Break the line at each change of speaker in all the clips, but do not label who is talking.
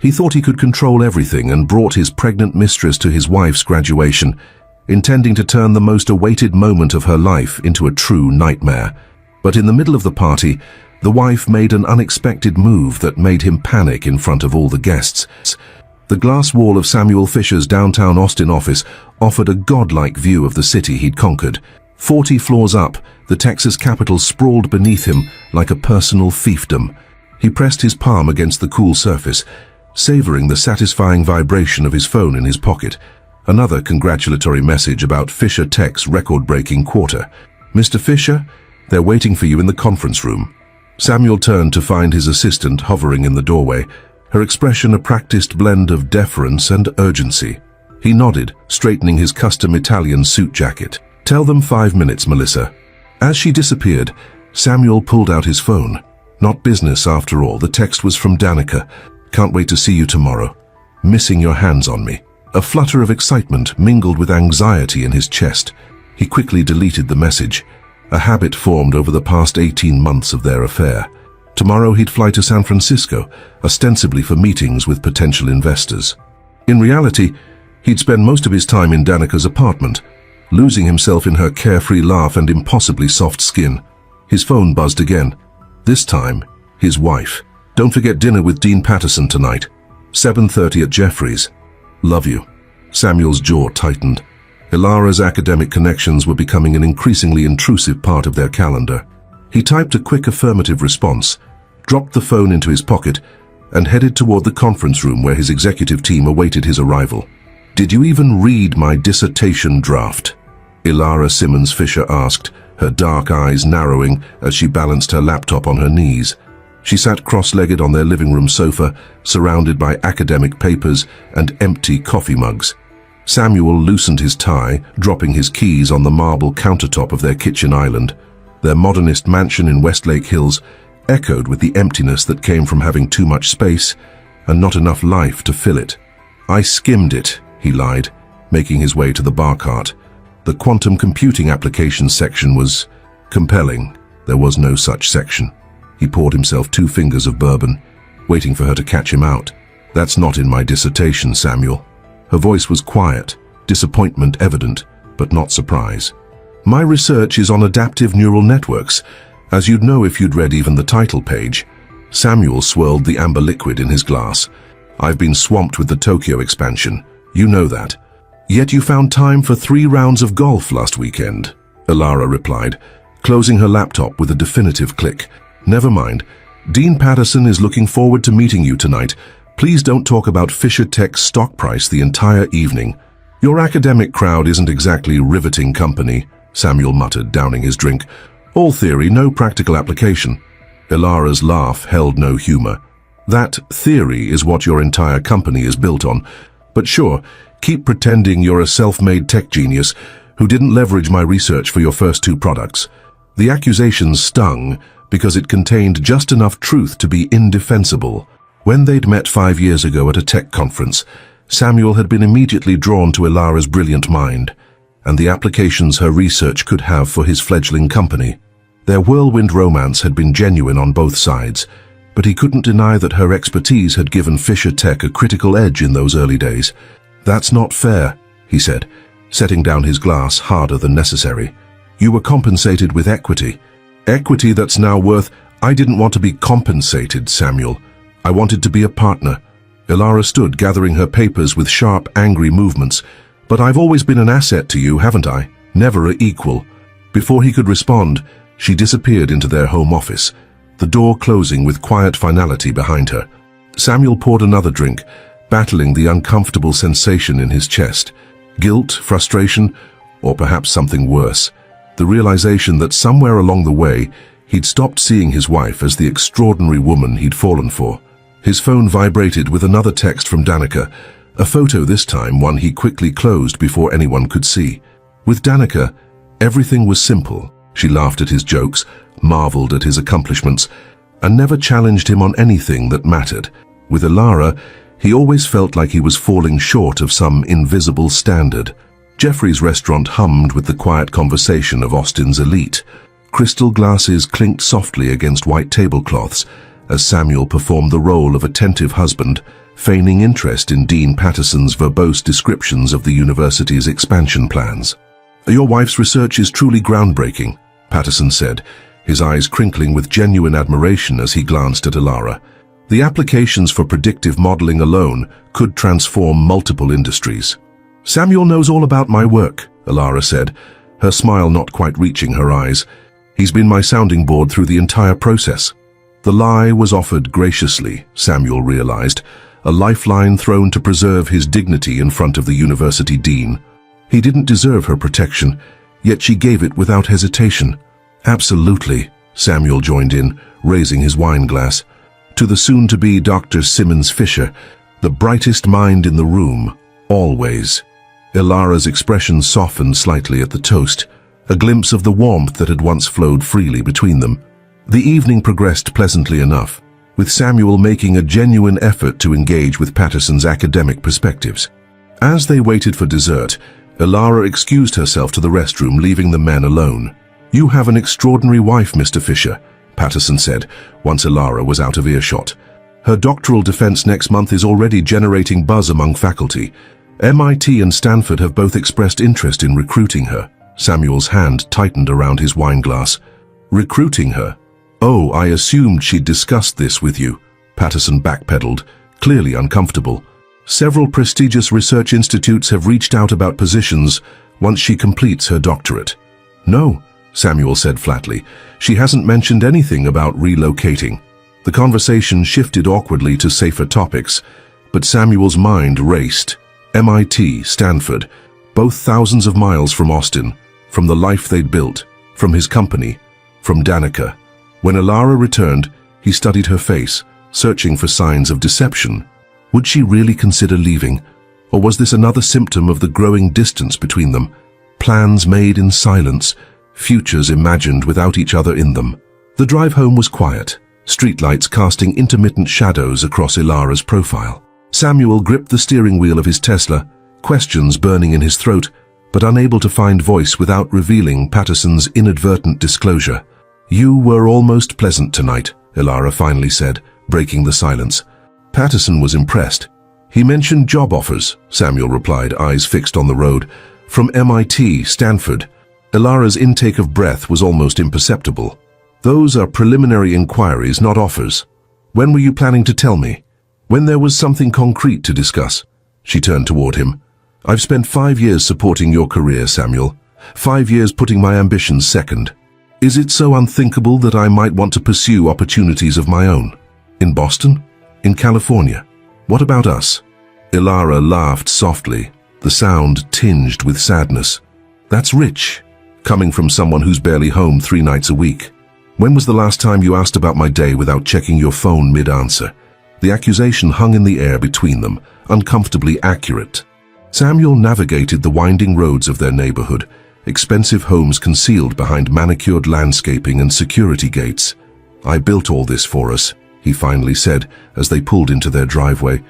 He thought he could control everything and brought his pregnant mistress to his wife's graduation, intending to turn the most awaited moment of her life into a true nightmare. But in the middle of the party, the wife made an unexpected move that made him panic in front of all the guests. The glass wall of Samuel Fisher's downtown Austin office offered a godlike view of the city he'd conquered. 40 floors up, the Texas capital sprawled beneath him like a personal fiefdom. He pressed his palm against the cool surface, savoring the satisfying vibration of his phone in his pocket. Another congratulatory message about Fisher Tech's record-breaking quarter. "Mr. Fisher, they're waiting for you in the conference room." Samuel turned to find his assistant hovering in the doorway, her expression a practiced blend of deference and urgency. He nodded, straightening his custom Italian suit jacket. "Tell them 5 minutes, Melissa." As she disappeared, Samuel pulled out his phone. Not business after all. The text was from Danica. "Can't wait to see you tomorrow. Missing your hands on me." A flutter of excitement mingled with anxiety in his chest. He quickly deleted the message, a habit formed over the past 18 months of their affair. Tomorrow he'd fly to San Francisco, ostensibly for meetings with potential investors. In reality, he'd spend most of his time in Danica's apartment, losing himself in her carefree laugh and impossibly soft skin. His phone buzzed again. This time, his wife. "Don't forget dinner with Dean Patterson tonight. 7:30 at Jeffrey's. Love you." Samuel's jaw tightened. Ilara's academic connections were becoming an increasingly intrusive part of their calendar. He typed a quick affirmative response, dropped the phone into his pocket, and headed toward the conference room where his executive team awaited his arrival. "Did you even read my dissertation draft?" Ilara Simmons Fisher asked, her dark eyes narrowing as she balanced her laptop on her knees. She sat cross-legged on their living room sofa, surrounded by academic papers and empty coffee mugs. Samuel loosened his tie, dropping his keys on the marble countertop of their kitchen island. Their modernist mansion in Westlake Hills echoed with the emptiness that came from having too much space and not enough life to fill it. "I skimmed it," he lied, making his way to the bar cart. The quantum computing applications section was compelling. There was no such section. He poured himself 2 fingers of bourbon, waiting for her to catch him out. "That's not in my dissertation, Samuel." Her voice was quiet, disappointment evident, but not surprise. "My research is on adaptive neural networks, as you'd know if you'd read even the title page." Samuel swirled the amber liquid in his glass. "I've been swamped with the Tokyo expansion. You know that. Yet you found time for 3 rounds of golf last weekend," Ilara replied, closing her laptop with a definitive click. "Never mind. Dean Patterson is looking forward to meeting you tonight. Please don't talk about Fisher Tech's stock price the entire evening." "Your academic crowd isn't exactly riveting company," Samuel muttered, downing his drink. "All theory, no practical application." Ilara's laugh held no humor. "That theory is what your entire company is built on. But sure, keep pretending you're a self-made tech genius who didn't leverage my research for your first 2 products." The accusations stung because it contained just enough truth to be indefensible. When they'd met 5 years ago at a tech conference, Samuel had been immediately drawn to Ilara's brilliant mind and the applications her research could have for his fledgling company. Their whirlwind romance had been genuine on both sides, but he couldn't deny that her expertise had given Fisher Tech a critical edge in those early days. "That's not fair," he said, setting down his glass harder than necessary. "You were compensated with equity. Equity that's now worth—" "I didn't want to be compensated, Samuel. I wanted to be a partner." Ilara stood, gathering her papers with sharp, angry movements. "But I've always been an asset to you, haven't I? Never an equal." Before he could respond, she disappeared into their home office, the door closing with quiet finality behind her. Samuel poured another drink, battling the uncomfortable sensation in his chest. Guilt, frustration, or perhaps something worse. The realization that somewhere along the way, he'd stopped seeing his wife as the extraordinary woman he'd fallen for. His phone vibrated with another text from Danica, a photo this time, one he quickly closed before anyone could see. With Danica, everything was simple. She laughed at his jokes, marveled at his accomplishments, and never challenged him on anything that mattered. With Ilara, he always felt like he was falling short of some invisible standard. Jeffrey's restaurant hummed with the quiet conversation of Austin's elite. Crystal glasses clinked softly against white tablecloths as Samuel performed the role of attentive husband, feigning interest in Dean Patterson's verbose descriptions of the university's expansion plans. "Your wife's research is truly groundbreaking," Patterson said, his eyes crinkling with genuine admiration as he glanced at Elara. "The applications for predictive modeling alone could transform multiple industries." "Samuel knows all about my work," Elara said, her smile not quite reaching her eyes. "He's been my sounding board through the entire process." The lie was offered graciously, Samuel realized, a lifeline thrown to preserve his dignity in front of the university dean. He didn't deserve her protection, yet she gave it without hesitation. "Absolutely," Samuel joined in, raising his wine glass. "To the soon-to-be Dr. Simmons Fisher, the brightest mind in the room, always." Elara's expression softened slightly at the toast, a glimpse of the warmth that had once flowed freely between them. The evening progressed pleasantly enough, with Samuel making a genuine effort to engage with Patterson's academic perspectives. As they waited for dessert, Elara excused herself to the restroom, leaving the men alone. "You have an extraordinary wife, Mr. Fisher," Patterson said, once Elara was out of earshot. "Her doctoral defense next month is already generating buzz among faculty. MIT and Stanford have both expressed interest in recruiting her." Samuel's hand tightened around his wine glass. "Recruiting her? Oh, I assumed she'd discussed this with you," Patterson backpedaled, clearly uncomfortable. "Several prestigious research institutes have reached out about positions once she completes her doctorate." "No," Samuel said flatly. "She hasn't mentioned anything about relocating." The conversation shifted awkwardly to safer topics, but Samuel's mind raced. MIT, Stanford, both thousands of miles from Austin, from the life they'd built, from his company, from Danica. When Elara returned, he studied her face, searching for signs of deception. Would she really consider leaving? Or was this another symptom of the growing distance between them? Plans made in silence, futures imagined without each other in them. The drive home was quiet, streetlights casting intermittent shadows across Elara's profile. Samuel gripped the steering wheel of his Tesla, questions burning in his throat, but unable to find voice without revealing Patterson's inadvertent disclosure. "You were almost pleasant tonight," Elara finally said, breaking the silence. Patterson was impressed. "He mentioned job offers," Samuel replied, eyes fixed on the road. "From MIT, Stanford." Elara's intake of breath was almost imperceptible. "Those are preliminary inquiries, not offers. When were you planning to tell me?" "When there was something concrete to discuss." She turned toward him. "I've spent 5 years supporting your career, Samuel. 5 years putting my ambitions second. Is it so unthinkable that I might want to pursue opportunities of my own? In Boston? In California? What about us?" Elara laughed softly, the sound tinged with sadness. "That's rich, coming from someone who's barely home 3 nights a week. When was the last time you asked about my day without checking your phone mid-answer?" The accusation hung in the air between them, uncomfortably accurate. Samuel navigated the winding roads of their neighborhood, expensive homes concealed behind manicured landscaping and security gates. "I built all this for us," he finally said as they pulled into their driveway.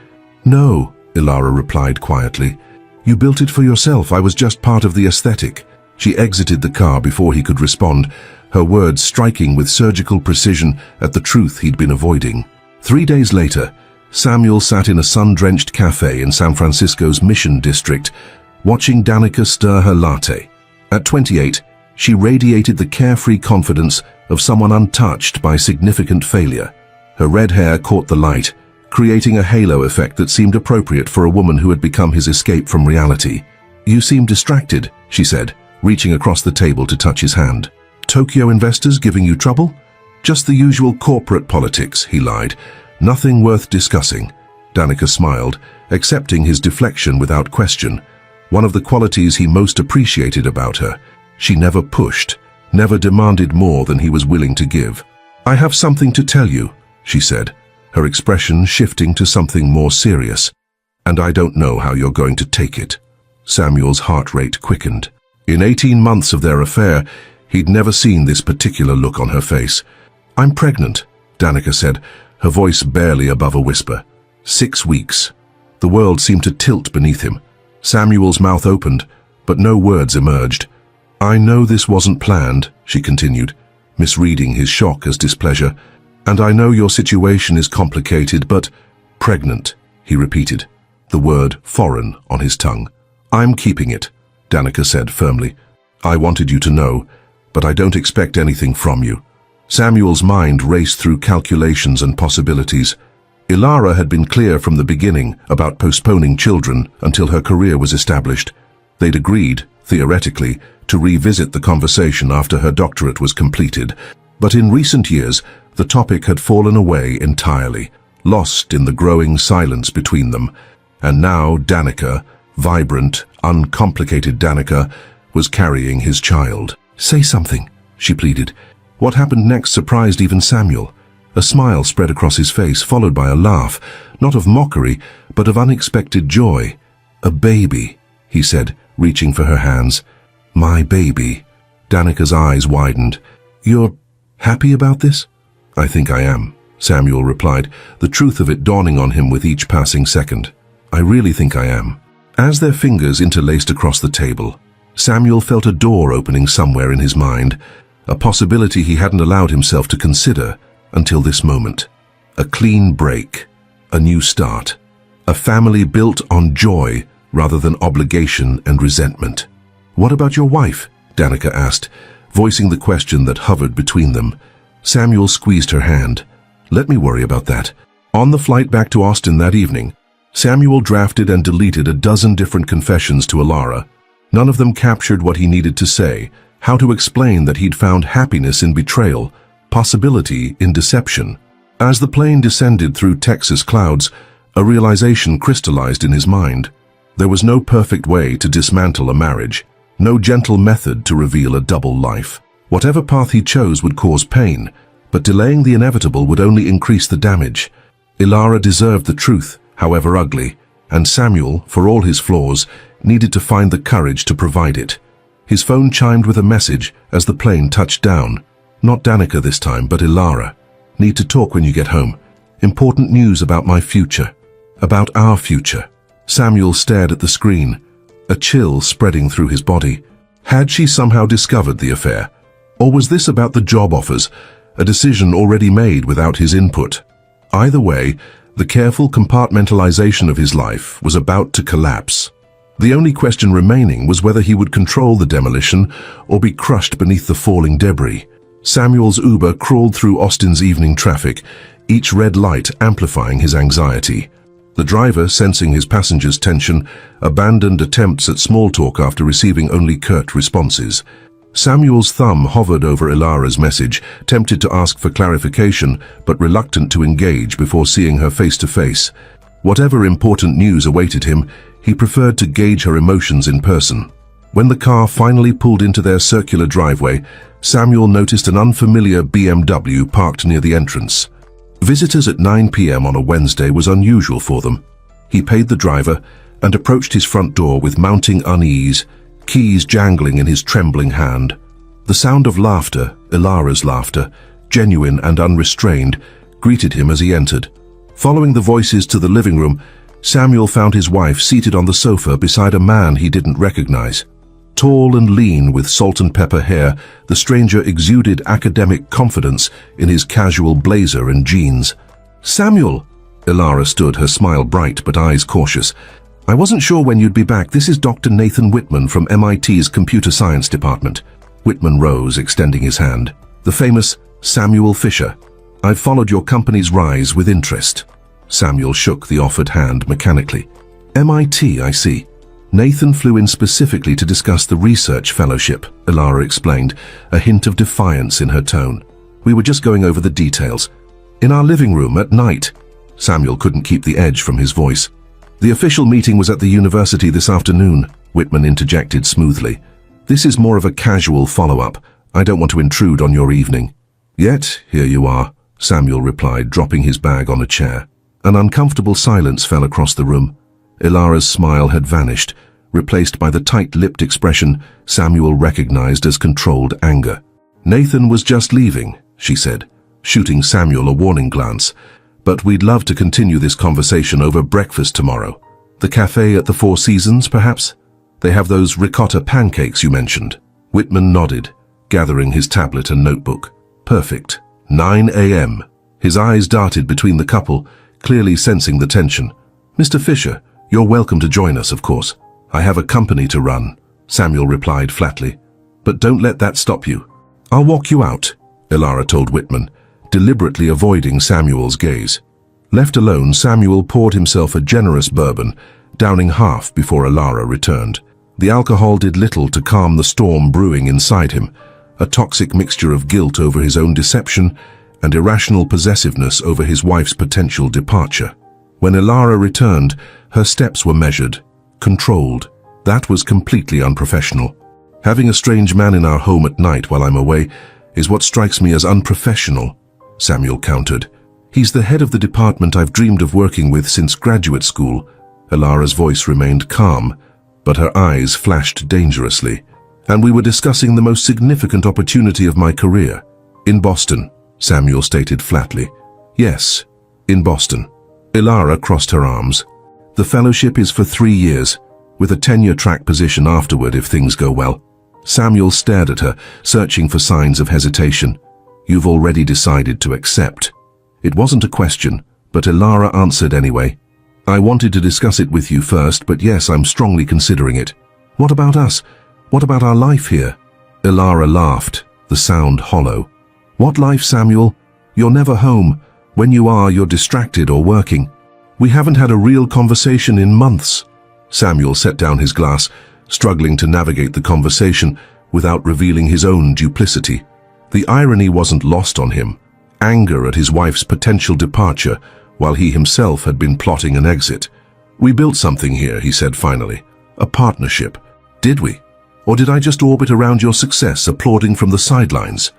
"No," Elara replied quietly. "You built it for yourself. I was just part of the aesthetic." She exited the car before he could respond, her words striking with surgical precision at the truth he'd been avoiding. 3 days later, Samuel sat in a sun-drenched cafe in San Francisco's Mission District, watching Danica stir her latte. At 28, she radiated the carefree confidence of someone untouched by significant failure. Her red hair caught the light, creating a halo effect that seemed appropriate for a woman who had become his escape from reality. "You seem distracted," she said, reaching across the table to touch his hand. "Tokyo investors giving you trouble?" "Just the usual corporate politics," he lied. "Nothing worth discussing." Danica smiled, accepting his deflection without question. One of the qualities he most appreciated about her. She never pushed, never demanded more than he was willing to give. "I have something to tell you," she said, her expression shifting to something more serious. "And I don't know how you're going to take it." Samuel's heart rate quickened. In 18 months of their affair, he'd never seen this particular look on her face. "I'm pregnant," Danica said, her voice barely above a whisper. 6 weeks. The world seemed to tilt beneath him. Samuel's mouth opened, but no words emerged. "I know this wasn't planned," she continued, misreading his shock as displeasure. "And I know your situation is complicated, but pregnant," he repeated, the word foreign on his tongue. I'm keeping it, Danica said firmly. I wanted you to know, but I don't expect anything from you. Samuel's mind raced through calculations and possibilities. Ilara had been clear from the beginning about postponing children until her career was established. They'd agreed, theoretically, to revisit the conversation after her doctorate was completed, but in recent years, the topic had fallen away entirely, lost in the growing silence between them. And now Danica, vibrant, uncomplicated Danica, was carrying his child. Say something, she pleaded. What happened next surprised even Samuel. A smile spread across his face, followed by a laugh, not of mockery, but of unexpected joy. A baby, he said, reaching for her hands. My baby. Danica's eyes widened. You're happy about this? I think I am, Samuel replied, the truth of it dawning on him with each passing second. I really think I am. As their fingers interlaced across the table, Samuel felt a door opening somewhere in his mind, a possibility he hadn't allowed himself to consider until this moment. A clean break, a new start, a family built on joy rather than obligation and resentment. What about your wife? Danica asked, voicing the question that hovered between them. Samuel squeezed her hand. Let me worry about that. On the flight back to Austin that evening, Samuel drafted and deleted a dozen different confessions to Ilara. None of them captured what he needed to say, how to explain that he'd found happiness in betrayal, possibility in deception. As the plane descended through Texas clouds, a realization crystallized in his mind. There was no perfect way to dismantle a marriage, no gentle method to reveal a double life. Whatever path he chose would cause pain, but delaying the inevitable would only increase the damage. Ilara deserved the truth, however ugly, and Samuel, for all his flaws, needed to find the courage to provide it. His phone chimed with a message as the plane touched down. Not Danica this time, but Ilara. Need to talk when you get home. Important news about my future. About our future. Samuel stared at the screen, a chill spreading through his body. Had she somehow discovered the affair? Or was this about the job offers, a decision already made without his input? Either way, the careful compartmentalization of his life was about to collapse. The only question remaining was whether he would control the demolition or be crushed beneath the falling debris. Samuel's Uber crawled through Austin's evening traffic, each red light amplifying his anxiety. The driver, sensing his passenger's tension, abandoned attempts at small talk after receiving only curt responses. Samuel's thumb hovered over Ilara's message, tempted to ask for clarification, but reluctant to engage before seeing her face to face. Whatever important news awaited him, he preferred to gauge her emotions in person. When the car finally pulled into their circular driveway, Samuel noticed an unfamiliar BMW parked near the entrance. Visitors at 9 p.m. on a Wednesday was unusual for them. He paid the driver and approached his front door with mounting unease, keys jangling in his trembling hand. The sound of laughter, Ilara's laughter, genuine and unrestrained, greeted him as he entered. Following the voices to the living room, Samuel found his wife seated on the sofa beside a man he didn't recognize. Tall and lean with salt and pepper hair, the stranger exuded academic confidence in his casual blazer and jeans. Samuel! Ilara stood, her smile bright but eyes cautious. I wasn't sure when you'd be back. This is Dr. Nathan Whitman from MIT's Computer Science Department. Whitman rose, extending his hand. The famous Samuel Fisher. I've followed your company's rise with interest. Samuel shook the offered hand mechanically. MIT, I see. Nathan flew in specifically to discuss the research fellowship, Ilara explained, a hint of defiance in her tone. We were just going over the details. In our living room at night. Samuel couldn't keep the edge from his voice. The official meeting was at the university this afternoon, Whitman interjected smoothly. This is more of a casual follow-up. I don't want to intrude on your evening. Yet, here you are, Samuel replied, dropping his bag on a chair. An uncomfortable silence fell across the room. Ilara's smile had vanished, replaced by the tight-lipped expression Samuel recognized as controlled anger. Nathan was just leaving, she said, shooting Samuel a warning glance. But we'd love to continue this conversation over breakfast tomorrow. The cafe at the Four Seasons, perhaps? They have those ricotta pancakes you mentioned. Whitman nodded, gathering his tablet and notebook. Perfect. 9 a.m. His eyes darted between the couple, clearly sensing the tension. "Mr. Fisher, you're welcome to join us, of course. I have a company to run," Samuel replied flatly. "But don't let that stop you." "I'll walk you out," Ilara told Whitman, deliberately avoiding Samuel's gaze. Left alone, Samuel poured himself a generous bourbon, downing half before Ilara returned. The alcohol did little to calm the storm brewing inside him, a toxic mixture of guilt over his own deception and irrational possessiveness over his wife's potential departure. When Ilara returned, her steps were measured, controlled. That was completely unprofessional. "Having a strange man in our home at night while I'm away is what strikes me as unprofessional," Samuel countered. "He's the head of the department I've dreamed of working with since graduate school." Ilara's voice remained calm, but her eyes flashed dangerously. "And we were discussing the most significant opportunity of my career." "In Boston," Samuel stated flatly. "Yes, in Boston." Ilara crossed her arms. "The fellowship is for 3 years, with a tenure-track position afterward if things go well." Samuel stared at her, searching for signs of hesitation. "You've already decided to accept." It wasn't a question, but Ilara answered anyway. "I wanted to discuss it with you first, but yes, I'm strongly considering it." "What about us? What about our life here?" Ilara laughed, the sound hollow. "What life, Samuel? You're never home. When you are, you're distracted or working. We haven't had a real conversation in months." Samuel set down his glass, struggling to navigate the conversation without revealing his own duplicity. The irony wasn't lost on him. Anger at his wife's potential departure, while he himself had been plotting an exit. "We built something here," he said finally. "A partnership. Did we? Or did I just orbit around your success, applauding from the sidelines?"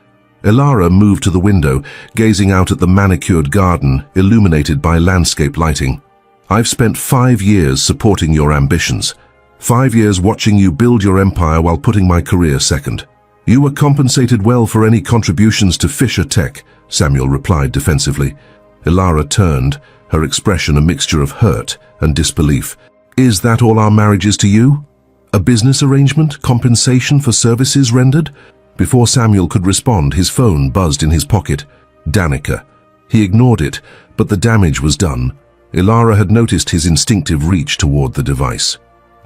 Ilara moved to the window, gazing out at the manicured garden, illuminated by landscape lighting. "I've spent 5 years supporting your ambitions. 5 years watching you build your empire while putting my career second. You were compensated well for any contributions to Fisher Tech," Samuel replied defensively. Ilara turned, her expression a mixture of hurt and disbelief. "Is that all our marriage is to you? A business arrangement, compensation for services rendered?" Before Samuel could respond, his phone buzzed in his pocket. Danica. He ignored it, but the damage was done. Ilara had noticed his instinctive reach toward the device.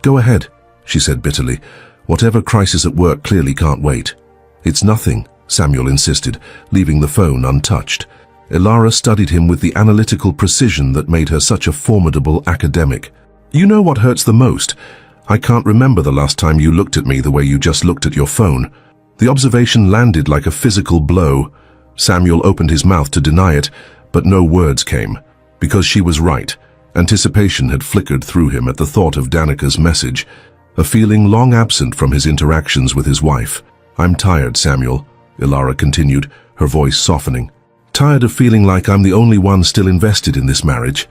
"Go ahead," she said bitterly. "Whatever crisis at work clearly can't wait." "It's nothing," Samuel insisted, leaving the phone untouched. Ilara studied him with the analytical precision that made her such a formidable academic. "You know what hurts the most? I can't remember the last time you looked at me the way you just looked at your phone." The observation landed like a physical blow. Samuel opened his mouth to deny it, but no words came. Because she was right. Anticipation had flickered through him at the thought of Danica's message, a feeling long absent from his interactions with his wife. "I'm tired, Samuel," Ilara continued, her voice softening. "Tired of feeling like I'm the only one still invested in this marriage."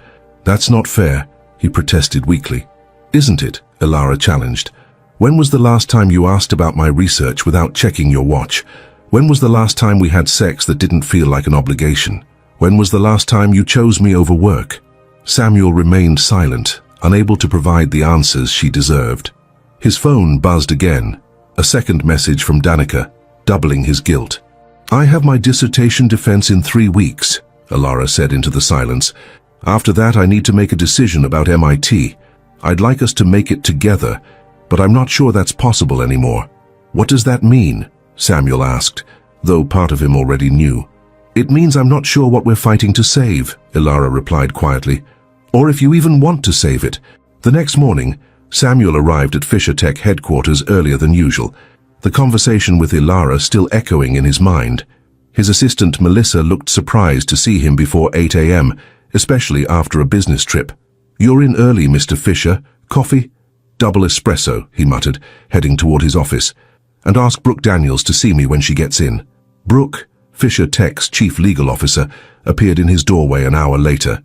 "That's not fair," he protested weakly. "Isn't it?" Ilara challenged. "When was the last time you asked about my research without checking your watch? When was the last time we had sex that didn't feel like an obligation? When was the last time you chose me over work?" Samuel remained silent, unable to provide the answers she deserved. His phone buzzed again, a second message from Danica, doubling his guilt. "I have my dissertation defense in 3 weeks, Ilara said into the silence. "After that, I need to make a decision about MIT. I'd like us to make it together, but I'm not sure that's possible anymore." "What does that mean?" Samuel asked, though part of him already knew. "It means I'm not sure what we're fighting to save," Ilara replied quietly. "Or if you even want to save it." The next morning, Samuel arrived at Fisher Tech headquarters earlier than usual, the conversation with Ilara still echoing in his mind. His assistant Melissa looked surprised to see him before 8 a.m., especially after a business trip. "You're in early, Mr. Fisher. Coffee?" "Double espresso," he muttered, heading toward his office. "And ask Brooke Daniels to see me when she gets in." Brooke, Fisher Tech's chief legal officer, appeared in his doorway an hour later.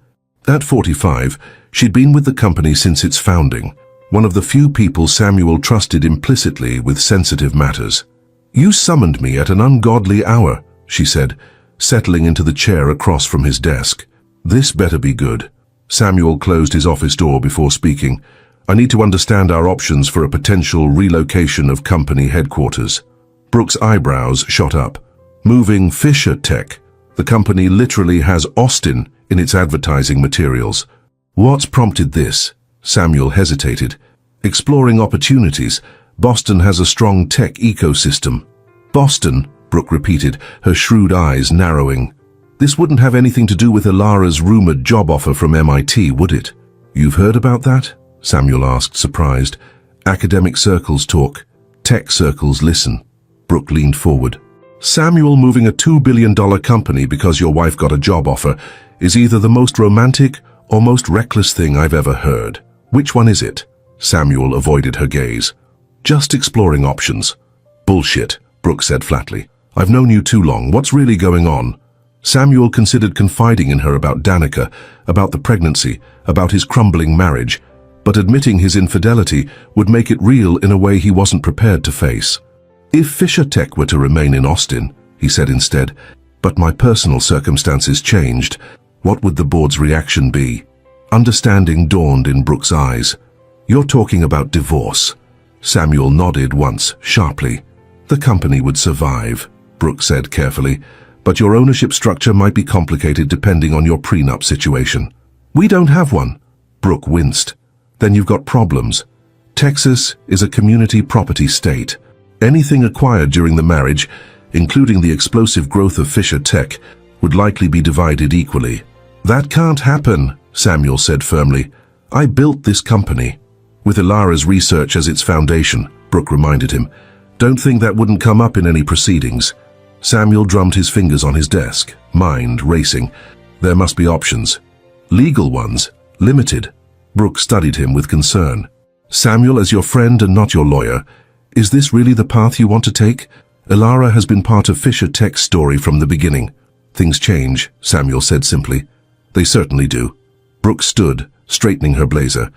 At 45, she'd been with the company since its founding, one of the few people Samuel trusted implicitly with sensitive matters. "You summoned me at an ungodly hour," she said, settling into the chair across from his desk. "This better be good." Samuel closed his office door before speaking. "I need to understand our options for a potential relocation of company headquarters." Brooke's eyebrows shot up. "Moving Fisher Tech. The company literally has Austin in its advertising materials." What's prompted this? Samuel hesitated. Exploring opportunities. Boston has a strong tech ecosystem. Boston, Brooke repeated, her shrewd eyes narrowing. This wouldn't have anything to do with Ilara's rumored job offer from MIT, would it? You've heard about that? Samuel asked, surprised. Academic circles talk. Tech circles listen. Brooke leaned forward. Samuel, moving a $2 billion company because your wife got a job offer is either the most romantic or most reckless thing I've ever heard. Which one is it? Samuel avoided her gaze. Just exploring options. Bullshit, Brooke said flatly. I've known you too long. What's really going on? Samuel considered confiding in her about Danica, about the pregnancy, about his crumbling marriage, but admitting his infidelity would make it real in a way he wasn't prepared to face. If Fisher Tech were to remain in Austin, he said instead, but my personal circumstances changed, what would the board's reaction be? Understanding dawned in Brooke's eyes. You're talking about divorce. Samuel nodded once, sharply. The company would survive, Brooke said carefully, but your ownership structure might be complicated depending on your prenup situation. We don't have one. Brooke winced. Then you've got problems. Texas is a community property state. Anything acquired during the marriage, including the explosive growth of Fisher Tech, would likely be divided equally. That can't happen, Samuel said firmly. I built this company. With Ilara's research as its foundation, Brooke reminded him. Don't think that wouldn't come up in any proceedings. Samuel drummed his fingers on his desk, mind racing. There must be options. Legal ones, limited. Brooke studied him with concern. Samuel, as your friend and not your lawyer, is this really the path you want to take? Ilara has been part of Fisher Tech's story from the beginning. Things change, Samuel said simply. They certainly do. Brooke stood, straightening her blazer.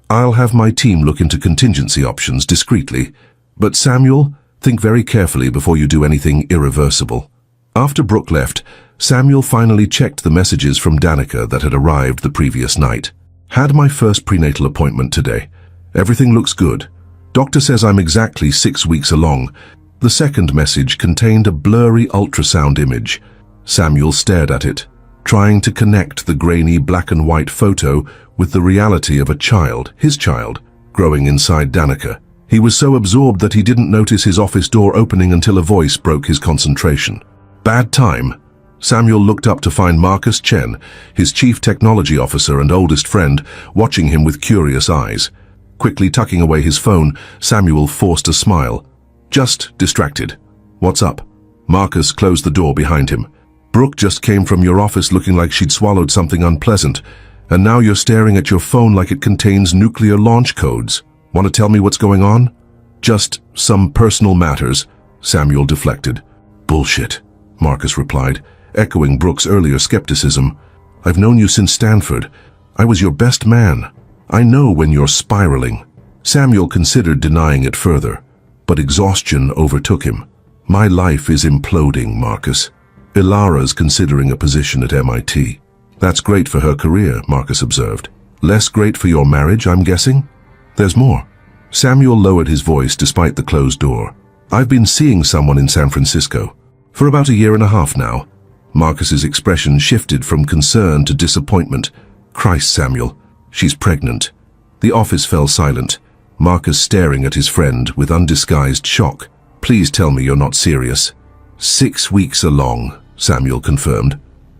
I'll have my team look into contingency options discreetly. But Samuel, think very carefully before you do anything irreversible. After Brooke left, Samuel finally checked the messages from Danica that had arrived the previous night. Had my first prenatal appointment today. Everything looks good. Doctor says I'm exactly 6 weeks along. The second message contained a blurry ultrasound image. Samuel stared at it, trying to connect the grainy black and white photo with the reality of a child, his child, growing inside Danica. He was so absorbed that he didn't notice his office door opening until a voice broke his concentration. Bad time. Samuel looked up to find Marcus Chen, his chief technology officer and oldest friend, watching him with curious eyes. Quickly tucking away his phone, Samuel forced a smile. Just distracted. What's up? Marcus closed the door behind him. Brooke just came from your office looking like she'd swallowed something unpleasant, and now you're staring at your phone like it contains nuclear launch codes. Want to tell me what's going on? Just some personal matters, Samuel deflected. Bullshit, Marcus replied, echoing Brooke's earlier skepticism. I've known you since Stanford. I was your best man. I know when you're spiraling. Samuel considered denying it further, but exhaustion overtook him. My life is imploding, Marcus. Ilara's considering a position at MIT. That's great for her career, Marcus observed. Less great for your marriage, I'm guessing? There's more. Samuel lowered his voice despite the closed door. I've been seeing someone in San Francisco. For about a year and a half now. Marcus's expression shifted from concern to disappointment. Christ, Samuel. She's pregnant. The office fell silent, Marcus staring at his friend with undisguised shock. Please tell me you're not serious. 6 weeks along, Samuel confirmed.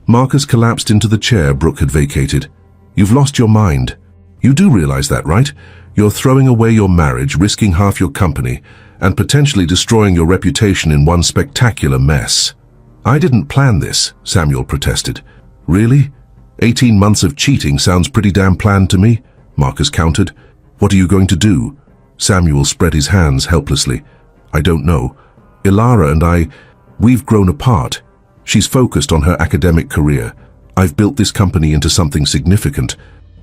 Marcus collapsed into the chair Brooke had vacated. You've lost your mind. You do realize that, right? You're throwing away your marriage, risking half your company, and potentially destroying your reputation in one spectacular mess. I didn't plan this, Samuel protested. Really? 18 months of cheating sounds pretty damn planned to me, Marcus countered. What are you going to do? Samuel spread his hands helplessly. I don't know. Ilara and we've grown apart. She's focused on her academic career. I've built this company into something significant.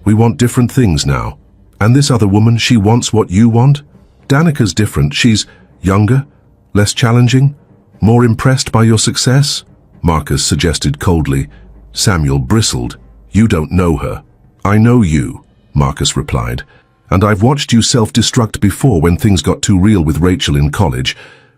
We want different things now. And this other woman, she wants what you want? Danica's different. She's younger, less challenging, more impressed by your success? Marcus suggested coldly. Samuel bristled. You don't know her. I know you, Marcus replied. And I've watched you self-destruct before when things got too real with Rachel in college,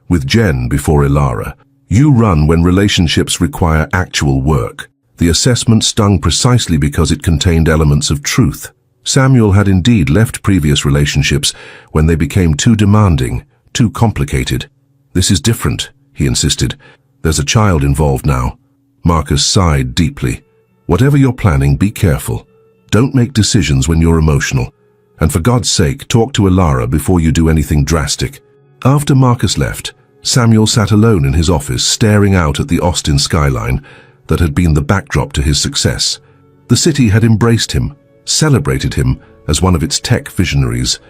with Jen before Ilara. You run when relationships require actual work. The assessment stung precisely because it contained elements of truth. Samuel had indeed left previous relationships when they became too demanding, too complicated. "This is different," he insisted. "There's a child involved now." Marcus sighed deeply. "Whatever you're planning, be careful. Don't make decisions when you're emotional. And for God's sake, talk to Ilara before you do anything drastic." After Marcus left, Samuel sat alone in his office, staring out at the Austin skyline that had been the backdrop to his success. The city had embraced him, celebrated him as one of its tech visionaries.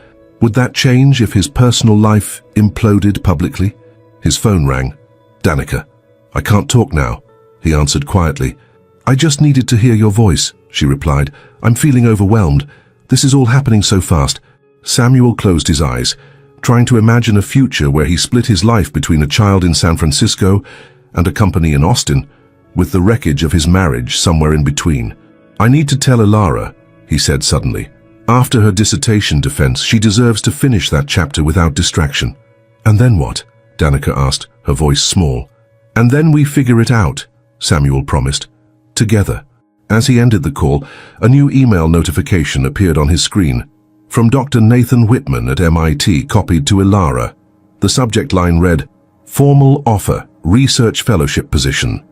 Would that change if his personal life imploded publicly? His phone rang. "Danica." "I can't talk now," he answered quietly. "I just needed to hear your voice," she replied. "I'm feeling overwhelmed. This is all happening so fast." Samuel closed his eyes, trying to imagine a future where he split his life between a child in San Francisco and a company in Austin, with the wreckage of his marriage somewhere in between. "I need to tell Ilara," he said suddenly. "After her dissertation defense, she deserves to finish that chapter without distraction." "And then what?" Danica asked, her voice small. "And then we figure it out," Samuel promised. "Together." As he ended the call, a new email notification appeared on his screen. From Dr. Nathan Whitman at MIT, copied to Ilara. The subject line read, "Formal offer, research fellowship position."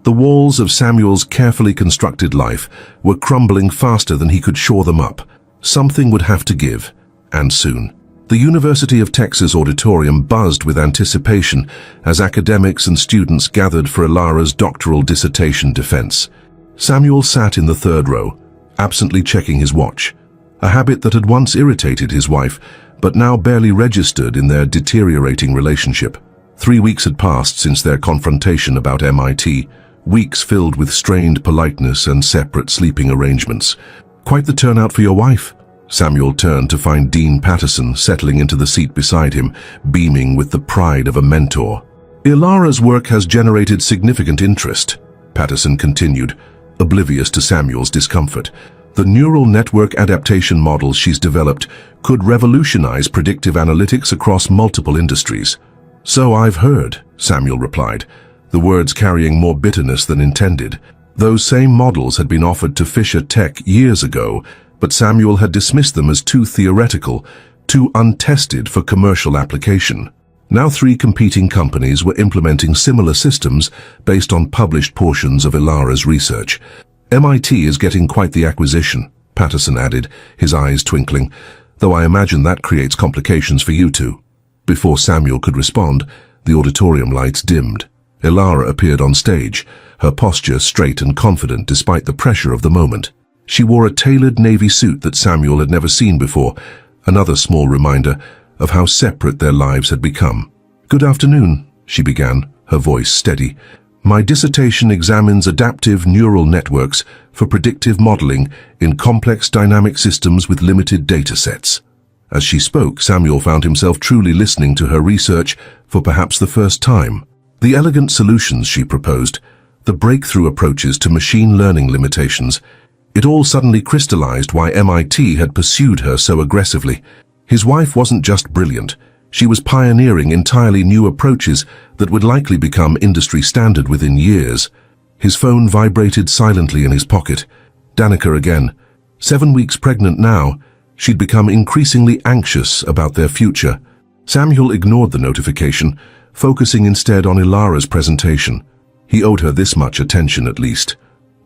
The walls of Samuel's carefully constructed life were crumbling faster than he could shore them up. Something would have to give, and soon. The University of Texas auditorium buzzed with anticipation as academics and students gathered for Ilara's doctoral dissertation defense. Samuel sat in the third row, absently checking his watch, a habit that had once irritated his wife, but now barely registered in their deteriorating relationship. 3 weeks had passed since their confrontation about MIT, weeks filled with strained politeness and separate sleeping arrangements. "Quite the turnout for your wife." Samuel turned to find Dean Patterson settling into the seat beside him, beaming with the pride of a mentor. "Ilara's work has generated significant interest," Patterson continued, oblivious to Samuel's discomfort. "The neural network adaptation models she's developed could revolutionize predictive analytics across multiple industries." "So I've heard," Samuel replied, the words carrying more bitterness than intended. Those same models had been offered to Fisher Tech years ago, but Samuel had dismissed them as too theoretical, too untested for commercial application. Now 3 competing companies were implementing similar systems based on published portions of Ilara's research. "MIT is getting quite the acquisition," Patterson added, his eyes twinkling, "though I imagine that creates complications for you two." Before Samuel could respond, the auditorium lights dimmed. Ilara appeared on stage, her posture straight and confident despite the pressure of the moment. She wore a tailored navy suit that Samuel had never seen before, another small reminder of how separate their lives had become. "Good afternoon," she began, her voice steady. "My dissertation examines adaptive neural networks for predictive modeling in complex dynamic systems with limited data sets." As she spoke, Samuel found himself truly listening to her research for perhaps the first time. The elegant solutions she proposed, the breakthrough approaches to machine learning limitations, it all suddenly crystallized why MIT had pursued her so aggressively. His wife wasn't just brilliant, she was pioneering entirely new approaches that would likely become industry standard within years. His phone vibrated silently in his pocket. Danica again. 7 weeks pregnant now, she'd become increasingly anxious about their future. Samuel ignored the notification, focusing instead on Ilara's presentation. He owed her this much attention at least.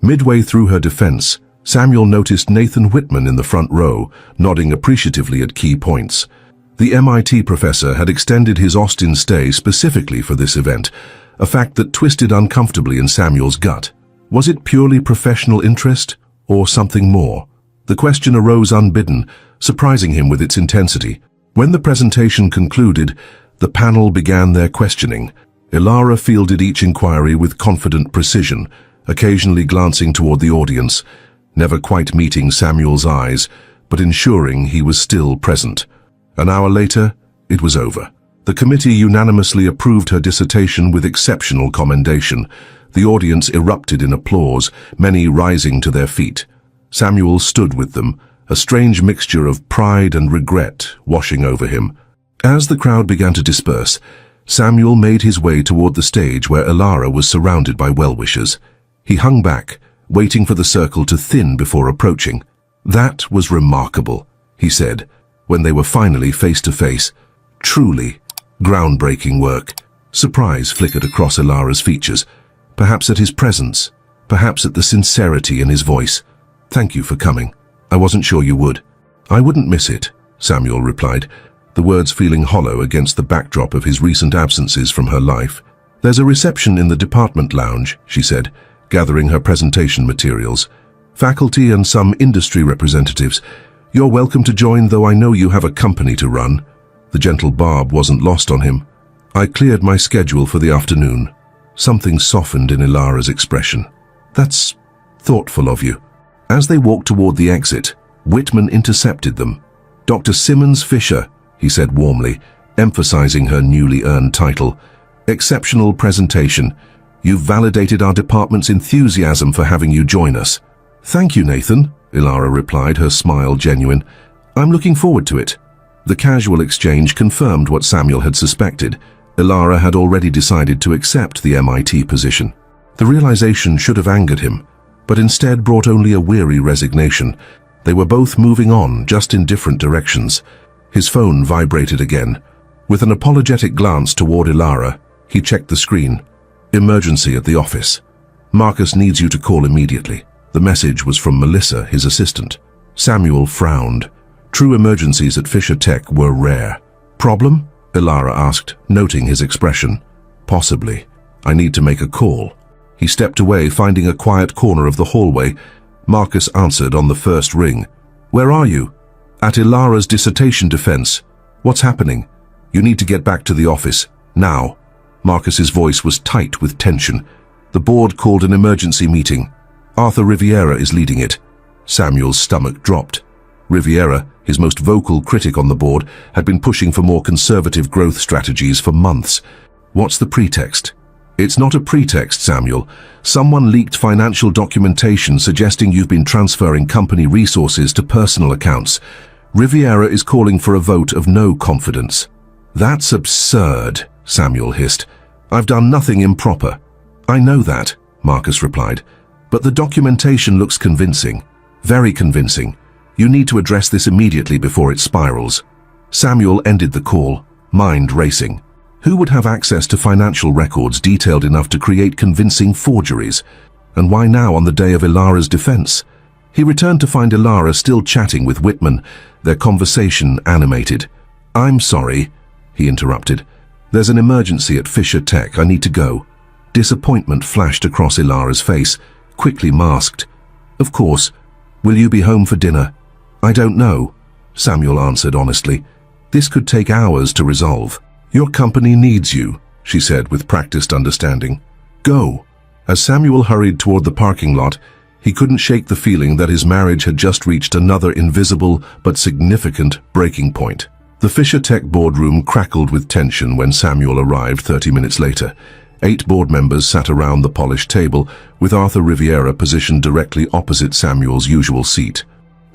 Midway through her defense, Samuel noticed Nathan Whitman in the front row, nodding appreciatively at key points. The MIT professor had extended his Austin stay specifically for this event, a fact that twisted uncomfortably in Samuel's gut. Was it purely professional interest, or something more? The question arose unbidden, surprising him with its intensity. When the presentation concluded, the panel began their questioning. Ilara fielded each inquiry with confident precision, occasionally glancing toward the audience, never quite meeting Samuel's eyes, but ensuring he was still present. An hour later, it was over. The committee unanimously approved her dissertation with exceptional commendation. The audience erupted in applause, many rising to their feet. Samuel stood with them, a strange mixture of pride and regret washing over him. As the crowd began to disperse, Samuel made his way toward the stage where Ilara was surrounded by well-wishers. He hung back, waiting for the circle to thin before approaching. "That was remarkable," he said, when they were finally face to face. "Truly groundbreaking work." Surprise flickered across Ilara's features, perhaps at his presence, perhaps at the sincerity in his voice. "Thank you for coming. I wasn't sure you would." "I wouldn't miss it," Samuel replied, the words feeling hollow against the backdrop of his recent absences from her life. "There's a reception in the department lounge," she said, gathering her presentation materials. "Faculty and some industry representatives. You're welcome to join, though I know you have a company to run." The gentle barb wasn't lost on him. "I cleared my schedule for the afternoon." Something softened in Ilara's expression. "That's thoughtful of you." As they walked toward the exit, Whitman intercepted them. "Dr. Simmons Fisher," he said warmly, emphasizing her newly earned title. "Exceptional presentation. You've validated our department's enthusiasm for having you join us." "Thank you, Nathan," Ilara replied, her smile genuine. "I'm looking forward to it." The casual exchange confirmed what Samuel had suspected. Ilara had already decided to accept the MIT position. The realization should have angered him, but instead brought only a weary resignation. They were both moving on, just in different directions. His phone vibrated again. With an apologetic glance toward Ilara, he checked the screen. "Emergency at the office. Marcus needs you to call immediately." The message was from Melissa, his assistant. Samuel frowned. True emergencies at Fisher Tech were rare. "Problem?" Ilara asked, noting his expression. "Possibly. I need to make a call." He stepped away, finding a quiet corner of the hallway. Marcus answered on the first ring. "Where are you?" "At Ilara's dissertation defense." "What's happening?" "You need to get back to the office. Now." Marcus's voice was tight with tension. "The board called an emergency meeting. Arthur Riviera is leading it." Samuel's stomach dropped. Riviera, his most vocal critic on the board, had been pushing for more conservative growth strategies for months. "What's the pretext?" "It's not a pretext, Samuel. Someone leaked financial documentation suggesting you've been transferring company resources to personal accounts. Riviera is calling for a vote of no confidence." "That's absurd," Samuel hissed. "I've done nothing improper." "I know that," Marcus replied. "But the documentation looks convincing. Very convincing. You need to address this immediately before it spirals." Samuel ended the call, mind racing. Who would have access to financial records detailed enough to create convincing forgeries? And why now on the day of Ilara's defense? He returned to find Ilara still chatting with Whitman, their conversation animated. "I'm sorry," he interrupted. "There's an emergency at Fisher Tech. I need to go." Disappointment flashed across Ilara's face, quickly masked. "Of course. Will you be home for dinner?" "I don't know," Samuel answered honestly. "This could take hours to resolve." "Your company needs you," she said with practiced understanding. "Go." As Samuel hurried toward the parking lot, he couldn't shake the feeling that his marriage had just reached another invisible but significant breaking point. The Fisher Tech boardroom crackled with tension when Samuel arrived 30 minutes later. 8 board members sat around the polished table, with Arthur Riviera positioned directly opposite Samuel's usual seat.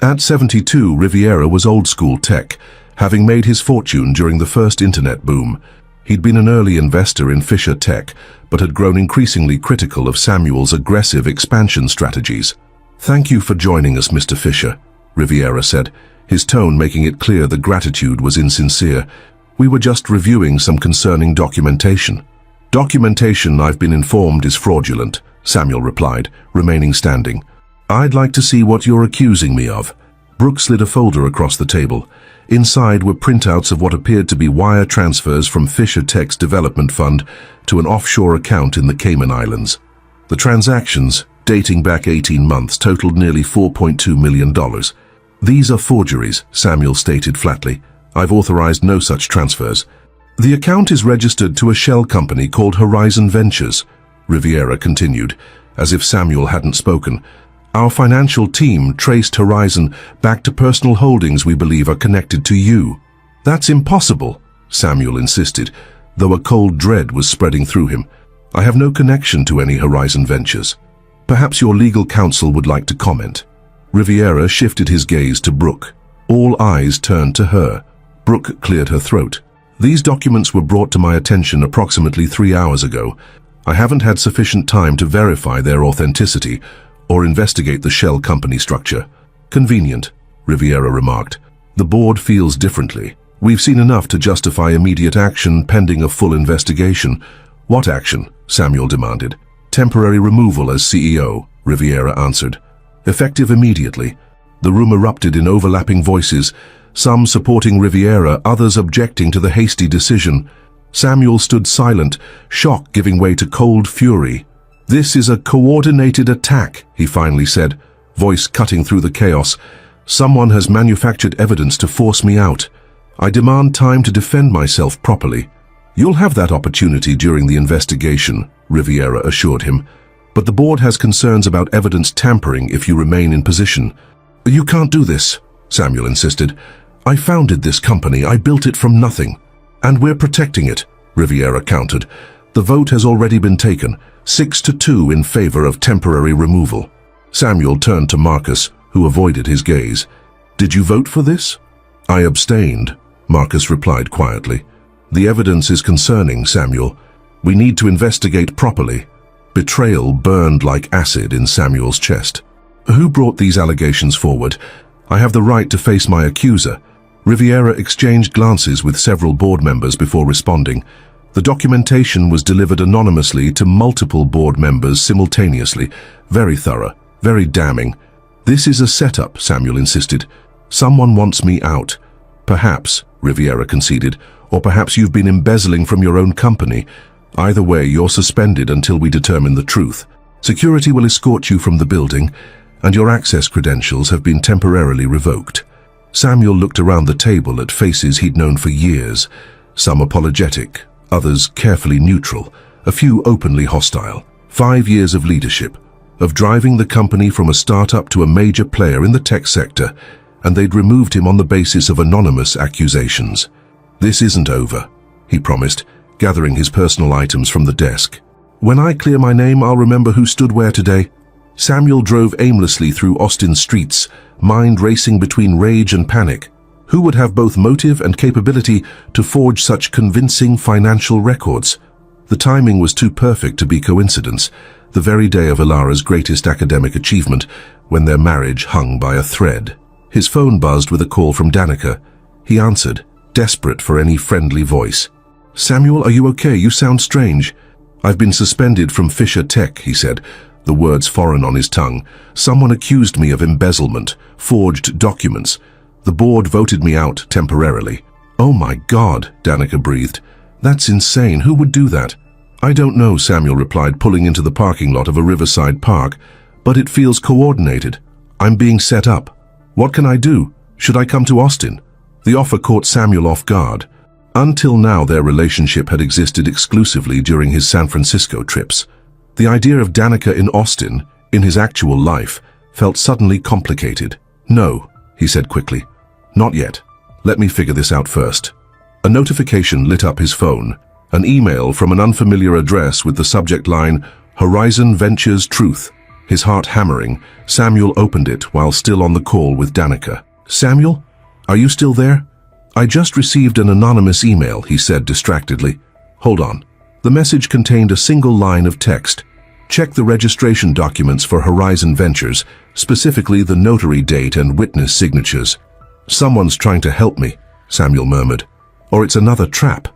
At 72, Riviera was old-school tech, having made his fortune during the first internet boom. He'd been an early investor in Fisher Tech, but had grown increasingly critical of Samuel's aggressive expansion strategies. "Thank you for joining us, Mr. Fisher," Riviera said, his tone making it clear the gratitude was insincere. "We were just reviewing some concerning documentation." "Documentation, I've been informed, is fraudulent," Samuel replied, remaining standing. "I'd like to see what you're accusing me of." Brooke slid a folder across the table. Inside were printouts of what appeared to be wire transfers from Fisher Tech's development fund to an offshore account in the Cayman Islands. The transactions, dating back 18 months, totaled nearly $4.2 million. "These are forgeries," Samuel stated flatly. "I've authorized no such transfers." "The account is registered to a shell company called Horizon Ventures," Riviera continued, as if Samuel hadn't spoken. "Our financial team traced Horizon back to personal holdings we believe are connected to you." "That's impossible," Samuel insisted, though a cold dread was spreading through him. "I have no connection to any Horizon Ventures." "Perhaps your legal counsel would like to comment." Riviera shifted his gaze to Brooke. All eyes turned to her. Brooke cleared her throat. "These documents were brought to my attention approximately 3 hours ago. I haven't had sufficient time to verify their authenticity or investigate the shell company structure. Convenient, Riviera remarked. The board feels differently. We've seen enough to justify immediate action pending a full investigation. What action? Samuel demanded. Temporary removal as CEO, Riviera answered. Effective immediately. The room erupted in overlapping voices, some supporting Riviera, others objecting to the hasty decision. Samuel stood silent, shock giving way to cold fury. This is a coordinated attack, he finally said, voice cutting through the chaos. Someone has manufactured evidence to force me out. I demand time to defend myself properly. You'll have that opportunity during the investigation, Riviera assured him. But the board has concerns about evidence tampering if you remain in position. You can't do this, Samuel insisted. I founded this company, I built it from nothing. And we're protecting it, Riviera countered. The vote has already been taken, 6-2 in favor of temporary removal. Samuel turned to Marcus, who avoided his gaze. Did you vote for this? I abstained, Marcus replied quietly. The evidence is concerning, Samuel. We need to investigate properly. Betrayal burned like acid in Samuel's chest. Who brought these allegations forward? I have the right to face my accuser. Riviera exchanged glances with several board members before responding. The documentation was delivered anonymously to multiple board members simultaneously. Very thorough, very damning. This is a setup, Samuel insisted. Someone wants me out. Perhaps, Riviera conceded, or perhaps you've been embezzling from your own company. Either way, you're suspended until we determine the truth. Security will escort you from the building, and your access credentials have been temporarily revoked. Samuel looked around the table at faces he'd known for years, some apologetic, others carefully neutral, a few openly hostile. 5 years of leadership, of driving the company from a startup to a major player in the tech sector, and they'd removed him on the basis of anonymous accusations. This isn't over, he promised, gathering his personal items from the desk. When I clear my name, I'll remember who stood where today. Samuel drove aimlessly through Austin's streets, mind racing between rage and panic. Who would have both motive and capability to forge such convincing financial records? The timing was too perfect to be coincidence, the very day of Ilara's greatest academic achievement, when their marriage hung by a thread. His phone buzzed with a call from Danica. He answered, desperate for any friendly voice. Samuel, are you okay? You sound strange. I've been suspended from Fisher Tech, he said, the words foreign on his tongue. Someone accused me of embezzlement, forged documents. The board voted me out temporarily. Oh my God, Danica breathed. That's insane. Who would do that? I don't know, Samuel replied, pulling into the parking lot of a riverside park. But it feels coordinated. I'm being set up. What can I do? Should I come to Austin? The offer caught Samuel off guard. Until now, their relationship had existed exclusively during his San Francisco trips. The idea of Danica in Austin, in his actual life, felt suddenly complicated. No, he said quickly. Not yet. Let me figure this out first. A notification lit up his phone. An email from an unfamiliar address with the subject line, Horizon Ventures Truth. His heart hammering, Samuel opened it while still on the call with Danica. Samuel? Are you still there? I just received an anonymous email, he said distractedly. Hold on. The message contained a single line of text. Check the registration documents for Horizon Ventures, specifically the notary date and witness signatures. Someone's trying to help me, Samuel murmured. Or it's another trap.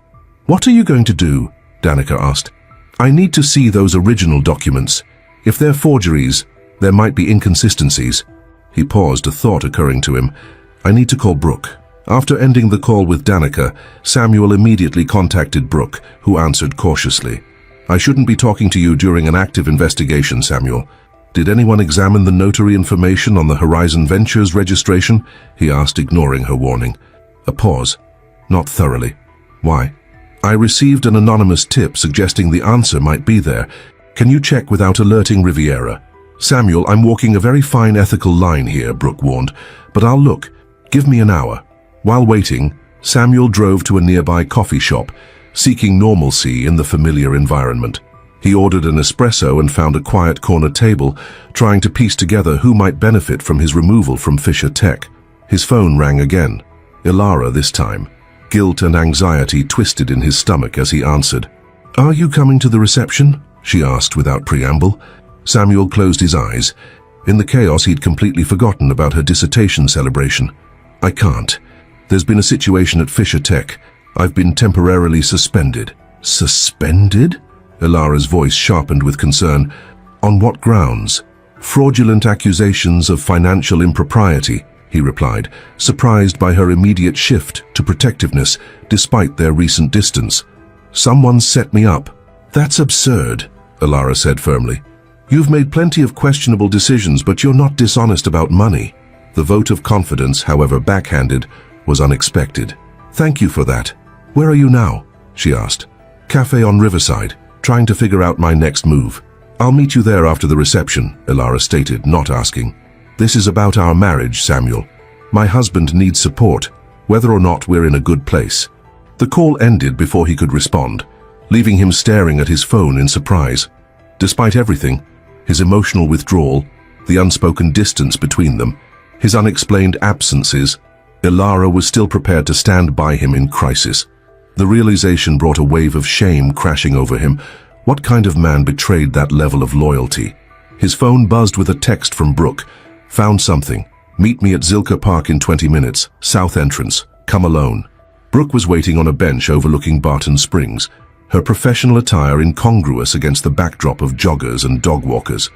What are you going to do? Danica asked. I need to see those original documents. If they're forgeries, there might be inconsistencies. He paused, a thought occurring to him. I need to call Brooke. After ending the call with Danica, Samuel immediately contacted Brooke, who answered cautiously. I shouldn't be talking to you during an active investigation, Samuel. Did anyone examine the notary information on the Horizon Ventures registration? He asked, ignoring her warning. A pause. Not thoroughly. Why? I received an anonymous tip suggesting the answer might be there. Can you check without alerting Riviera? Samuel, I'm walking a very fine ethical line here, Brooke warned, but I'll look. Give me an hour. While waiting, Samuel drove to a nearby coffee shop, seeking normalcy in the familiar environment. He ordered an espresso and found a quiet corner table, trying to piece together who might benefit from his removal from Fisher Tech. His phone rang again. Ilara this time. Guilt and anxiety twisted in his stomach as he answered. Are you coming to the reception? She asked without preamble. Samuel closed his eyes. In the chaos, he'd completely forgotten about her dissertation celebration. I can't. There's been a situation at Fisher Tech. I've been temporarily suspended. Suspended? Ilara's voice sharpened with concern. On what grounds? Fraudulent accusations of financial impropriety, he replied, surprised by her immediate shift to protectiveness despite their recent distance. Someone set me up. That's absurd, Ilara said firmly. You've made plenty of questionable decisions, but you're not dishonest about money. The vote of confidence, however backhanded, was unexpected. Thank you for that. Where are you now? She asked. Cafe on Riverside, trying to figure out my next move. I'll meet you there after the reception, Ilara stated, not asking. This is about our marriage, Samuel. My husband needs support, whether or not we're in a good place. The call ended before he could respond, leaving him staring at his phone in surprise. Despite everything, his emotional withdrawal, the unspoken distance between them, his unexplained absences, Ilara was still prepared to stand by him in crisis. The realization brought a wave of shame crashing over him. What kind of man betrayed that level of loyalty? His phone buzzed with a text from Brooke. Found something. Meet me at Zilker Park in 20 minutes. South entrance. Come alone. Brooke was waiting on a bench overlooking Barton Springs, her professional attire incongruous against the backdrop of joggers and dog walkers.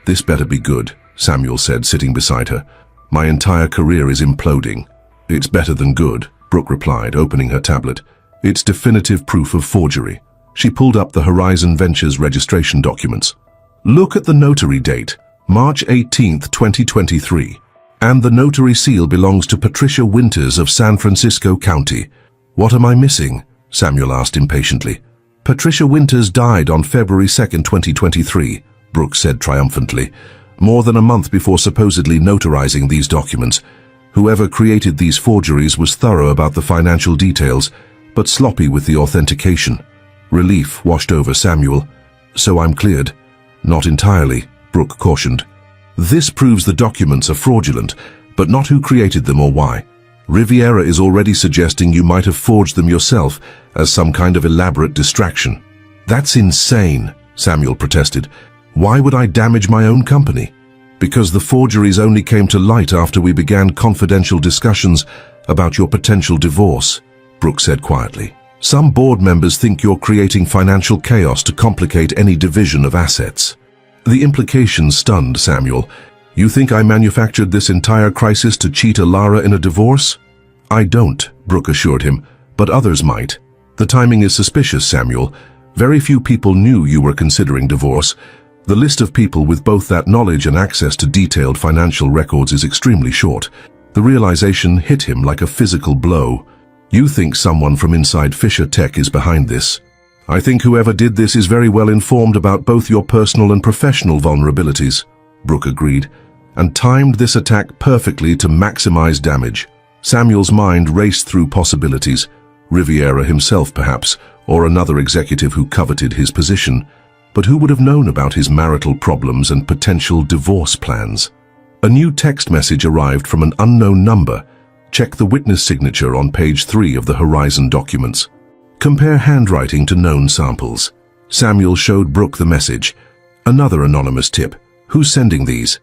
This better be good, Samuel said, sitting beside her. My entire career is imploding. It's better than good, Brooke replied, opening her tablet. It's definitive proof of forgery. She pulled up the Horizon Ventures registration documents. Look at the notary date, March 18th, 2023. And the notary seal belongs to Patricia Winters of San Francisco County. What am I missing? Samuel asked impatiently. Patricia Winters died on February 2nd, 2023, Brooke said triumphantly, more than a month before supposedly notarizing these documents. Whoever created these forgeries was thorough about the financial details, but sloppy with the authentication. Relief washed over Samuel. So I'm cleared. Not entirely, Brooke cautioned. This proves the documents are fraudulent, but not who created them or why. Riviera is already suggesting you might have forged them yourself as some kind of elaborate distraction. That's insane, Samuel protested. Why would I damage my own company? Because the forgeries only came to light after we began confidential discussions about your potential divorce, Brooke said quietly. Some board members think you're creating financial chaos to complicate any division of assets. The implication stunned Samuel. You think I manufactured this entire crisis to cheat Ilara in a divorce? I don't, Brooke assured him, but others might. The timing is suspicious, Samuel. Very few people knew you were considering divorce. The list of people with both that knowledge and access to detailed financial records is extremely short. The realization hit him like a physical blow. You think someone from inside Fisher Tech is behind this. I think whoever did this is very well informed about both your personal and professional vulnerabilities, Brooke agreed, and timed this attack perfectly to maximize damage. Samuel's mind raced through possibilities. Riviera himself, perhaps, or another executive who coveted his position. But who would have known about his marital problems and potential divorce plans? A new text message arrived from an unknown number. Check the witness signature on page 3 of the Horizon documents. Compare handwriting to known samples. Samuel showed Brooke the message. Another anonymous tip. Who's sending these?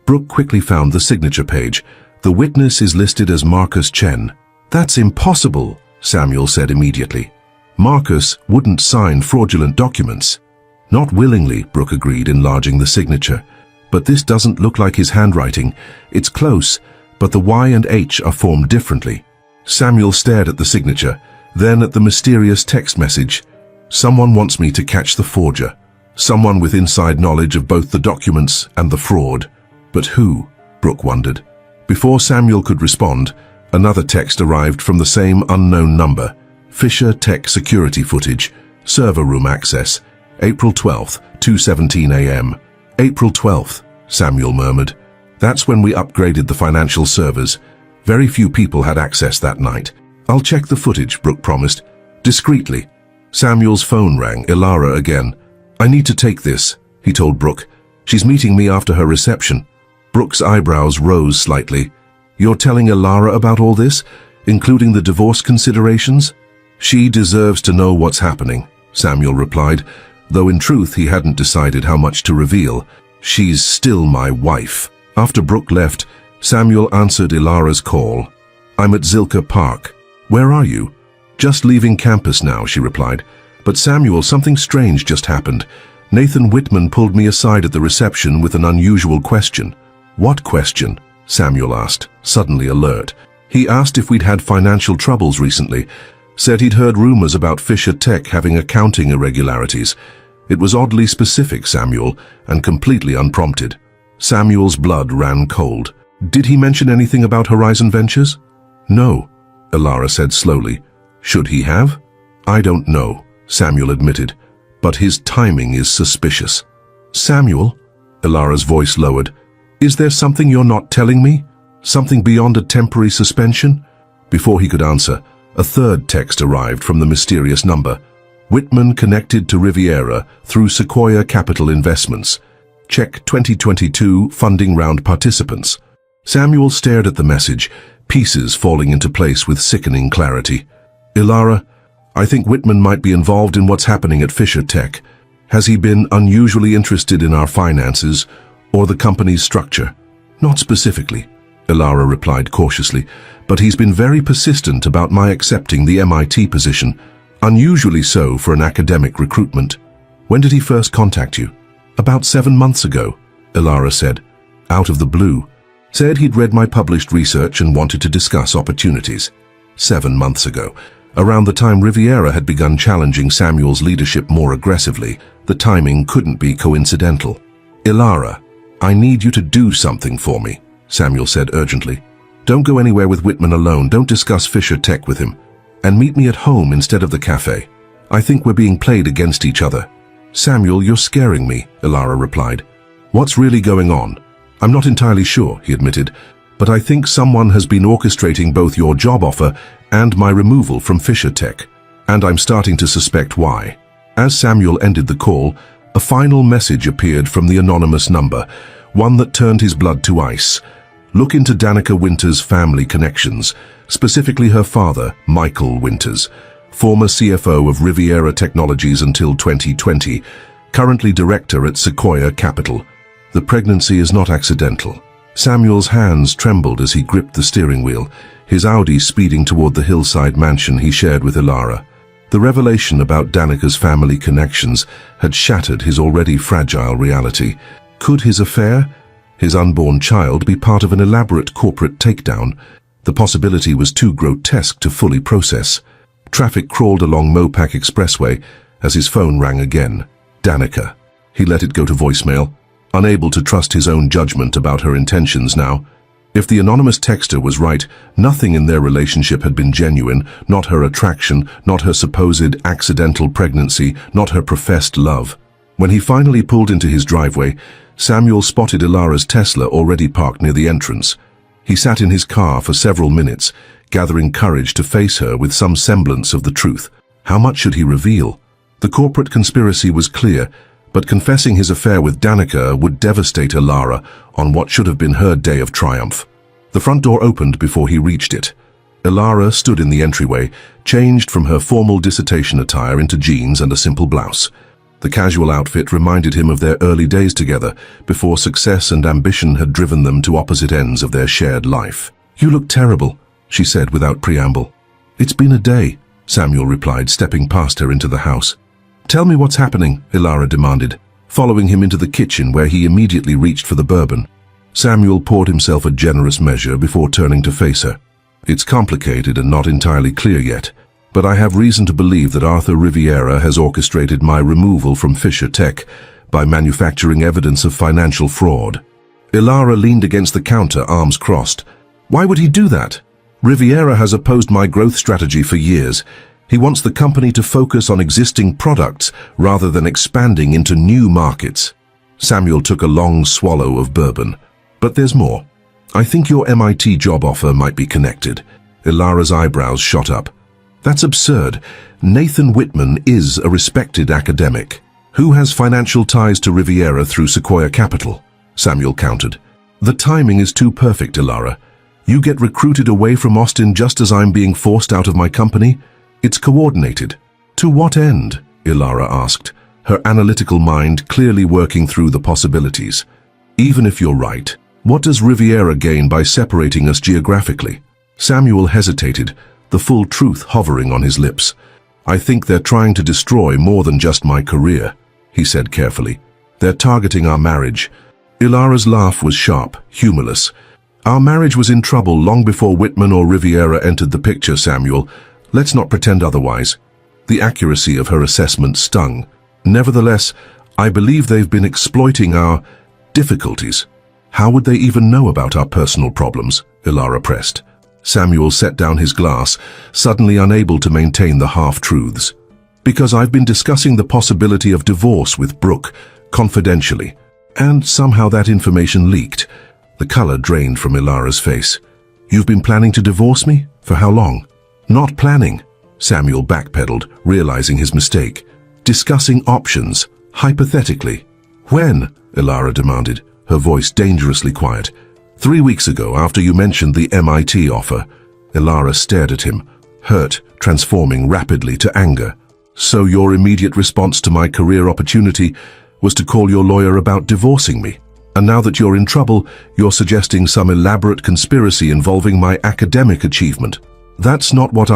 Brooke quickly found the signature page. The witness is listed as Marcus Chen. That's impossible, Samuel said immediately. Marcus wouldn't sign fraudulent documents. Not willingly, Brooke agreed, enlarging the signature. But this doesn't look like his handwriting. It's close, but the Y and H are formed differently. Samuel stared at the signature, then at the mysterious text message. Someone wants me to catch the forger. Someone with inside knowledge of both the documents and the fraud. But who? Brooke wondered. Before Samuel could respond, another text arrived from the same unknown number. Fisher Tech security footage. Server room access. April 12th, 2:17 a.m. April 12th, Samuel murmured. That's when we upgraded the financial servers. Very few people had access that night. I'll check the footage, Brooke promised. Discreetly. Samuel's phone rang, Ilara again. I need to take this, he told Brooke. She's meeting me after her reception. Brooke's eyebrows rose slightly. You're telling Ilara about all this, including the divorce considerations? She deserves to know what's happening, Samuel replied, though in truth he hadn't decided how much to reveal. She's still my wife. After Brooke left, Samuel answered Ilara's call. I'm at Zilker Park. Where are you? Just leaving campus now, she replied. But Samuel, something strange just happened. Nathan Whitman pulled me aside at the reception with an unusual question. What question? Samuel asked, suddenly alert. He asked if we'd had financial troubles recently. Said he'd heard rumors about Fisher Tech having accounting irregularities. It was oddly specific, Samuel, and completely unprompted. Samuel's blood ran cold. Did he mention anything about Horizon Ventures? No, Ilara said slowly. Should he have? I don't know, Samuel admitted, but his timing is suspicious. Samuel, Ilara's voice lowered, is there something you're not telling me? Something beyond a temporary suspension? Before he could answer, a third text arrived from the mysterious number. Whitman connected to Riviera through Sequoia Capital Investments. Check 2022 funding round participants. Samuel stared at the message, pieces falling into place with sickening clarity. Ilara, I think Whitman might be involved in what's happening at Fisher Tech. Has he been unusually interested in our finances or the company's structure? Not specifically, Ilara replied cautiously, but he's been very persistent about my accepting the MIT position, unusually so for an academic recruitment. When did he first contact you? About 7 months ago, Ilara said, out of the blue. Said he'd read my published research and wanted to discuss opportunities. 7 months ago, around the time Riviera had begun challenging Samuel's leadership more aggressively. The timing couldn't be coincidental. Ilara, I need you to do something for me, Samuel said urgently. Don't go anywhere with Whitman alone, don't discuss Fisher Tech with him. And meet me at home instead of the cafe. I think we're being played against each other. Samuel, you're scaring me, Ilara replied. What's really going on? I'm not entirely sure, he admitted, but I think someone has been orchestrating both your job offer and my removal from Fisher Tech, and I'm starting to suspect why. As Samuel ended the call, a final message appeared from the anonymous number, one that turned his blood to ice. Look into Danica Winter's family connections, specifically her father, Michael Winters, former CFO of Riviera Technologies until 2020, currently director at Sequoia Capital. The pregnancy is not accidental. Samuel's hands trembled as he gripped the steering wheel, his Audi speeding toward the hillside mansion he shared with Ilara. The revelation about Danica's family connections had shattered his already fragile reality. Could his affair, his unborn child, be part of an elaborate corporate takedown? The possibility was too grotesque to fully process. Traffic crawled along Mopac Expressway as his phone rang again. Danica. He let it go to voicemail, unable to trust his own judgment about her intentions now. If the anonymous texter was right, nothing in their relationship had been genuine, not her attraction, not her supposed accidental pregnancy, not her professed love. When he finally pulled into his driveway, Samuel spotted Ilara's Tesla already parked near the entrance. He sat in his car for several minutes, gathering courage to face her with some semblance of the truth. How much should he reveal? The corporate conspiracy was clear, but confessing his affair with Danica would devastate Ilara on what should have been her day of triumph. The front door opened before he reached it. Ilara stood in the entryway, changed from her formal dissertation attire into jeans and a simple blouse. The casual outfit reminded him of their early days together, before success and ambition had driven them to opposite ends of their shared life. You look terrible, she said without preamble. It's been a day, Samuel replied, stepping past her into the house. Tell me what's happening, Ilara demanded, following him into the kitchen where he immediately reached for the bourbon. Samuel poured himself a generous measure before turning to face her. It's complicated and not entirely clear yet, but I have reason to believe that Arthur Riviera has orchestrated my removal from Fisher Tech by manufacturing evidence of financial fraud. Ilara leaned against the counter, arms crossed. Why would he do that? Riviera has opposed my growth strategy for years. He wants the company to focus on existing products rather than expanding into new markets. Samuel took a long swallow of bourbon. But there's more. I think your MIT job offer might be connected. Ilara's eyebrows shot up. That's absurd. Nathan Whitman is a respected academic. Who has financial ties to Riviera through Sequoia Capital? Samuel countered. The timing is too perfect, Ilara. You get recruited away from Austin just as I'm being forced out of my company? It's coordinated. To what end? Ilara asked, her analytical mind clearly working through the possibilities. Even if you're right, what does Riviera gain by separating us geographically? Samuel hesitated, the full truth hovering on his lips. I think they're trying to destroy more than just my career, he said carefully. They're targeting our marriage. Ilara's laugh was sharp, humorless. Our marriage was in trouble long before Whitman or Riviera entered the picture, Samuel. Let's not pretend otherwise. The accuracy of her assessment stung. Nevertheless, I believe they've been exploiting our difficulties. How would they even know about our personal problems? Ilara pressed. Samuel set down his glass, suddenly unable to maintain the half-truths. Because I've been discussing the possibility of divorce with Brooke, confidentially, and somehow that information leaked. The color drained from Ilara's face. You've been planning to divorce me? For how long? Not planning, Samuel backpedaled, realizing his mistake. Discussing options, hypothetically. When? Ilara demanded, her voice dangerously quiet. 3 weeks ago, after you mentioned the MIT offer. Ilara stared at him, hurt, transforming rapidly to anger. So your immediate response to my career opportunity was to call your lawyer about divorcing me. And now that you're in trouble, you're suggesting some elaborate conspiracy involving my academic achievement. That's not what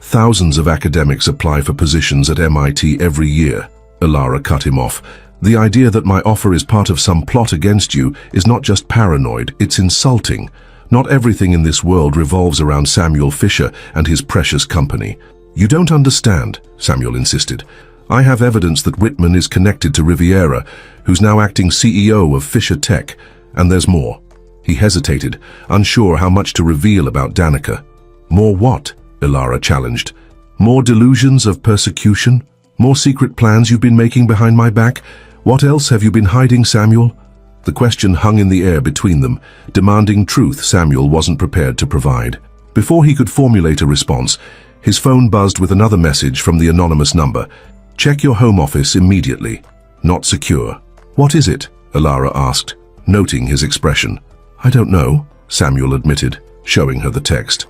Thousands of academics apply for positions at MIT every year. Ilara cut him off. The idea that my offer is part of some plot against you is not just paranoid, it's insulting. Not everything in this world revolves around Samuel Fisher and his precious company. You don't understand, Samuel insisted. I have evidence that Whitman is connected to Riviera, who's now acting CEO of Fisher Tech, and there's more. He hesitated, unsure how much to reveal about Danica. More what? Ilara challenged. More delusions of persecution? More secret plans you've been making behind my back? What else have you been hiding, Samuel? The question hung in the air between them, demanding truth Samuel wasn't prepared to provide. Before he could formulate a response, his phone buzzed with another message from the anonymous number. Check your home office immediately. Not secure. What is it? Ilara asked, noting his expression. I don't know, Samuel admitted, showing her the text.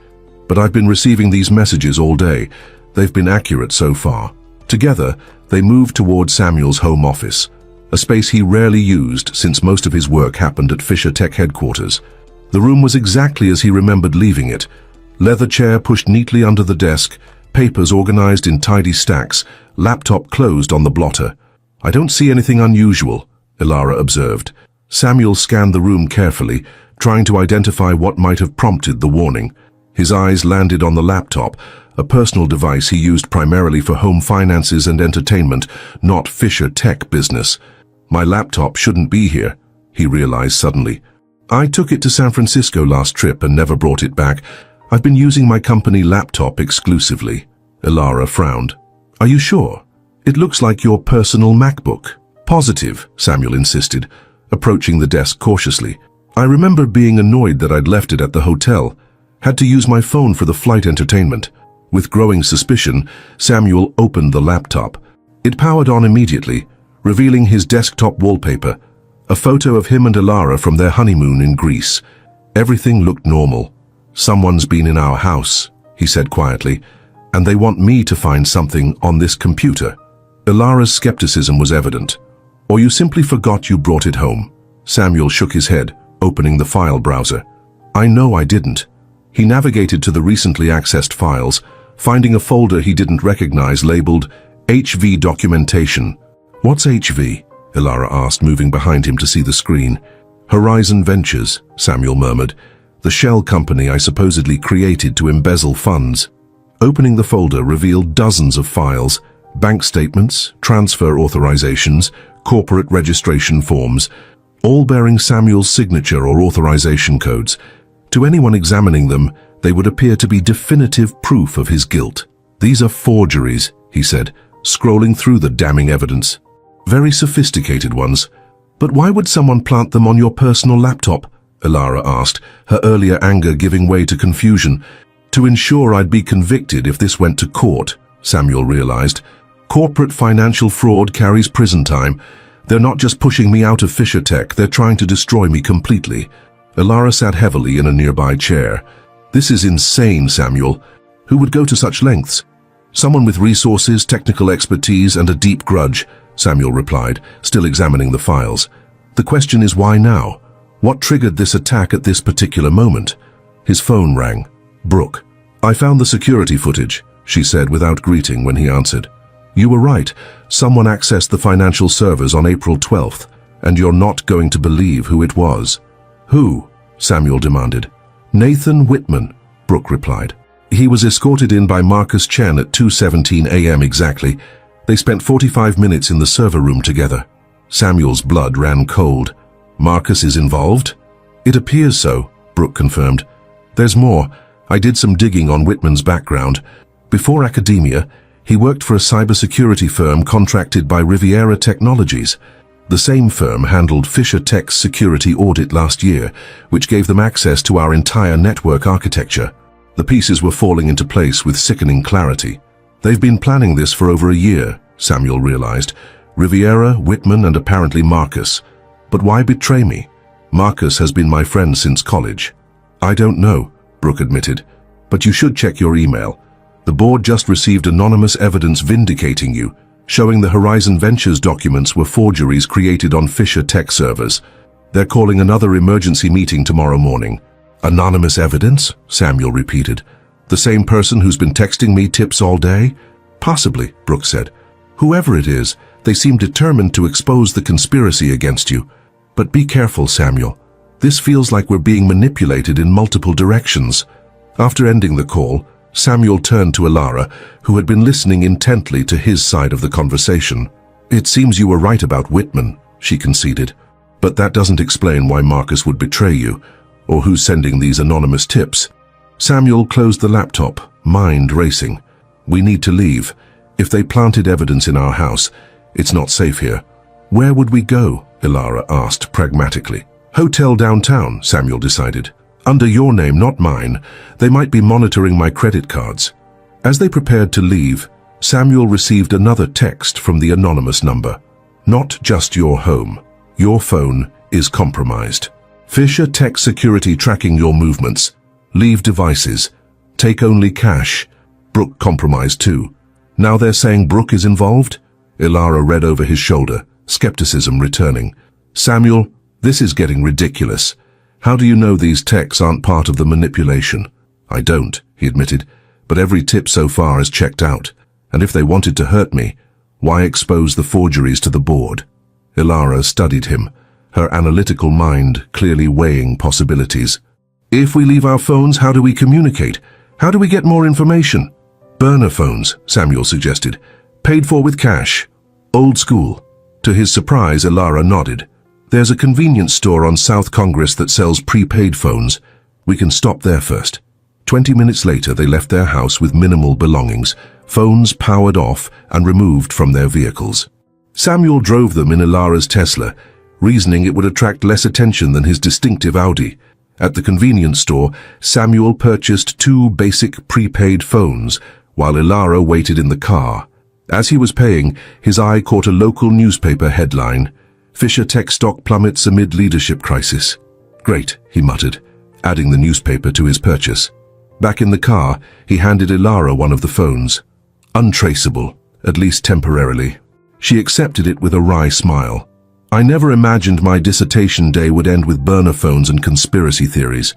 But I've been receiving these messages all day. They've been accurate so far. Together, they moved toward Samuel's home office, a space he rarely used since most of his work happened at Fisher Tech headquarters. The room was exactly as he remembered leaving it. Leather chair pushed neatly under the desk, papers organized in tidy stacks, laptop closed on the blotter. I don't see anything unusual, Ilara observed. Samuel scanned the room carefully, trying to identify what might have prompted the warning. His eyes landed on the laptop, a personal device he used primarily for home finances and entertainment, not Fisher Tech business. My laptop shouldn't be here, he realized suddenly. I took it to San Francisco last trip and never brought it back. I've been using my company laptop exclusively. Ilara frowned. Are you sure? It looks like your personal MacBook. Positive, Samuel insisted, approaching the desk cautiously. I remember being annoyed that I'd left it at the hotel. Had to use my phone for the flight entertainment. With growing suspicion, Samuel opened the laptop. It powered on immediately, revealing his desktop wallpaper, a photo of him and Ilara from their honeymoon in Greece. Everything looked normal. Someone's been in our house, he said quietly, and they want me to find something on this computer. Ilara's skepticism was evident. Or you simply forgot you brought it home. Samuel shook his head, opening the file browser. I know I didn't. He navigated to the recently accessed files, finding a folder he didn't recognize labeled HV Documentation. What's HV? Ilara asked, moving behind him to see the screen. Horizon Ventures, Samuel murmured. The shell company I supposedly created to embezzle funds. Opening the folder revealed dozens of files, bank statements, transfer authorizations, corporate registration forms, all bearing Samuel's signature or authorization codes. To anyone examining them, they would appear to be definitive proof of his guilt. These are forgeries, he said, scrolling through the damning evidence. Very sophisticated ones. But why would someone plant them on your personal laptop? Ilara asked, her earlier anger giving way to confusion. To ensure I'd be convicted if this went to court, Samuel realized. Corporate financial fraud carries prison time. They're not just pushing me out of Fisher Tech, they're trying to destroy me completely. Ilara sat heavily in a nearby chair. This is insane, Samuel. Who would go to such lengths? Someone with resources, technical expertise, and a deep grudge, Samuel replied, still examining the files. The question is why now? What triggered this attack at this particular moment? His phone rang. Brooke. I found the security footage, she said without greeting when he answered. You were right. Someone accessed the financial servers on April 12th, and you're not going to believe who it was. Who? Samuel demanded. Nathan Whitman, Brooke replied. He was escorted in by Marcus Chen at 2:17 a.m. exactly. They spent 45 minutes in the server room together. Samuel's blood ran cold. Marcus is involved? It appears so, Brooke confirmed. There's more. I did some digging on Whitman's background. Before academia, he worked for a cybersecurity firm contracted by Riviera Technologies. The same firm handled Fisher Tech's security audit last year, which gave them access to our entire network architecture. The pieces were falling into place with sickening clarity. They've been planning this for over a year, Samuel realized. Riviera, Whitman, and apparently Marcus. But why betray me? Marcus has been my friend since college. I don't know, Brooke admitted, but you should check your email. The board just received anonymous evidence vindicating you, showing the Horizon Ventures documents were forgeries created on Fisher Tech servers. They're calling another emergency meeting tomorrow morning. Anonymous evidence? Samuel repeated. The same person who's been texting me tips all day? Possibly, Brooke said. Whoever it is, they seem determined to expose the conspiracy against you. But be careful, Samuel. This feels like we're being manipulated in multiple directions. After ending the call, Samuel turned to Ilara, who had been listening intently to his side of the conversation. It seems you were right about Whitman, she conceded. But that doesn't explain why Marcus would betray you, or who's sending these anonymous tips. Samuel closed the laptop, mind racing. We need to leave. If they planted evidence in our house, it's not safe here. Where would we go? Ilara asked pragmatically. Hotel downtown, Samuel decided. Under your name, not mine. They might be monitoring my credit cards. As they prepared to leave, Samuel received another text from the anonymous number. Not just your home. Your phone is compromised. Fisher Tech Security tracking your movements. Leave devices. Take only cash. Brooke compromised too. Now they're saying Brooke is involved? Ilara read over his shoulder, skepticism returning. Samuel, this is getting ridiculous. How do you know these texts aren't part of the manipulation? I don't, he admitted, but every tip so far is checked out. And if they wanted to hurt me, why expose the forgeries to the board? Ilara studied him, her analytical mind clearly weighing possibilities. If we leave our phones, how do we communicate? How do we get more information? Burner phones, Samuel suggested. Paid for with cash. Old school. To his surprise, Ilara nodded. There's a convenience store on South Congress that sells prepaid phones. We can stop there first. 20 minutes later, they left their house with minimal belongings, phones powered off and removed from their vehicles. Samuel drove them in Ilara's Tesla, reasoning it would attract less attention than his distinctive Audi. At the convenience store, Samuel purchased 2 basic prepaid phones, while Ilara waited in the car. As he was paying, his eye caught a local newspaper headline, Fisher Tech stock plummets amid leadership crisis. Great, he muttered, adding the newspaper to his purchase. Back in the car, he handed Ilara one of the phones. Untraceable, at least temporarily. She accepted it with a wry smile. I never imagined my dissertation day would end with burner phones and conspiracy theories.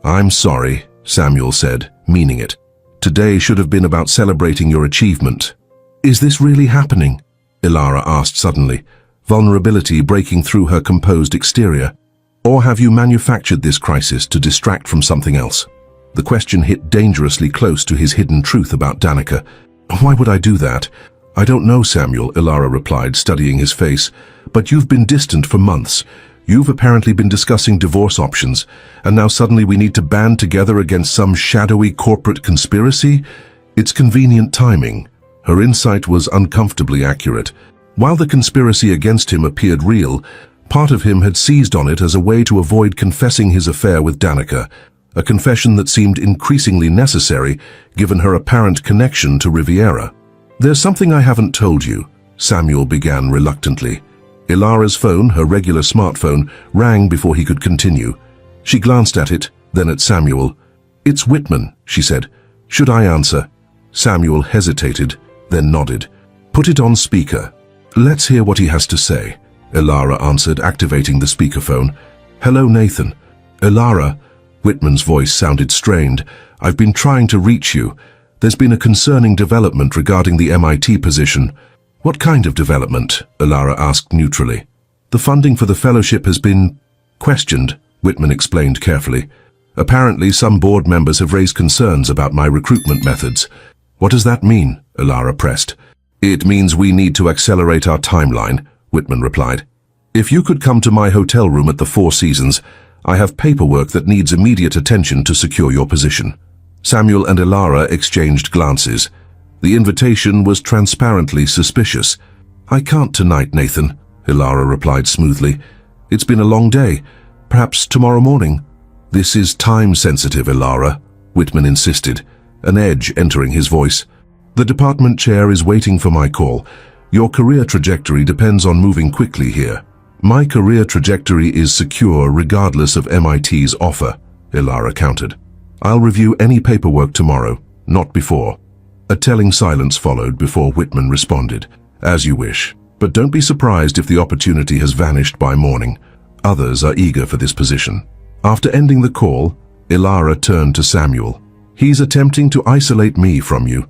I'm sorry, Samuel said, meaning it. Today should have been about celebrating your achievement. Is this really happening? Ilara asked suddenly, vulnerability breaking through her composed exterior. Or have you manufactured this crisis to distract from something else? The question hit dangerously close to his hidden truth about Danica. Why would I do that? I don't know, Samuel, Ilara replied, studying his face. But you've been distant for months. You've apparently been discussing divorce options, and now suddenly we need to band together against some shadowy corporate conspiracy? It's convenient timing. Her insight was uncomfortably accurate. While the conspiracy against him appeared real, part of him had seized on it as a way to avoid confessing his affair with Danica, a confession that seemed increasingly necessary given her apparent connection to Riviera. There's something I haven't told you, Samuel began reluctantly. Ilara's phone, her regular smartphone, rang before he could continue. She glanced at it, then at Samuel. It's Whitman, she said. Should I answer? Samuel hesitated, then nodded. Put it on speaker. Let's hear what he has to say. Ilara answered, activating the speakerphone. "Hello, Nathan." "Ilara," Whitman's voice sounded strained. "I've been trying to reach you. There's been a concerning development regarding the MIT position." "What kind of development?" Ilara asked neutrally. "The funding for the fellowship has been questioned," Whitman explained carefully. "Apparently, some board members have raised concerns about my recruitment methods." "What does that mean?" Ilara pressed. "It means we need to accelerate our timeline," Whitman replied. "If you could come to my hotel room at the Four Seasons, I have paperwork that needs immediate attention to secure your position." Samuel and Ilara exchanged glances. The invitation was transparently suspicious. "I can't tonight, Nathan," Ilara replied smoothly. "It's been a long day. Perhaps tomorrow morning." "This is time-sensitive, Ilara," Whitman insisted, an edge entering his voice. "The department chair is waiting for my call. Your career trajectory depends on moving quickly here." "My career trajectory is secure regardless of MIT's offer," Ilara countered. "I'll review any paperwork tomorrow, not before." A telling silence followed before Whitman responded. "As you wish. But don't be surprised if the opportunity has vanished by morning. Others are eager for this position." After ending the call, Ilara turned to Samuel. "He's attempting to isolate me from you."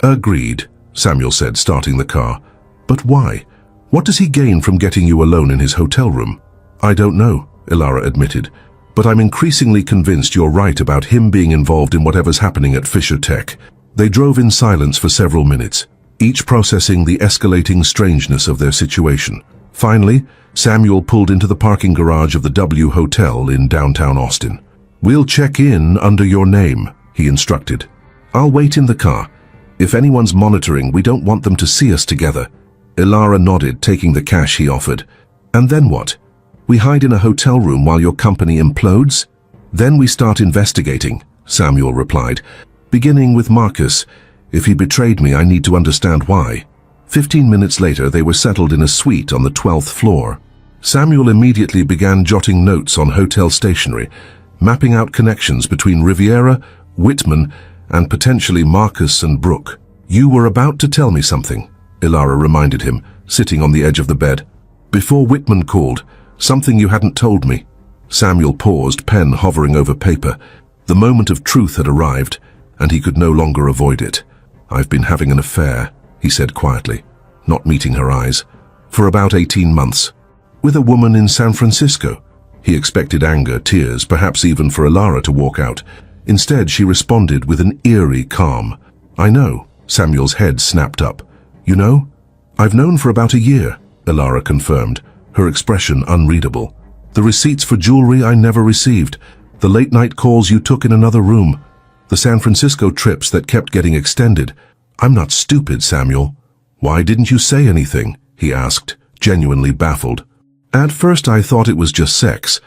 "Agreed," Samuel said, starting the car. "But why? What does he gain from getting you alone in his hotel room?" "I don't know," Ilara admitted, "but I'm increasingly convinced you're right about him being involved in whatever's happening at Fisher Tech." They drove in silence for several minutes, each processing the escalating strangeness of their situation. Finally, Samuel pulled into the parking garage of the W Hotel in downtown Austin. "We'll check in under your name," he instructed. "I'll wait in the car. If anyone's monitoring, we don't want them to see us together." Ilara nodded, taking the cash he offered. "And then what? We hide in a hotel room while your company implodes?" "Then we start investigating," Samuel replied, "beginning with Marcus. If he betrayed me, I need to understand why." 15 minutes later, they were settled in a suite on the 12th floor. Samuel immediately began jotting notes on hotel stationery, mapping out connections between Riviera, Whitman, and potentially Marcus and Brooke. "You were about to tell me something," Ilara reminded him, sitting on the edge of the bed. "Before Whitman called, something you hadn't told me." Samuel paused, pen hovering over paper. The moment of truth had arrived, and he could no longer avoid it. "I've been having an affair," he said quietly, not meeting her eyes, "for about 18 months. With a woman in San Francisco." He expected anger, tears, perhaps even for Ilara to walk out. Instead, she responded with an eerie calm. "I know." Samuel's head snapped up. "You know?" "I've known for about a year," Ilara confirmed, her expression unreadable. "The receipts for jewelry I never received, the late-night calls you took in another room, the San Francisco trips that kept getting extended. I'm not stupid, Samuel." "Why didn't you say anything?" he asked, genuinely baffled. "At first I thought it was just sex,"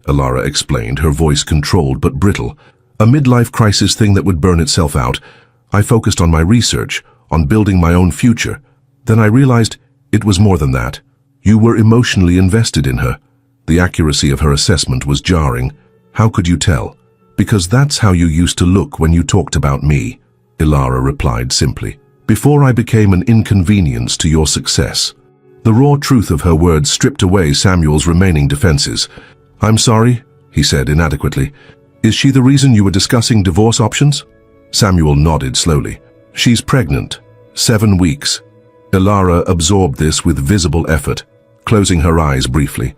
Ilara explained, her voice controlled but brittle. "A midlife crisis thing that would burn itself out. I focused on my research, on building my own future. Then I realized it was more than that. You were emotionally invested in her." The accuracy of her assessment was jarring. "How could you tell?" "Because that's how you used to look when you talked about me," Ilara replied simply. "Before I became an inconvenience to your success." The raw truth of her words stripped away Samuel's remaining defenses. "I'm sorry," he said inadequately. "Is she the reason you were discussing divorce options?" Samuel nodded slowly. "She's pregnant. 7 weeks." Ilara absorbed this with visible effort, closing her eyes briefly.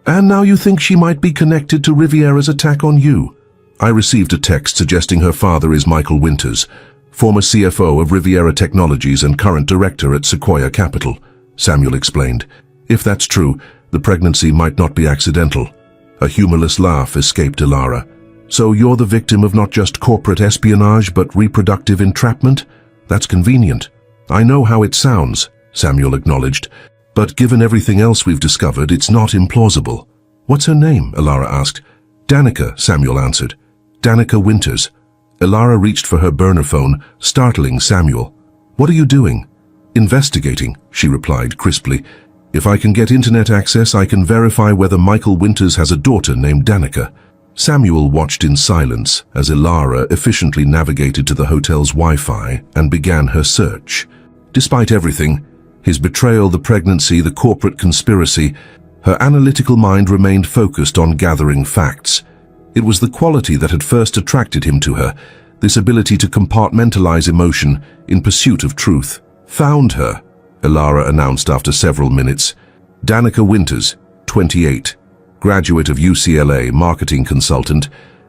"And now you think she might be connected to Riviera's attack on you?" "I received a text suggesting her father is Michael Winters, former CFO of Riviera Technologies and current director at Sequoia Capital," Samuel explained. "If that's true, the pregnancy might not be accidental." A humorless laugh escaped Ilara. "So you're the victim of not just corporate espionage, but reproductive entrapment? That's convenient." "I know how it sounds," Samuel acknowledged, "but given everything else we've discovered, it's not implausible." "What's her name?" Ilara asked. "Danica," Samuel answered. "Danica Winters." Ilara reached for her burner phone, startling Samuel. "What are you doing?" "Investigating," she replied crisply. "If I can get internet access, I can verify whether Michael Winters has a daughter named Danica." Samuel watched in silence as Ilara efficiently navigated to the hotel's Wi-Fi and began her search. Despite everything, his betrayal, the pregnancy, the corporate conspiracy, Her analytical mind remained focused on gathering facts. It was the quality that had first attracted him to her, this ability to compartmentalize emotion in pursuit of truth. "Found her," Ilara announced after several minutes. Danica Winters, 28, graduate of UCLA, marketing consultant,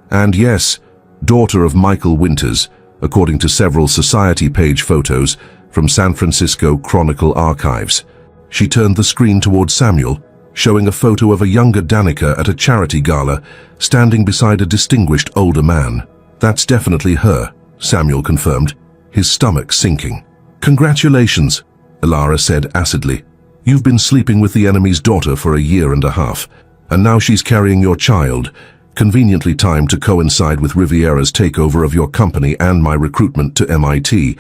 and yes, daughter of Michael Winters, according to several Society page photos from San Francisco Chronicle archives. She turned the screen toward Samuel, showing a photo of a younger Danica at a charity gala, standing beside a distinguished older man. "That's definitely her," Samuel confirmed, his stomach sinking. "Congratulations," Ilara said acidly. "You've been sleeping with the enemy's daughter for a year and a half, and now she's carrying your child, conveniently timed to coincide with Riviera's takeover of your company and my recruitment to MIT.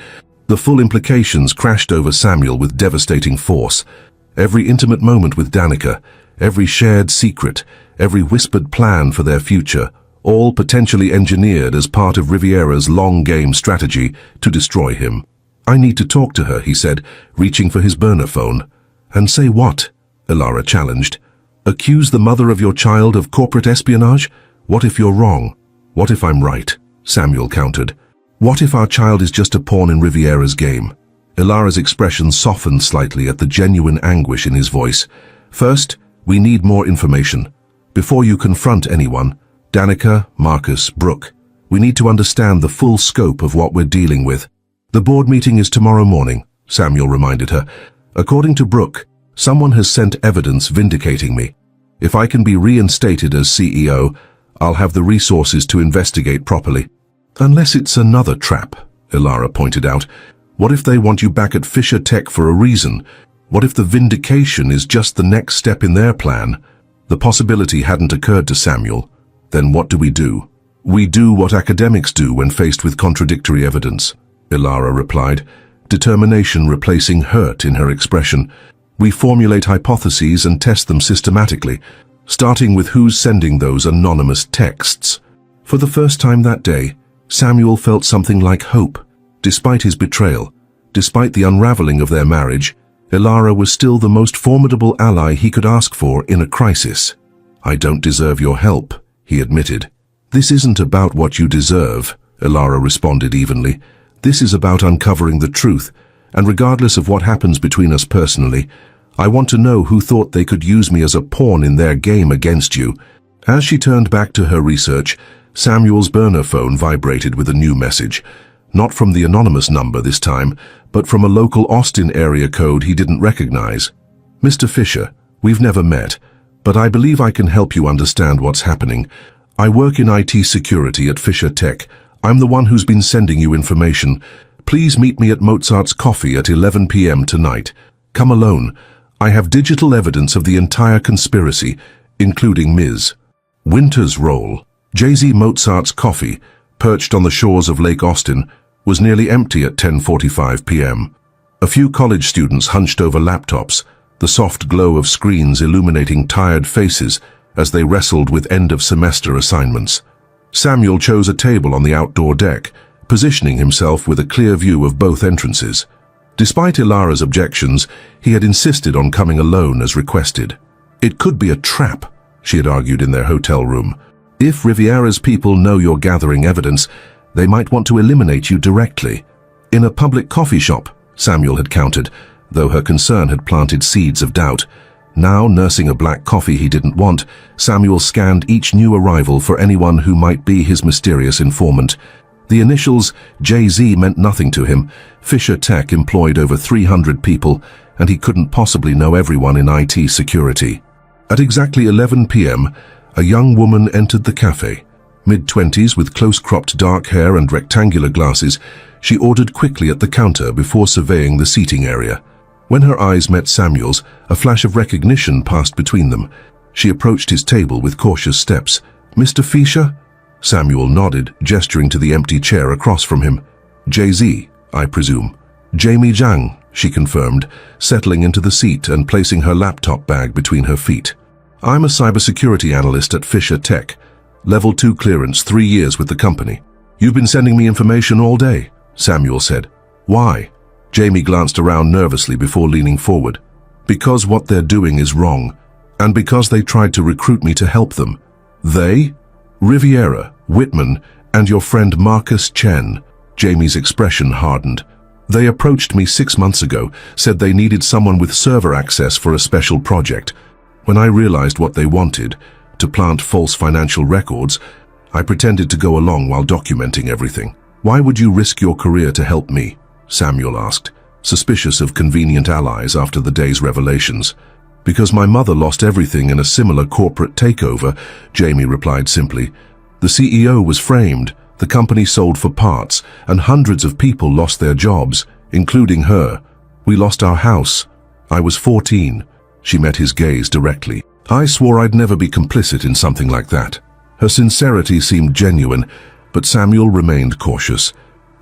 The full implications crashed over Samuel with devastating force. Every intimate moment with Danica, every shared secret, every whispered plan for their future, all potentially engineered as part of Riviera's long-game strategy to destroy him. "I need to talk to her," he said, reaching for his burner phone. "And say what?" Ilara challenged. "Accuse the mother of your child of corporate espionage? What if you're wrong? What if I'm right?" Samuel countered. "What if our child is just a pawn in Riviera's game?" Ilara's expression softened slightly at the genuine anguish in his voice. "First, we need more information. Before you confront anyone, Danica, Marcus, Brooke, we need to understand the full scope of what we're dealing with." "The board meeting is tomorrow morning," Samuel reminded her. "According to Brooke, someone has sent evidence vindicating me. If I can be reinstated as CEO, I'll have the resources to investigate properly." "Unless it's another trap," Ilara pointed out. "What if they want you back at Fisher Tech for a reason? What if the vindication is just the next step in their plan?" The possibility hadn't occurred to Samuel. "Then what do? We do what academics do when faced with contradictory evidence," Ilara replied, determination replacing hurt in her expression. "We formulate hypotheses and test them systematically, starting with who's sending those anonymous texts." For the first time that day, Samuel felt something like hope. Despite his betrayal, despite the unraveling of their marriage, Ilara was still the most formidable ally he could ask for in a crisis. "I don't deserve your help," he admitted. "This isn't about what you deserve," Ilara responded evenly. "This is about uncovering the truth, and regardless of what happens between us personally, I want to know who thought they could use me as a pawn in their game against you." As she turned back to her research, Samuel's burner phone vibrated with a new message. Not from the anonymous number this time, but from a local Austin area code he didn't recognize. "Mr. Fisher, we've never met, but I believe I can help you understand what's happening. I work in IT security at Fisher Tech. I'm the one who's been sending you information. Please meet me at Mozart's Coffee at 11 p.m. tonight. Come alone. I have digital evidence of the entire conspiracy, including Ms. Winter's role." Jay-Z Mozart's Coffee, perched on the shores of Lake Austin, was nearly empty at 10:45 p.m. A few college students hunched over laptops, the soft glow of screens illuminating tired faces as they wrestled with end-of-semester assignments. Samuel chose a table on the outdoor deck, positioning himself with a clear view of both entrances. Despite Ilara's objections, he had insisted on coming alone as requested. "It could be a trap," she had argued in their hotel room. "If Riviera's people know you're gathering evidence, they might want to eliminate you directly." "In a public coffee shop," Samuel had countered, though her concern had planted seeds of doubt. Now, nursing a black coffee he didn't want, Samuel scanned each new arrival for anyone who might be his mysterious informant. The initials Jay-Z meant nothing to him. Fisher Tech employed over 300 people, and he couldn't possibly know everyone in IT security. At exactly 11 p.m., a young woman entered the cafe. Mid-20s with close-cropped dark hair and rectangular glasses, she ordered quickly at the counter before surveying the seating area. When her eyes met Samuel's, a flash of recognition passed between them. She approached his table with cautious steps. "Mr. Fisher?" Samuel nodded, gesturing to the empty chair across from him. "Jay-Z, I presume." "Jamie Zhang," she confirmed, settling into the seat and placing her laptop bag between her feet. "I'm a cybersecurity analyst at Fisher Tech. Level 2 clearance, 3 years with the company." "You've been sending me information all day," Samuel said. "Why?" Jamie glanced around nervously before leaning forward. "Because what they're doing is wrong. And because they tried to recruit me to help them. They? Riviera, Whitman, and your friend Marcus Chen. Jamie's expression hardened. They approached me 6 months ago, said they needed someone with server access for a special project. When I realized what they wanted, to plant false financial records, I pretended to go along while documenting everything. Why would you risk your career to help me? Samuel asked, suspicious of convenient allies after the day's revelations. Because my mother lost everything in a similar corporate takeover, Jamie replied simply. The CEO was framed, the company sold for parts, and hundreds of people lost their jobs, including her. We lost our house. I was 14. She met his gaze directly. I swore I'd never be complicit in something like that. Her sincerity seemed genuine, but Samuel remained cautious.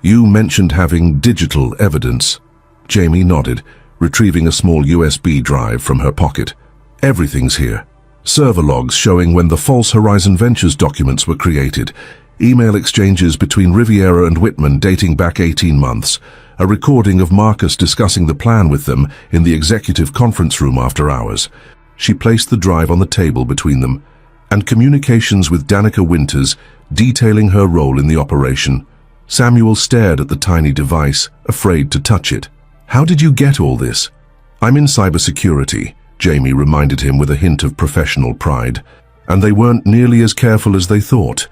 You mentioned having digital evidence. Jamie nodded, retrieving a small USB drive from her pocket. Everything's here. Server logs showing when the false Horizon Ventures documents were created, email exchanges between Riviera and Whitman dating back 18 months, a recording of Marcus discussing the plan with them in the executive conference room after hours. She placed the drive on the table between them, and communications with Danica Winters detailing her role in the operation. Samuel stared at the tiny device, afraid to touch it. How did you get all this? I'm in cybersecurity, Jamie reminded him with a hint of professional pride. And they weren't nearly as careful as they thought.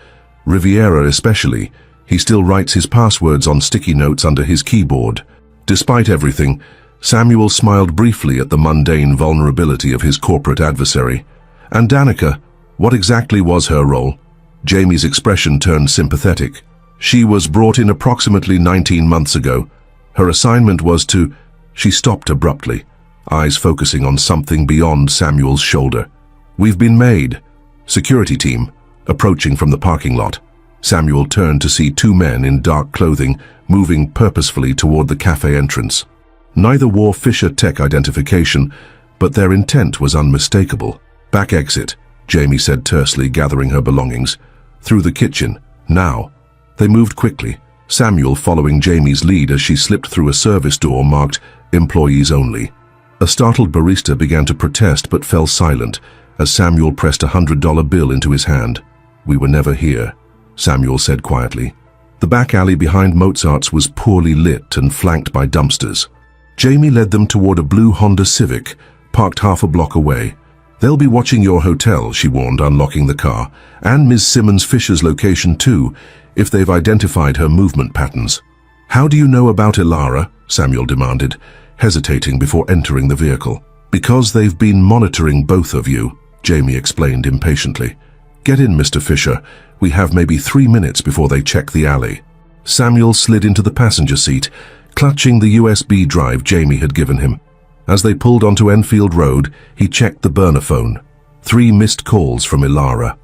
Riviera especially. He still writes his passwords on sticky notes under his keyboard. Despite everything, Samuel smiled briefly at the mundane vulnerability of his corporate adversary. And Danica, what exactly was her role? Jamie's expression turned sympathetic. She was brought in approximately 19 months ago. Her assignment was to... She stopped abruptly, eyes focusing on something beyond Samuel's shoulder. We've been made. Security team, approaching from the parking lot. Samuel turned to see 2 men in dark clothing moving purposefully toward the cafe entrance. Neither wore Fisher Tech identification, but their intent was unmistakable. Back exit, Jamie said tersely, gathering her belongings. Through the kitchen, now. They moved quickly, Samuel following Jamie's lead as she slipped through a service door marked Employees Only. A startled barista began to protest but fell silent as Samuel pressed a $100 bill into his hand. We were never here, Samuel said quietly. The back alley behind Mozart's was poorly lit and flanked by dumpsters. Jamie led them toward a blue Honda Civic, parked half a block away. They'll be watching your hotel, she warned, unlocking the car, and Ms. Simmons Fisher's location too, if they've identified her movement patterns. How do you know about Ilara? Samuel demanded, hesitating before entering the vehicle. Because they've been monitoring both of you, Jamie explained impatiently. Get in, Mr. Fisher. We have maybe 3 minutes before they check the alley. Samuel slid into the passenger seat, clutching the USB drive Jamie had given him. As they pulled onto Enfield Road, he checked the burner phone. 3 missed calls from Ilara.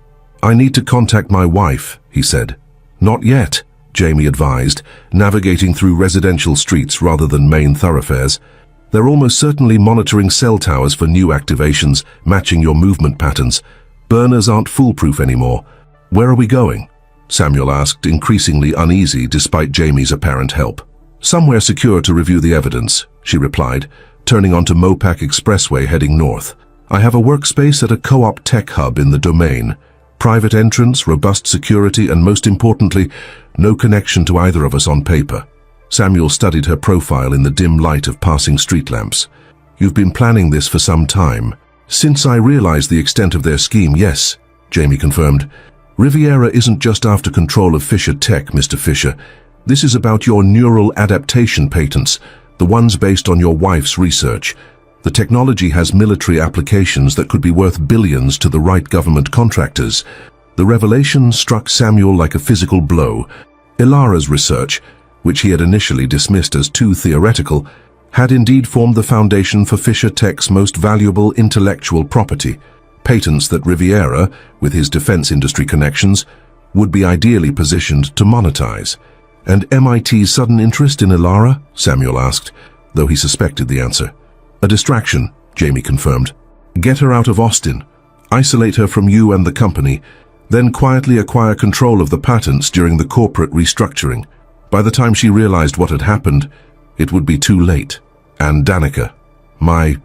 I need to contact my wife, he said. Not yet, Jamie advised, navigating through residential streets rather than main thoroughfares. They're almost certainly monitoring cell towers for new activations, matching your movement patterns. Burners aren't foolproof anymore. Where are we going? Samuel asked, increasingly uneasy despite Jamie's apparent help. Somewhere secure to review the evidence, she replied, turning onto Mopac Expressway heading north. I have a workspace at a co-op tech hub in the domain. Private entrance, robust security, and most importantly, no connection to either of us on paper. Samuel studied her profile in the dim light of passing street lamps. You've been planning this for some time. Since I realized the extent of their scheme, yes, Jamie confirmed. Riviera isn't just after control of Fisher Tech, Mr. Fisher. This is about your neural adaptation patents, the ones based on your wife's research. The technology has military applications that could be worth billions to the right government contractors. The revelation struck Samuel like a physical blow. Ilara's research, which he had initially dismissed as too theoretical, had indeed formed the foundation for Fisher Tech's most valuable intellectual property, patents that Riviera, with his defense industry connections, would be ideally positioned to monetize. And MIT's sudden interest in Ilara? Samuel asked, though he suspected the answer. A distraction, Jamie confirmed. Get her out of Austin, isolate her from you and the company, then quietly acquire control of the patents during the corporate restructuring. By the time she realized what had happened, it would be too late. And Danica, my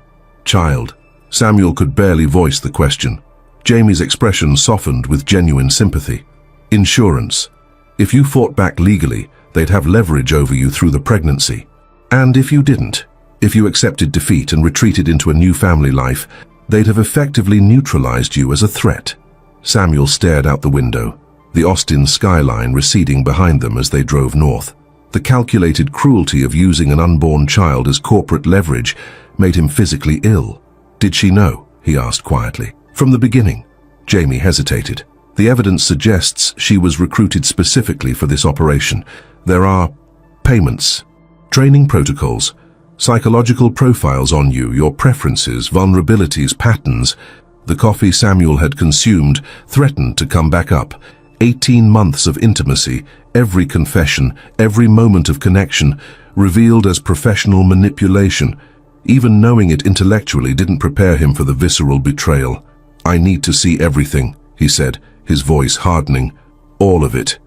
child, Samuel could barely voice the question. Jamie's expression softened with genuine sympathy. Insurance. If you fought back legally, they'd have leverage over you through the pregnancy. And if you didn't, if you accepted defeat and retreated into a new family life, they'd have effectively neutralized you as a threat. Samuel stared out the window, the Austin skyline receding behind them as they drove north. The calculated cruelty of using an unborn child as corporate leverage made him physically ill. Did she know? He asked quietly. From the beginning. Jamie hesitated. The evidence suggests she was recruited specifically for this operation. There are payments, training protocols, psychological profiles on you, your preferences, vulnerabilities, patterns. The coffee Samuel had consumed threatened to come back up. 18 months of intimacy, every confession, every moment of connection, revealed as professional manipulation. Even knowing it intellectually didn't prepare him for the visceral betrayal. "I need to see everything," he said, his voice hardening. "All of it."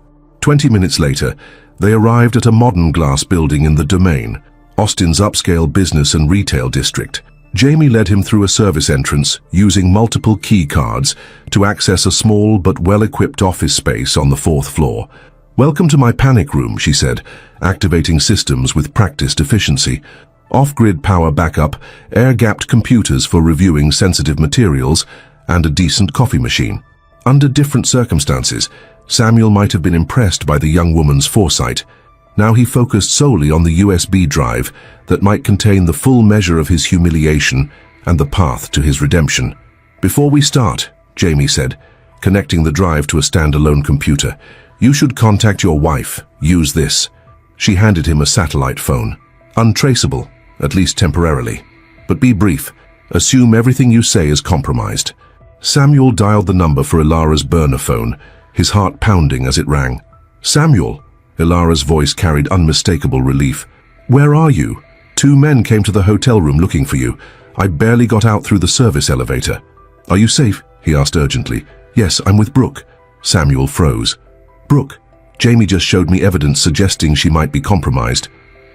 20 minutes later, they arrived at a modern glass building in the Domain, Austin's upscale business and retail district. Jamie led him through a service entrance, using multiple key cards to access a small but well-equipped office space on the 4th floor. "Welcome to my panic room," she said, activating systems with practiced efficiency. Off-grid power backup, air-gapped computers for reviewing sensitive materials, and a decent coffee machine. Under different circumstances, Samuel might have been impressed by the young woman's foresight. Now he focused solely on the USB drive that might contain the full measure of his humiliation and the path to his redemption. "Before we start," Jamie said, connecting the drive to a standalone computer, "you should contact your wife. Use this." She handed him a satellite phone. "Untraceable, at least temporarily. But be brief. Assume everything you say is compromised." Samuel dialed the number for Ilara's burner phone, his heart pounding as it rang. "Samuel," Ilara's voice carried unmistakable relief. "Where are you? 2 men came to the hotel room looking for you. I barely got out through the service elevator." "Are you safe?" he asked urgently. "Yes, I'm with Brooke." Samuel froze. "Brooke? Jamie just showed me evidence suggesting she might be compromised."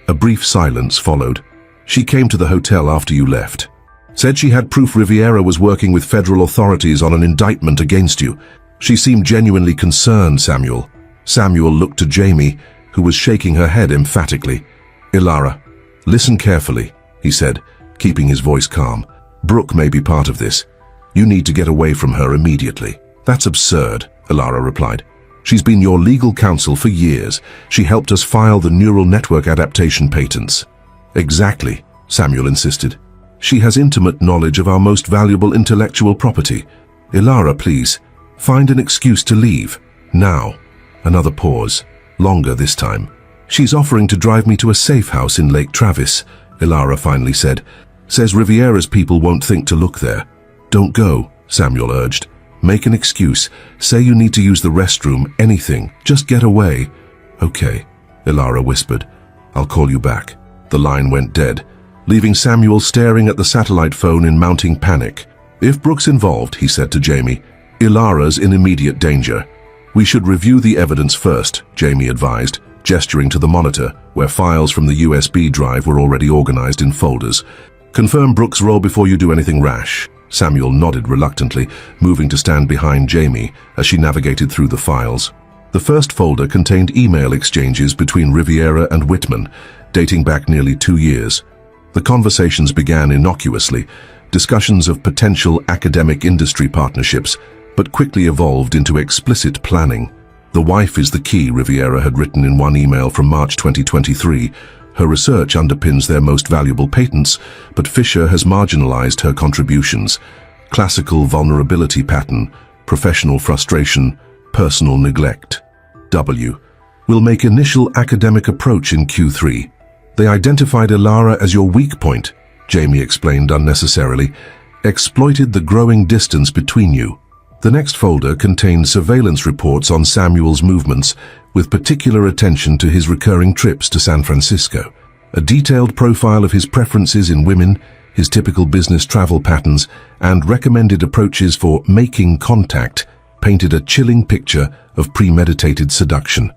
A brief silence followed. "She came to the hotel after you left. Said she had proof Riviera was working with federal authorities on an indictment against you. She seemed genuinely concerned, Samuel." Samuel looked to Jamie, who was shaking her head emphatically. "Ilara, listen carefully," he said, keeping his voice calm. "Brooke may be part of this. You need to get away from her immediately." "That's absurd," Ilara replied. "She's been your legal counsel for years. She helped us file the neural network adaptation patents." "Exactly," Samuel insisted. "She has intimate knowledge of our most valuable intellectual property. Ilara, please, find an excuse to leave. Now." Another pause, longer this time. "She's offering to drive me to a safe house in Lake Travis," Ilara finally said. "Says Riviera's people won't think to look there." "Don't go," Samuel urged. "Make an excuse. Say you need to use the restroom, anything. Just get away." "Okay," Ilara whispered. "I'll call you back." The line went dead, leaving Samuel staring at the satellite phone in mounting panic. "If Brooke's involved," he said to Jamie, "Ilara's in immediate danger." "We should review the evidence first," Jamie advised, gesturing to the monitor, where files from the USB drive were already organized in folders. "Confirm Brooke's role before you do anything rash." Samuel nodded reluctantly, moving to stand behind Jamie as she navigated through the files. The first folder contained email exchanges between Riviera and Whitman, dating back nearly 2 years. The conversations began innocuously, discussions of potential academic industry partnerships, but quickly evolved into explicit planning. "The wife is the key," Riviera had written in one email from March 2023. "Her research underpins their most valuable patents, but Fisher has marginalized her contributions. Classical vulnerability pattern, professional frustration, personal neglect. W. Will make initial academic approach in Q3. They identified Ilara as your weak point," Jamie explained unnecessarily. "Exploited the growing distance between you." The next folder contained surveillance reports on Samuel's movements, with particular attention to his recurring trips to San Francisco. A detailed profile of his preferences in women, his typical business travel patterns, and recommended approaches for making contact painted a chilling picture of premeditated seduction.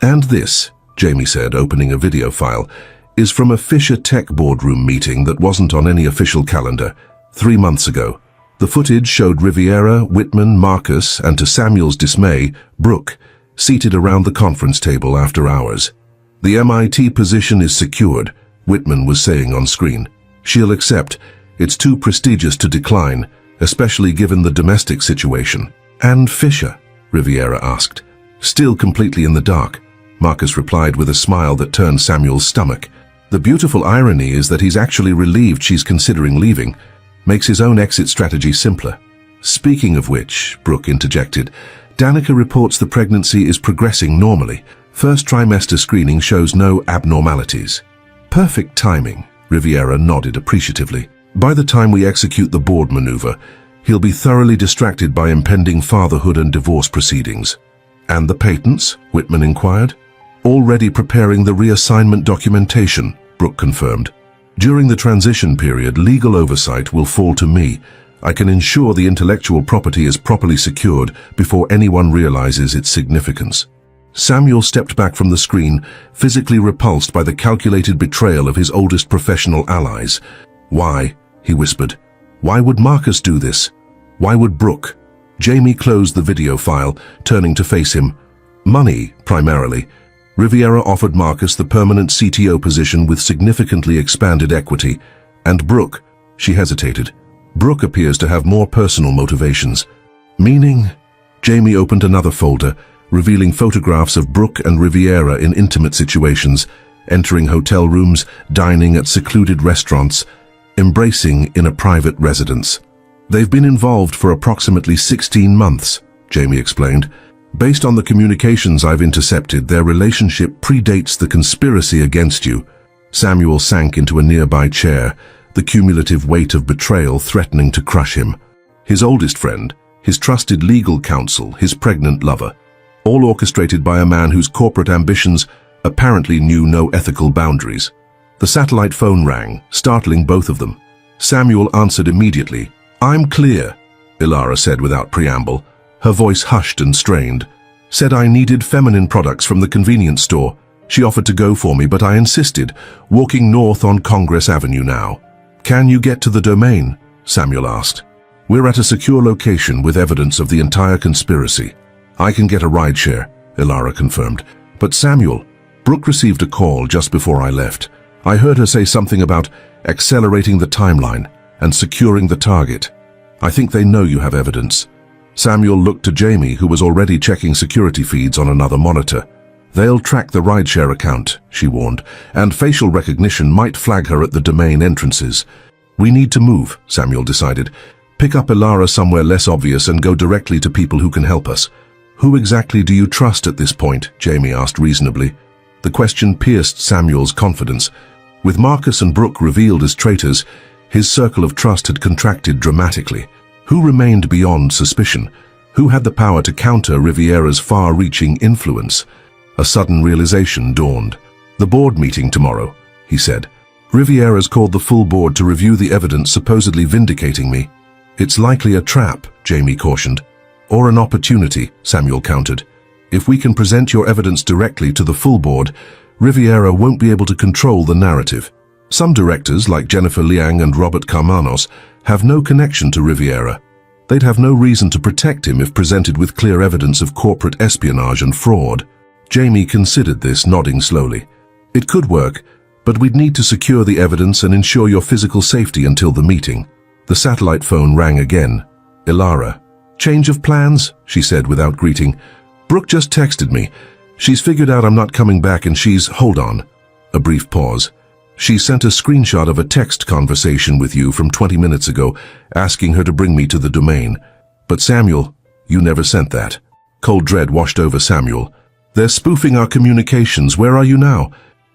"And this," Jamie said, opening a video file, "is from a Fisher Tech boardroom meeting that wasn't on any official calendar. 3 months ago. The footage showed Riviera, Whitman, Marcus, and to Samuel's dismay, Brooke, seated around the conference table after hours. "The MIT position is secured," Whitman was saying on screen. "She'll accept. It's too prestigious to decline, especially given the domestic situation." "And Fisher?" Riviera asked. "Still completely in the dark," Marcus replied with a smile that turned Samuel's stomach. The beautiful irony is that he's actually relieved she's considering leaving. Makes his own exit strategy simpler. "Speaking of which," Brooke interjected, "Danica reports the pregnancy is progressing normally. First trimester screening shows no abnormalities." "Perfect timing," Riviera nodded appreciatively. "By the time we execute the board maneuver, he'll be thoroughly distracted by impending fatherhood and divorce proceedings." "And the patents?" Whitman inquired. "Already preparing the reassignment documentation," Brooke confirmed. "During the transition period, legal oversight will fall to me. I can ensure the intellectual property is properly secured before anyone realizes its significance." Samuel stepped back from the screen, physically repulsed by the calculated betrayal of his oldest professional allies. "Why?" he whispered. "Why would Marcus do this? Why would Brooke?" Jamie closed the video file, turning to face him. "Money, primarily." Riviera offered Marcus the permanent CTO position with significantly expanded equity. "And Brooke," she hesitated. "Brooke appears to have more personal motivations." "Meaning?" Jamie opened another folder, revealing photographs of Brooke and Riviera in intimate situations, entering hotel rooms, dining at secluded restaurants, embracing in a private residence. "They've been involved for approximately 16 months, Jamie explained. "Based on the communications I've intercepted, their relationship predates the conspiracy against you." Samuel sank into a nearby chair, the cumulative weight of betrayal threatening to crush him. His oldest friend, his trusted legal counsel, his pregnant lover, all orchestrated by a man whose corporate ambitions apparently knew no ethical boundaries. The satellite phone rang, startling both of them. Samuel answered immediately. "I'm clear," Ilara said without preamble, her voice hushed and strained. "Said I needed feminine products from the convenience store. She offered to go for me, but I insisted, walking north on Congress Avenue now." "Can you get to the domain?" Samuel asked. "We're at a secure location with evidence of the entire conspiracy." "I can get a rideshare," Ilara confirmed. "But Samuel, Brooke received a call just before I left. I heard her say something about accelerating the timeline and securing the target. I think they know you have evidence." Samuel looked to Jamie, who was already checking security feeds on another monitor. "They'll track the rideshare account," she warned, "and facial recognition might flag her at the domain entrances." "We need to move," Samuel decided. "Pick up Ilara somewhere less obvious and go directly to people who can help us." "Who exactly do you trust at this point?" Jamie asked reasonably. The question pierced Samuel's confidence. With Marcus and Brooke revealed as traitors, his circle of trust had contracted dramatically. Who remained beyond suspicion? Who had the power to counter Riviera's far-reaching influence? A sudden realization dawned. "The board meeting tomorrow," he said. "Riviera's called the full board to review the evidence supposedly vindicating me." "It's likely a trap," Jamie cautioned. "Or an opportunity," Samuel countered. "If we can present your evidence directly to the full board, Riviera won't be able to control the narrative. Some directors, like Jennifer Liang and Robert Carmanos, have no connection to Riviera. They'd have no reason to protect him if presented with clear evidence of corporate espionage and fraud." Jamie considered this, nodding slowly. "It could work, but we'd need to secure the evidence and ensure your physical safety until the meeting." The satellite phone rang again. "Ilara." "Change of plans?" she said without greeting. "Brooke just texted me. She's figured out I'm not coming back and she's—" "Hold on." A brief pause. "She sent a screenshot of a text conversation with you from 20 minutes ago, asking her to bring me to the domain. But Samuel, you never sent that." Cold dread washed over Samuel. "They're spoofing our communications. Where are you now?"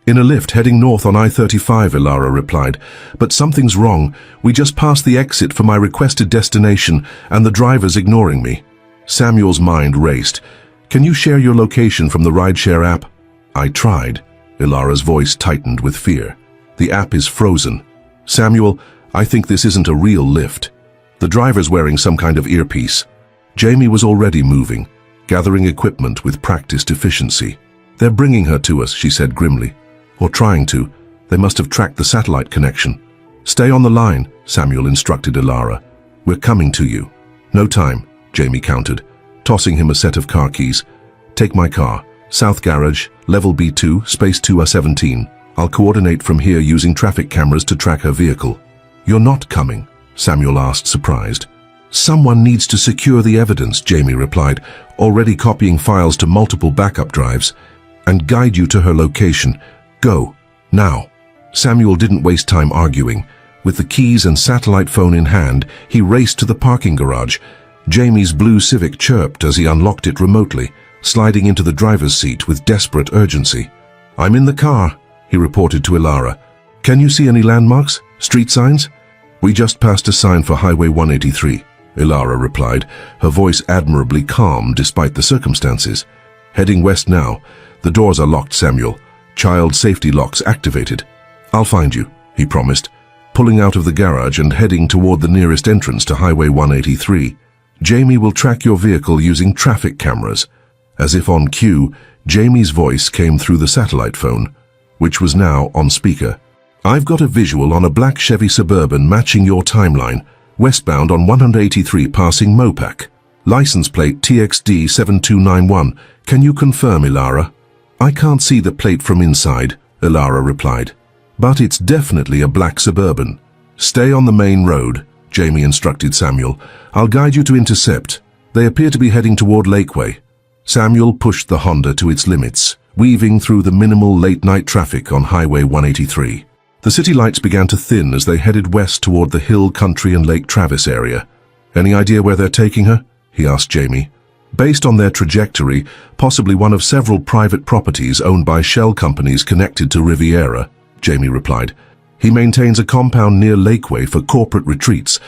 "In a lift heading north on I-35, Ilara replied. "But something's wrong. We just passed the exit for my requested destination, and the driver's ignoring me." Samuel's mind raced. "Can you share your location from the rideshare app?" "I tried." Ilara's voice tightened with fear. "The app is frozen." "Samuel, I think this isn't a real lift. The driver's wearing some kind of earpiece." Jamie was already moving, gathering equipment with practiced efficiency. "They're bringing her to us," she said grimly. "Or trying to. They must have tracked the satellite connection." Stay on the line, Samuel instructed Ilara. We're coming to you. No time, Jamie countered, tossing him a set of car keys. Take my car. South Garage, level B2, space 2R17. I'll coordinate from here using traffic cameras to track her vehicle. You're not coming, Samuel asked, surprised. Someone needs to secure the evidence, Jamie replied, already copying files to multiple backup drives, and guide you to her location. Go, now. Samuel didn't waste time arguing. With the keys and satellite phone in hand, he raced to the parking garage. Jamie's blue Civic chirped as he unlocked it remotely, sliding into the driver's seat with desperate urgency. I'm in the car, he reported to Ilara. Can you see any landmarks? Street signs? We just passed a sign for Highway 183, Ilara replied, her voice admirably calm despite the circumstances. Heading west now. The doors are locked, Samuel. Child safety locks activated. I'll find you, he promised, pulling out of the garage and heading toward the nearest entrance to Highway 183. Jamie will track your vehicle using traffic cameras. As if on cue, Jamie's voice came through the satellite phone, which was now on speaker. I've got a visual on a black Chevy Suburban matching your timeline, westbound on 183 passing Mopac. License plate TXD 7291. Can you confirm, Ilara? I can't see the plate from inside, Ilara replied. But it's definitely a black Suburban. Stay on the main road, Jamie instructed Samuel. I'll guide you to intercept. They appear to be heading toward Lakeway. Samuel pushed the Honda to its limits, weaving through the minimal late-night traffic on Highway 183. The city lights began to thin as they headed west toward the Hill Country and Lake Travis area. Any idea where they're taking her? He asked Jamie. Based on their trajectory, possibly one of several private properties owned by shell companies connected to Riviera, Jamie replied. He maintains a compound near Lakeway for corporate retreats.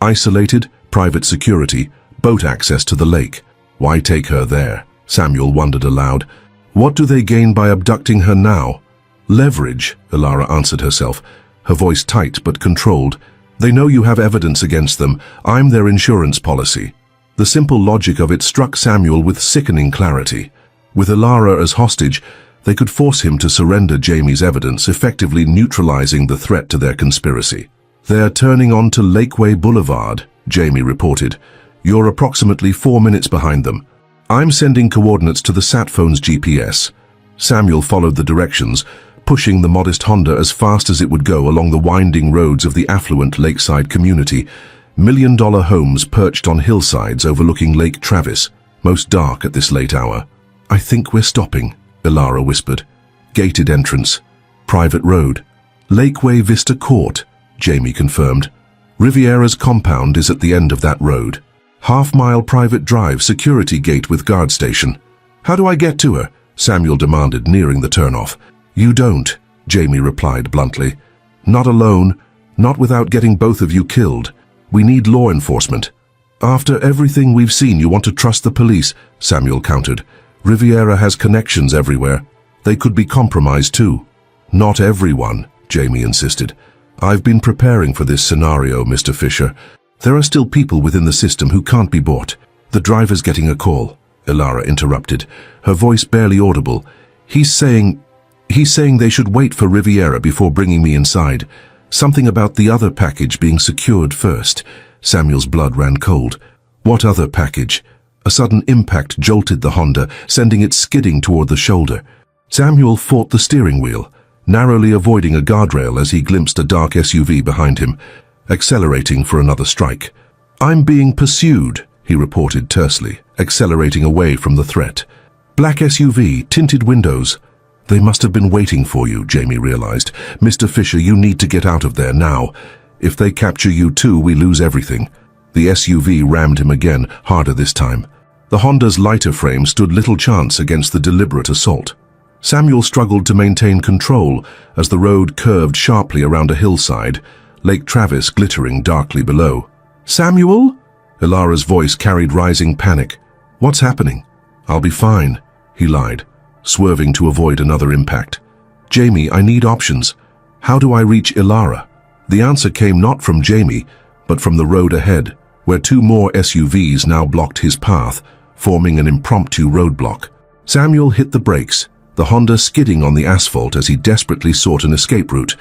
Isolated, private security, boat access to the lake. Why take her there? Samuel wondered aloud. What do they gain by abducting her now? Leverage, Ilara answered herself, her voice tight but controlled. They know you have evidence against them. I'm their insurance policy. The simple logic of it struck Samuel with sickening clarity. With Ilara as hostage, they could force him to surrender Jamie's evidence, effectively neutralizing the threat to their conspiracy. They're turning onto Lakeway Boulevard, Jamie reported. You're approximately 4 minutes behind them. I'm sending coordinates to the sat phone's GPS. Samuel followed the directions, pushing the modest Honda as fast as it would go along the winding roads of the affluent lakeside community, million-dollar homes perched on hillsides overlooking Lake Travis, most dark at this late hour. I think we're stopping, Ilara whispered. Gated entrance. Private road. Lakeway Vista Court, Jamie confirmed. Riviera's compound is at the end of that road. Half-mile private drive, security gate with guard station. How do I get to her? Samuel demanded, nearing the turnoff. You don't, Jamie replied bluntly. Not alone, not without getting both of you killed. We need law enforcement. After everything we've seen, you want to trust the police, Samuel countered. Riviera has connections everywhere. They could be compromised too. Not everyone, Jamie insisted. I've been preparing for this scenario, Mr. Fisher. There are still people within the system who can't be bought. The driver's getting a call, Ilara interrupted, her voice barely audible. He's saying they should wait for Riviera before bringing me inside. Something about the other package being secured first. Samuel's blood ran cold. What other package? A sudden impact jolted the Honda, sending it skidding toward the shoulder. Samuel fought the steering wheel, narrowly avoiding a guardrail as he glimpsed a dark SUV behind him, accelerating for another strike. I'm being pursued, he reported tersely, accelerating away from the threat. Black SUV, tinted windows. They must have been waiting for you, Jamie realized. Mr. Fisher, you need to get out of there now. If they capture you too, we lose everything. The SUV rammed him again, harder this time. The Honda's lighter frame stood little chance against the deliberate assault. Samuel struggled to maintain control as the road curved sharply around a hillside, Lake Travis glittering darkly below. Samuel? Ilara's voice carried rising panic. What's happening? I'll be fine, he lied, swerving to avoid another impact. Jamie, I need options. How do I reach Ilara? The answer came not from Jamie, but from the road ahead, where two more SUVs now blocked his path, forming an impromptu roadblock. Samuel hit the brakes, the Honda skidding on the asphalt as he desperately sought an escape route.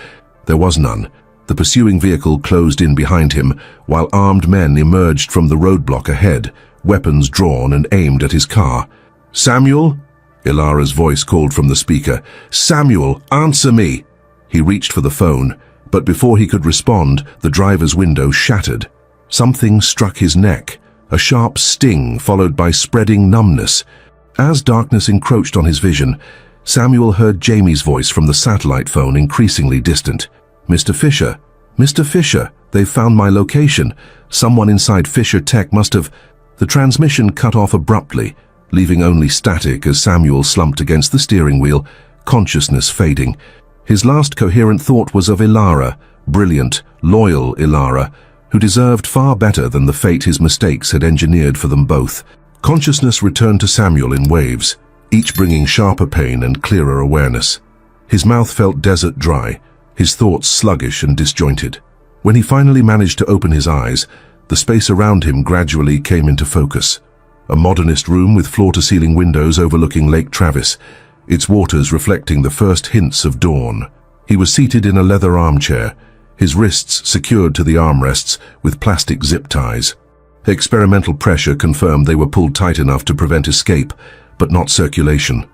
There was none. The pursuing vehicle closed in behind him, while armed men emerged from the roadblock ahead, weapons drawn and aimed at his car. "Samuel?" Ilara's voice called from the speaker. "Samuel, answer me!" He reached for the phone, but before he could respond, the driver's window shattered. Something struck his neck, a sharp sting followed by spreading numbness. As darkness encroached on his vision, Samuel heard Jamie's voice from the satellite phone, increasingly distant. "Mr. Fisher, Mr. Fisher, they've found my location. Someone inside Fisher Tech must have..." The transmission cut off abruptly, leaving only static as Samuel slumped against the steering wheel, consciousness fading. His last coherent thought was of Ilara, brilliant, loyal Ilara, who deserved far better than the fate his mistakes had engineered for them both. Consciousness returned to Samuel in waves, each bringing sharper pain and clearer awareness. His mouth felt desert dry, his thoughts sluggish and disjointed. When he finally managed to open his eyes, the space around him gradually came into focus. A modernist room with floor-to-ceiling windows overlooking Lake Travis, its waters reflecting the first hints of dawn. He was seated in a leather armchair, his wrists secured to the armrests with plastic zip ties. Experimental pressure confirmed they were pulled tight enough to prevent escape, but not circulation.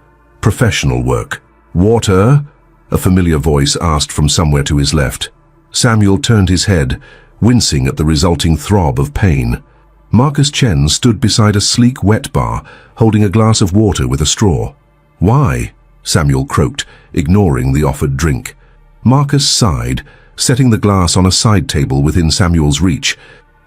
Professional work. "Water?" a familiar voice asked from somewhere to his left. Samuel turned his head, wincing at the resulting throb of pain. Marcus Chen stood beside a sleek wet bar, holding a glass of water with a straw. "Why?" Samuel croaked, ignoring the offered drink. Marcus sighed, setting the glass on a side table within Samuel's reach.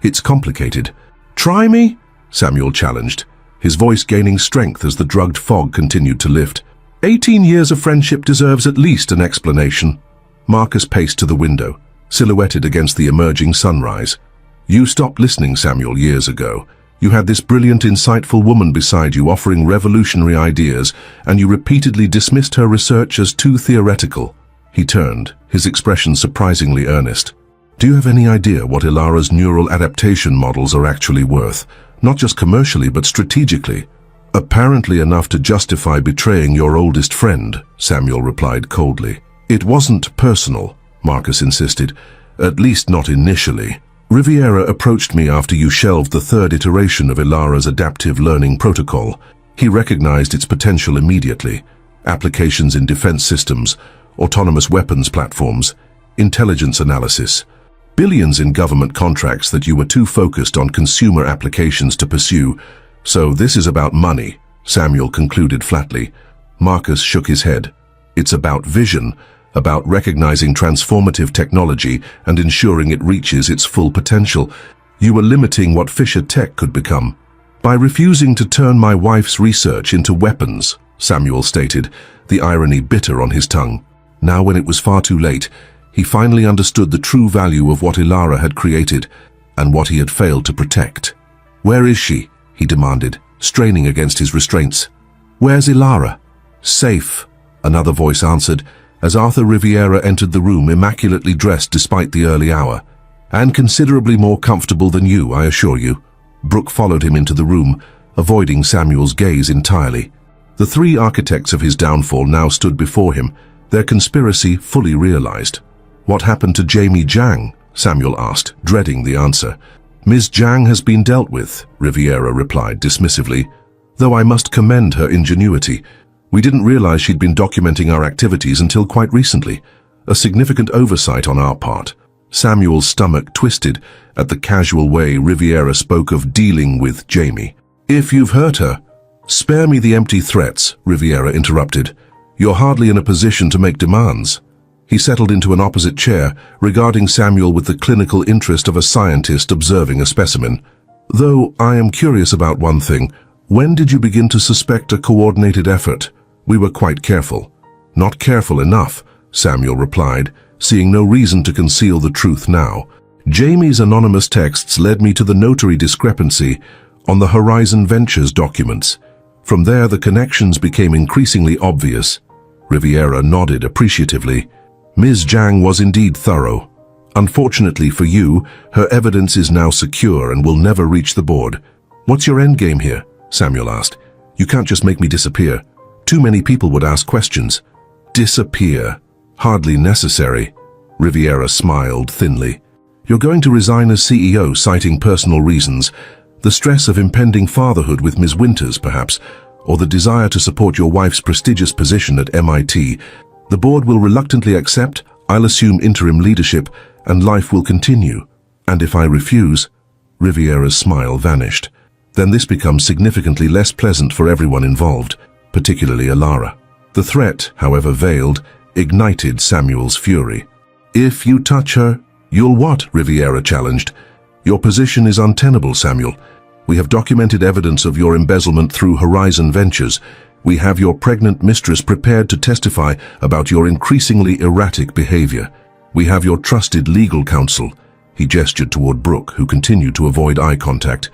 "It's complicated." "Try me?" Samuel challenged, his voice gaining strength as the drugged fog continued to lift. 18 years of friendship deserves at least an explanation." Marcus paced to the window, silhouetted against the emerging sunrise. "You stopped listening, Samuel, years ago. You had this brilliant, insightful woman beside you offering revolutionary ideas, and you repeatedly dismissed her research as too theoretical." He turned, his expression surprisingly earnest. "Do you have any idea what Ilara's neural adaptation models are actually worth? Not just commercially, but strategically." "Apparently enough to justify betraying your oldest friend," Samuel replied coldly. "It wasn't personal," Marcus insisted, "at least not initially. Riviera approached me after you shelved the third iteration of Ilara's adaptive learning protocol. He recognized its potential immediately. Applications in defense systems, autonomous weapons platforms, intelligence analysis. Billions in government contracts that you were too focused on consumer applications to pursue. So this is about money," Samuel concluded flatly. Marcus shook his head. "It's about vision, about recognizing transformative technology and ensuring it reaches its full potential. You were limiting what Fisher Tech could become. By refusing to turn my wife's research into weapons," Samuel stated, the irony bitter on his tongue. Now, when it was far too late, he finally understood the true value of what Ilara had created and what he had failed to protect. "Where is she?" he demanded, straining against his restraints. "Where's Ilara?" "Safe," another voice answered, as Arthur Riviera entered the room immaculately dressed despite the early hour. "And considerably more comfortable than you, I assure you." Brooke followed him into the room, avoiding Samuel's gaze entirely. The three architects of his downfall now stood before him, their conspiracy fully realized. "What happened to Jamie Jiang?" Samuel asked, dreading the answer. "Ms. Jiang has been dealt with," Riviera replied dismissively, "though I must commend her ingenuity. We didn't realize she'd been documenting our activities until quite recently. A significant oversight on our part." Samuel's stomach twisted at the casual way Riviera spoke of dealing with Jamie. "If you've hurt her..." "Spare me the empty threats," Riviera interrupted. "You're hardly in a position to make demands." He settled into an opposite chair, regarding Samuel with the clinical interest of a scientist observing a specimen. "Though I am curious about one thing. When did you begin to suspect a coordinated effort?" "We were quite careful." "Not careful enough," Samuel replied, seeing no reason to conceal the truth now. "Jamie's anonymous texts led me to the notary discrepancy on the Horizon Ventures documents. From there, the connections became increasingly obvious." Riviera nodded appreciatively. "Ms. Jiang was indeed thorough. Unfortunately for you, her evidence is now secure and will never reach the board." "What's your endgame here?" Samuel asked. "You can't just make me disappear. Too many people would ask questions." "Disappear? Hardly necessary." Riviera smiled thinly. You're going to resign as CEO citing personal reasons, the stress of impending fatherhood with Ms. Winters, perhaps, or the desire to support your wife's prestigious position at MIT. The board will reluctantly accept, I'll assume interim leadership, and life will continue. And if I refuse? Riviera's smile vanished. Then this becomes significantly less pleasant for everyone involved, particularly Alara. The threat, however veiled, ignited Samuel's fury. If you touch her, you'll what? Riviera challenged. Your position is untenable, Samuel. We have documented evidence of your embezzlement through Horizon Ventures. We have your pregnant mistress prepared to testify about your increasingly erratic behavior. We have your trusted legal counsel. He gestured toward Brooke, who continued to avoid eye contact,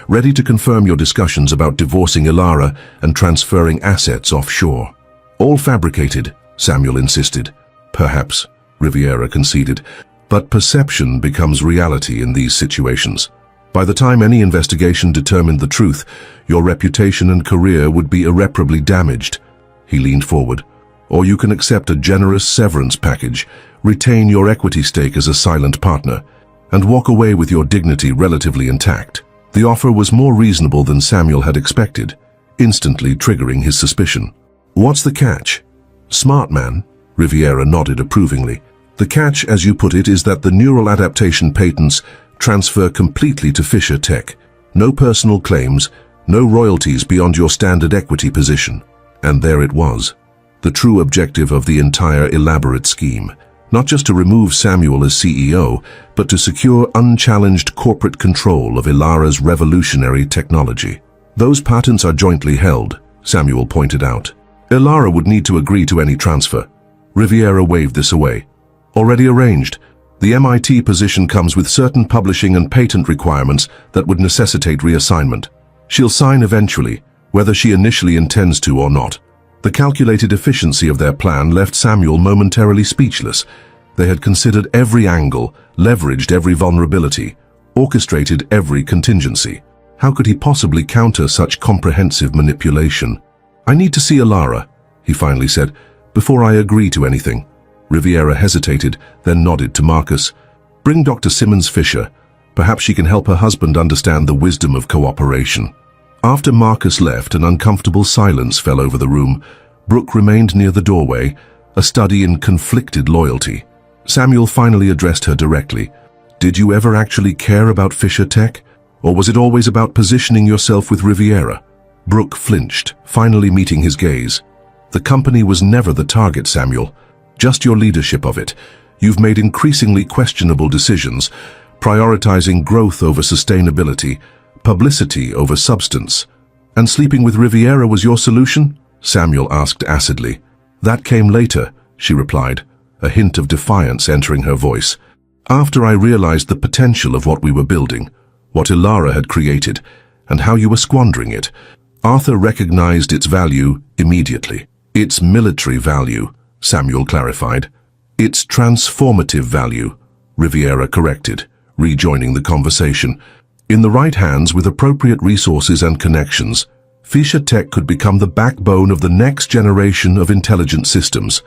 ready to confirm your discussions about divorcing Alara and transferring assets offshore. All fabricated, Samuel insisted. Perhaps, Riviera conceded, but perception becomes reality in these situations. By the time any investigation determined the truth, your reputation and career would be irreparably damaged. He leaned forward. Or you can accept a generous severance package, retain your equity stake as a silent partner, and walk away with your dignity relatively intact. The offer was more reasonable than Samuel had expected, instantly triggering his suspicion. What's the catch? Smart man, Riviera nodded approvingly. The catch, as you put it, is that the neural adaptation patents transfer completely to Fisher Tech. No personal claims, no royalties beyond your standard equity position. And there it was, the true objective of the entire elaborate scheme. Not just to remove Samuel as CEO, but to secure unchallenged corporate control of Alara's revolutionary technology. Those patents are jointly held, Samuel pointed out. Alara would need to agree to any transfer. Riviera waved this away. Already arranged. The MIT position comes with certain publishing and patent requirements that would necessitate reassignment. She'll sign eventually, whether she initially intends to or not. The calculated efficiency of their plan left Samuel momentarily speechless. They had considered every angle, leveraged every vulnerability, orchestrated every contingency. How could he possibly counter such comprehensive manipulation? I need to see Alara, he finally said, before I agree to anything. Riviera hesitated, then nodded to Marcus. Bring Dr. Simmons Fisher. Perhaps she can help her husband understand the wisdom of cooperation. After Marcus left, an uncomfortable silence fell over the room. Brooke remained near the doorway, a study in conflicted loyalty. Samuel finally addressed her directly. Did you ever actually care about Fisher Tech? Or was it always about positioning yourself with Riviera? Brooke flinched, finally meeting his gaze. The company was never the target, Samuel. Just your leadership of it. You've made increasingly questionable decisions, prioritizing growth over sustainability, publicity over substance. And sleeping with Riviera was your solution? Samuel asked acidly. That came later, she replied, a hint of defiance entering her voice. After I realized the potential of what we were building, what Alara had created, and how you were squandering it, Arthur recognized its value immediately. Its military value, Samuel clarified. Its transformative value, Riviera corrected, rejoining the conversation. In the right hands with appropriate resources and connections, Fisher Tech could become the backbone of the next generation of intelligent systems,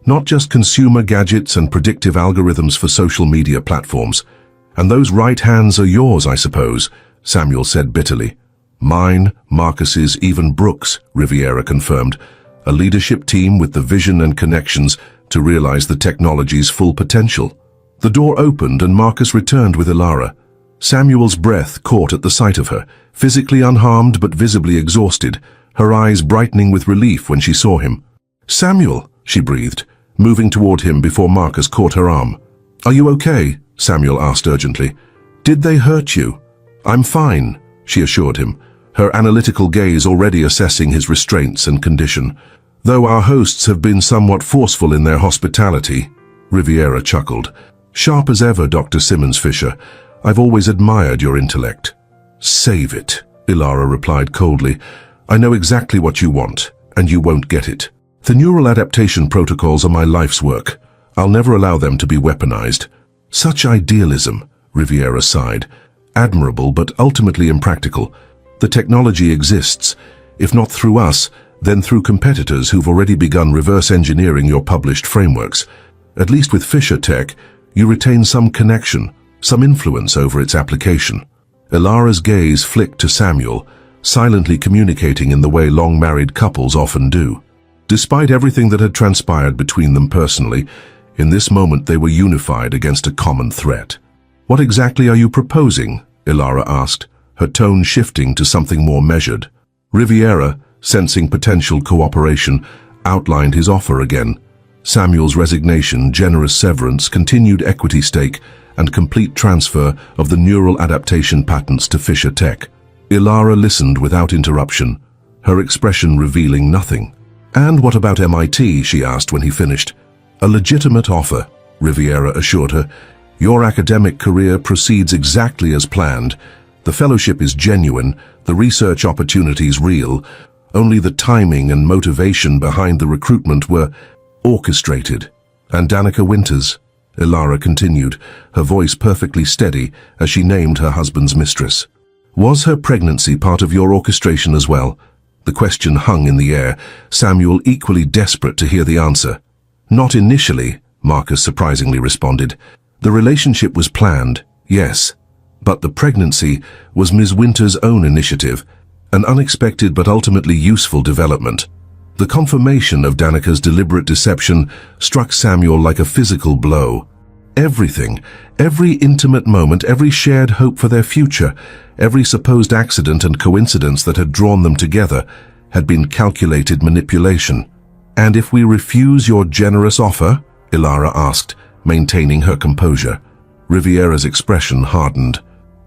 not just consumer gadgets and predictive algorithms for social media platforms. And those right hands are yours, I suppose, Samuel said bitterly. Mine, Marcus's, even Brooks, Riviera confirmed. A leadership team with the vision and connections to realize the technology's full potential. The door opened and Marcus returned with Alara. Samuel's breath caught at the sight of her, physically unharmed but visibly exhausted, her eyes brightening with relief when she saw him. Samuel, she breathed, moving toward him before Marcus caught her arm. Are you okay? Samuel asked urgently. Did they hurt you? I'm fine, she assured him, her analytical gaze already assessing his restraints and condition. Though our hosts have been somewhat forceful in their hospitality, Riviera chuckled. Sharp as ever, Dr. Simmons Fisher. I've always admired your intellect. Save it, Alara replied coldly. I know exactly what you want, and you won't get it. The neural adaptation protocols are my life's work. I'll never allow them to be weaponized. Such idealism, Riviera sighed. Admirable, but ultimately impractical. The technology exists, if not through us, then through competitors who've already begun reverse engineering your published frameworks. At least with Fisher Tech, you retain some connection, some influence over its application. Ilara's gaze flicked to Samuel, silently communicating in the way long-married couples often do. Despite everything that had transpired between them personally, in this moment they were unified against a common threat. "What exactly are you proposing?" Ilara asked, her tone shifting to something more measured. Riviera, sensing potential cooperation, outlined his offer again. Samuel's resignation, generous severance, continued equity stake, and complete transfer of the neural adaptation patents to Fisher Tech. Ilara listened without interruption, her expression revealing nothing. "And what about MIT?" she asked when he finished. "A legitimate offer," Riviera assured her. "Your academic career proceeds exactly as planned. The fellowship is genuine, the research opportunities real. Only the timing and motivation behind the recruitment were orchestrated." "And Danica Winters," Ilara continued, her voice perfectly steady as she named her husband's mistress. "Was her pregnancy part of your orchestration as well?" The question hung in the air, Samuel equally desperate to hear the answer. "Not initially," Marcus surprisingly responded. "The relationship was planned, yes, but the pregnancy was Ms. Winters' own initiative, an unexpected but ultimately useful development." The confirmation of Danica's deliberate deception struck Samuel like a physical blow. Everything, every intimate moment, every shared hope for their future, every supposed accident and coincidence that had drawn them together, had been calculated manipulation. "And if we refuse your generous offer?" Ilara asked, maintaining her composure. Riviera's expression hardened.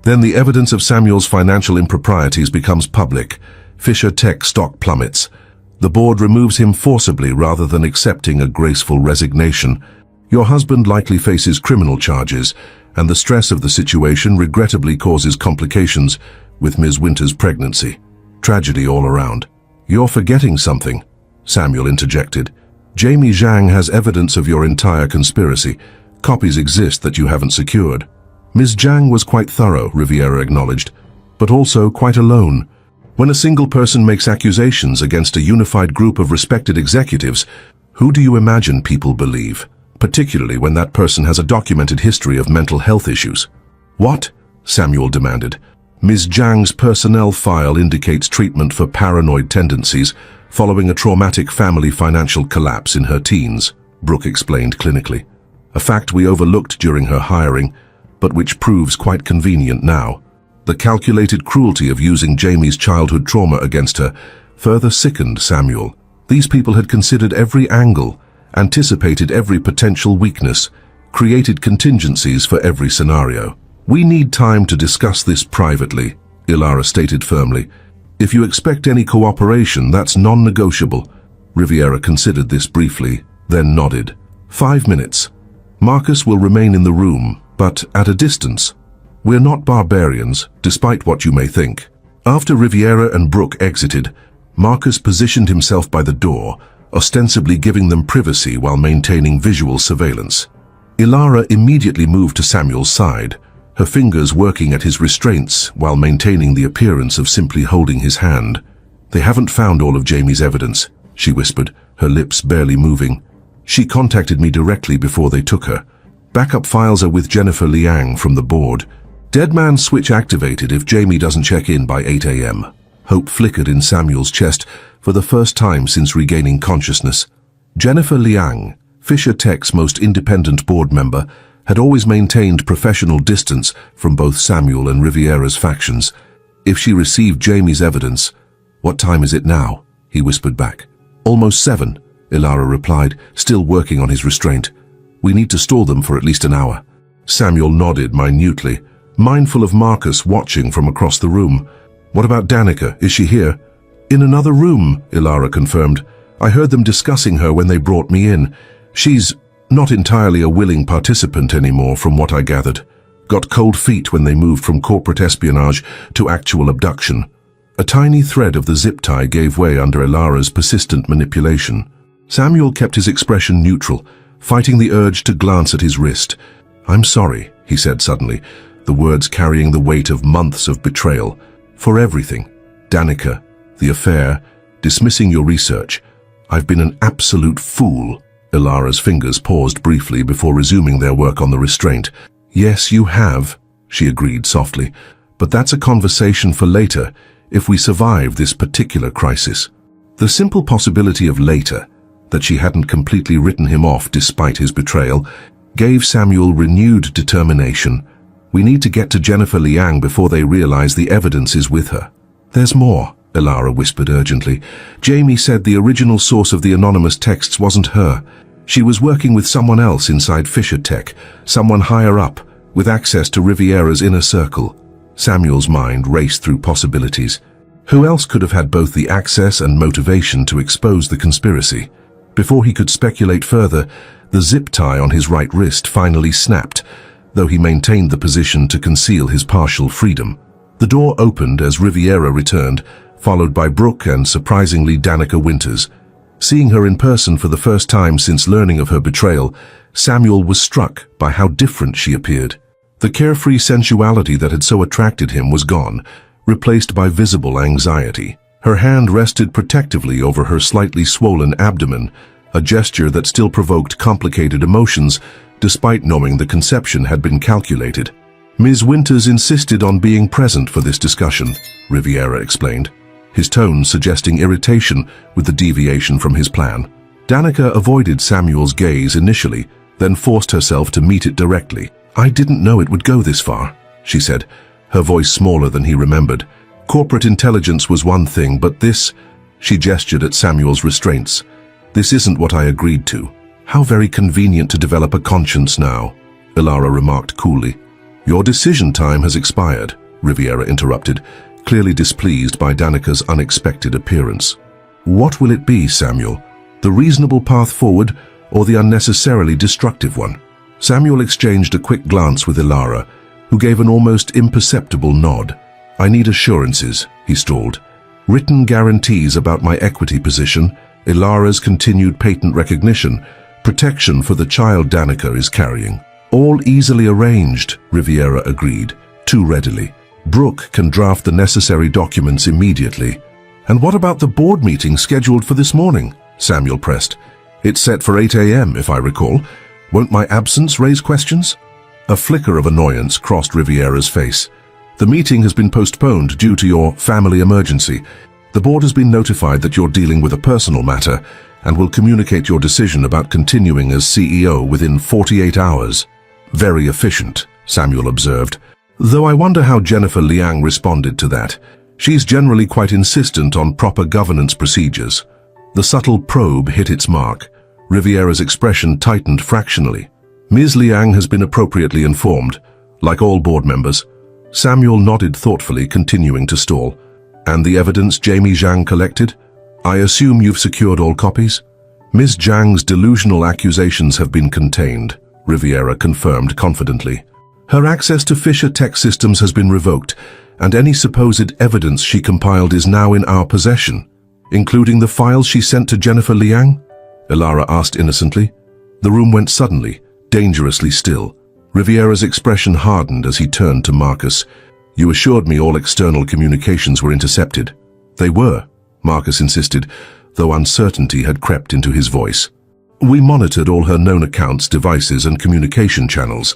"Then the evidence of Samuel's financial improprieties becomes public. Fisher Tech stock plummets. The board removes him forcibly rather than accepting a graceful resignation. Your husband likely faces criminal charges, and the stress of the situation regrettably causes complications with Ms. Winters' pregnancy. Tragedy all around." "You're forgetting something," Samuel interjected. "Jamie Zhang has evidence of your entire conspiracy. Copies exist that you haven't secured." "Ms. Zhang was quite thorough," Riviera acknowledged, "but also quite alone. When a single person makes accusations against a unified group of respected executives, who do you imagine people believe? Particularly when that person has a documented history of mental health issues." "What?" Samuel demanded. "Ms. Zhang's personnel file indicates treatment for paranoid tendencies following a traumatic family financial collapse in her teens," Brooke explained clinically. "A fact we overlooked during her hiring, but which proves quite convenient now. The calculated cruelty of using Jamie's childhood trauma against her further sickened Samuel. These people had considered every angle, anticipated every potential weakness, created contingencies for every scenario. "We need time to discuss this privately," Ilara stated firmly. "If you expect any cooperation, that's non-negotiable." Riviera considered this briefly, then nodded. 5 minutes. Marcus will remain in the room, but at a distance. We're not barbarians, despite what you may think." After Riviera and Brooke exited, Marcus positioned himself by the door, ostensibly giving them privacy while maintaining visual surveillance. Ilara immediately moved to Samuel's side, her fingers working at his restraints while maintaining the appearance of simply holding his hand. "They haven't found all of Jamie's evidence," she whispered, her lips barely moving. "She contacted me directly before they took her. Backup files are with Jennifer Liang from the board. Dead man switch activated if Jamie doesn't check in by 8 a.m. Hope flickered in Samuel's chest for the first time since regaining consciousness. Jennifer Liang, Fisher Tech's most independent board member, had always maintained professional distance from both Samuel and Riviera's factions. If she received Jamie's evidence— "What time is it now?" he whispered back. "Almost 7, Ilara replied, still working on his restraint. "We need to store them for at least an hour." Samuel nodded minutely, mindful of Marcus watching from across the room. "What about Danica? Is she here?" "In another room," Ilara confirmed. "I heard them discussing her when they brought me in. She's not entirely a willing participant anymore from what I gathered. Got cold feet when they moved from corporate espionage to actual abduction." A tiny thread of the zip tie gave way under Ilara's persistent manipulation. Samuel kept his expression neutral, fighting the urge to glance at his wrist. "I'm sorry," he said suddenly, the words carrying the weight of months of betrayal. "For everything. Danica, the affair, dismissing your research. I've been an absolute fool." Ilara's fingers paused briefly before resuming their work on the restraint. Yes, you have, she agreed softly, but that's a conversation for later, if we survive this particular crisis. The simple possibility of later, that she hadn't completely written him off despite his betrayal, gave Samuel renewed determination. We need to get to Jennifer Liang before they realize the evidence is with her. There's more, Ilara whispered urgently. Jamie said the original source of the anonymous texts wasn't her. She was working with someone else inside Fisher Tech, someone higher up, with access to Riviera's inner circle. Samuel's mind raced through possibilities. Who else could have had both the access and motivation to expose the conspiracy? Before he could speculate further, the zip tie on his right wrist finally snapped, though he maintained the position to conceal his partial freedom. The door opened as Riviera returned, followed by Brooke and, surprisingly, Danica Winters. Seeing her in person for the first time since learning of her betrayal, Samuel was struck by how different she appeared. The carefree sensuality that had so attracted him was gone, replaced by visible anxiety. Her hand rested protectively over her slightly swollen abdomen, a gesture that still provoked complicated emotions, despite knowing the conception had been calculated. Ms. Winters insisted on being present for this discussion, Riviera explained, his tone suggesting irritation with the deviation from his plan. Danica avoided Samuel's gaze initially, then forced herself to meet it directly. I didn't know it would go this far, she said, her voice smaller than he remembered. Corporate intelligence was one thing, but this, she gestured at Samuel's restraints. This isn't what I agreed to. How very convenient to develop a conscience now, Ilara remarked coolly. Your decision time has expired, Riviera interrupted, clearly displeased by Danica's unexpected appearance. What will it be, Samuel? The reasonable path forward or the unnecessarily destructive one? Samuel exchanged a quick glance with Ilara, who gave an almost imperceptible nod. I need assurances, he stalled. Written guarantees about my equity position, Ilara's continued patent recognition, protection for the child Danica is carrying. All easily arranged, Riviera agreed, too readily. Brooke can draft the necessary documents immediately. And what about the board meeting scheduled for this morning? Samuel pressed. It's set for 8 a.m., if I recall. Won't my absence raise questions? A flicker of annoyance crossed Riviera's face. The meeting has been postponed due to your family emergency. The board has been notified that you're dealing with a personal matter and will communicate your decision about continuing as CEO within 48 hours. Very efficient, Samuel observed. Though I wonder how Jennifer Liang responded to that. She's generally quite insistent on proper governance procedures. The subtle probe hit its mark. Riviera's expression tightened fractionally. Ms. Liang has been appropriately informed, like all board members. Samuel nodded thoughtfully, continuing to stall. And the evidence Jamie Zhang collected? I assume you've secured all copies? Ms. Zhang's delusional accusations have been contained, Riviera confirmed confidently. Her access to Fisher Tech systems has been revoked, and any supposed evidence she compiled is now in our possession, including the files she sent to Jennifer Liang? Ilara asked innocently. The room went suddenly, dangerously still. Riviera's expression hardened as he turned to Marcus. You assured me all external communications were intercepted. They were, Marcus insisted, though uncertainty had crept into his voice. We monitored all her known accounts, devices, and communication channels.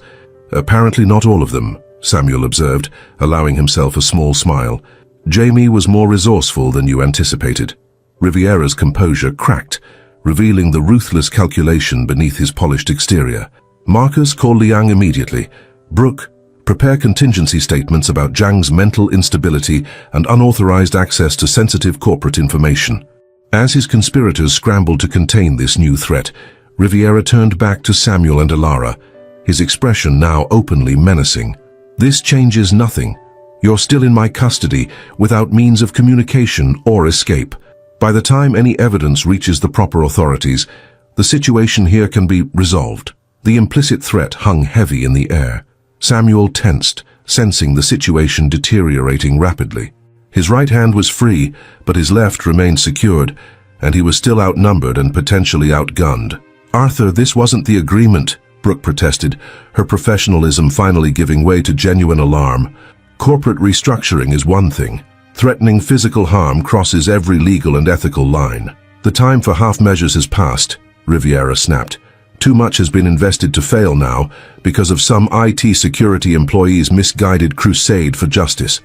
Apparently not all of them, Samuel observed, allowing himself a small smile. Jamie was more resourceful than you anticipated. Riviera's composure cracked, revealing the ruthless calculation beneath his polished exterior. Marcus, call Liang immediately. Brooke, prepare contingency statements about Zhang's mental instability and unauthorized access to sensitive corporate information. As his conspirators scrambled to contain this new threat, Riviera turned back to Samuel and Ilara, his expression now openly menacing. This changes nothing. You're still in my custody, without means of communication or escape. By the time any evidence reaches the proper authorities, the situation here can be resolved. The implicit threat hung heavy in the air. Samuel tensed, sensing the situation deteriorating rapidly. His right hand was free, but his left remained secured, and he was still outnumbered and potentially outgunned. Arthur, this wasn't the agreement, Brooke protested, her professionalism finally giving way to genuine alarm. Corporate restructuring is one thing. Threatening physical harm crosses every legal and ethical line. The time for half measures has passed. Riviera snapped. Too much has been invested to fail now because of some IT security employee's misguided crusade for justice.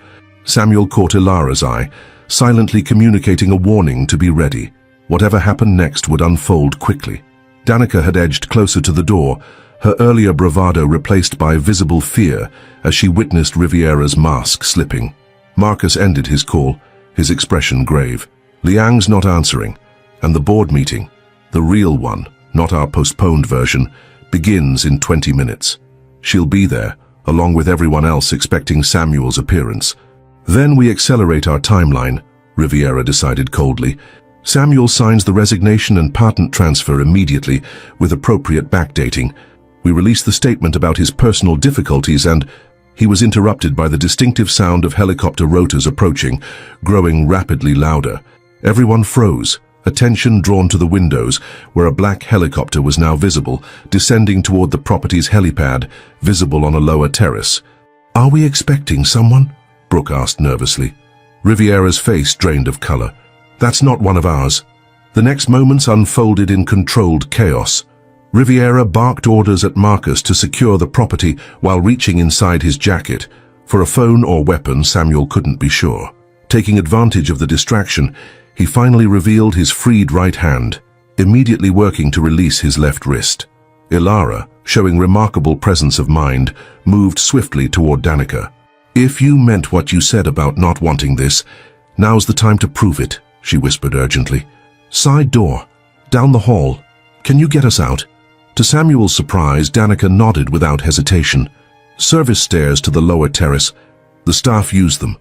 Samuel caught Ilara's eye, silently communicating a warning to be ready. Whatever happened next would unfold quickly. Danica had edged closer to the door, her earlier bravado replaced by visible fear as she witnessed Riviera's mask slipping. Marcus ended his call, his expression grave. Liang's not answering, and the board meeting, the real one, not our postponed version, begins in 20 minutes. She'll be there, along with everyone else expecting Samuel's appearance. Then we accelerate our timeline, Riviera decided coldly. Samuel signs the resignation and patent transfer immediately, with appropriate backdating. We release the statement about his personal difficulties and he was interrupted by the distinctive sound of helicopter rotors approaching, growing rapidly louder. Everyone froze, attention drawn to the windows, where a black helicopter was now visible, descending toward the property's helipad, visible on a lower terrace. "Are we expecting someone?" Brooke asked nervously. Riviera's face drained of color. "That's not one of ours." The next moments unfolded in controlled chaos. Riviera barked orders at Marcus to secure the property while reaching inside his jacket. For a phone or weapon, Samuel couldn't be sure. Taking advantage of the distraction, he finally revealed his freed right hand, immediately working to release his left wrist. Ilara, showing remarkable presence of mind, moved swiftly toward Danica. "If you meant what you said about not wanting this, now's the time to prove it," she whispered urgently. "Side door, down the hall. Can you get us out?" To Samuel's surprise, Danica nodded without hesitation. Service stairs to the lower terrace. The staff used them.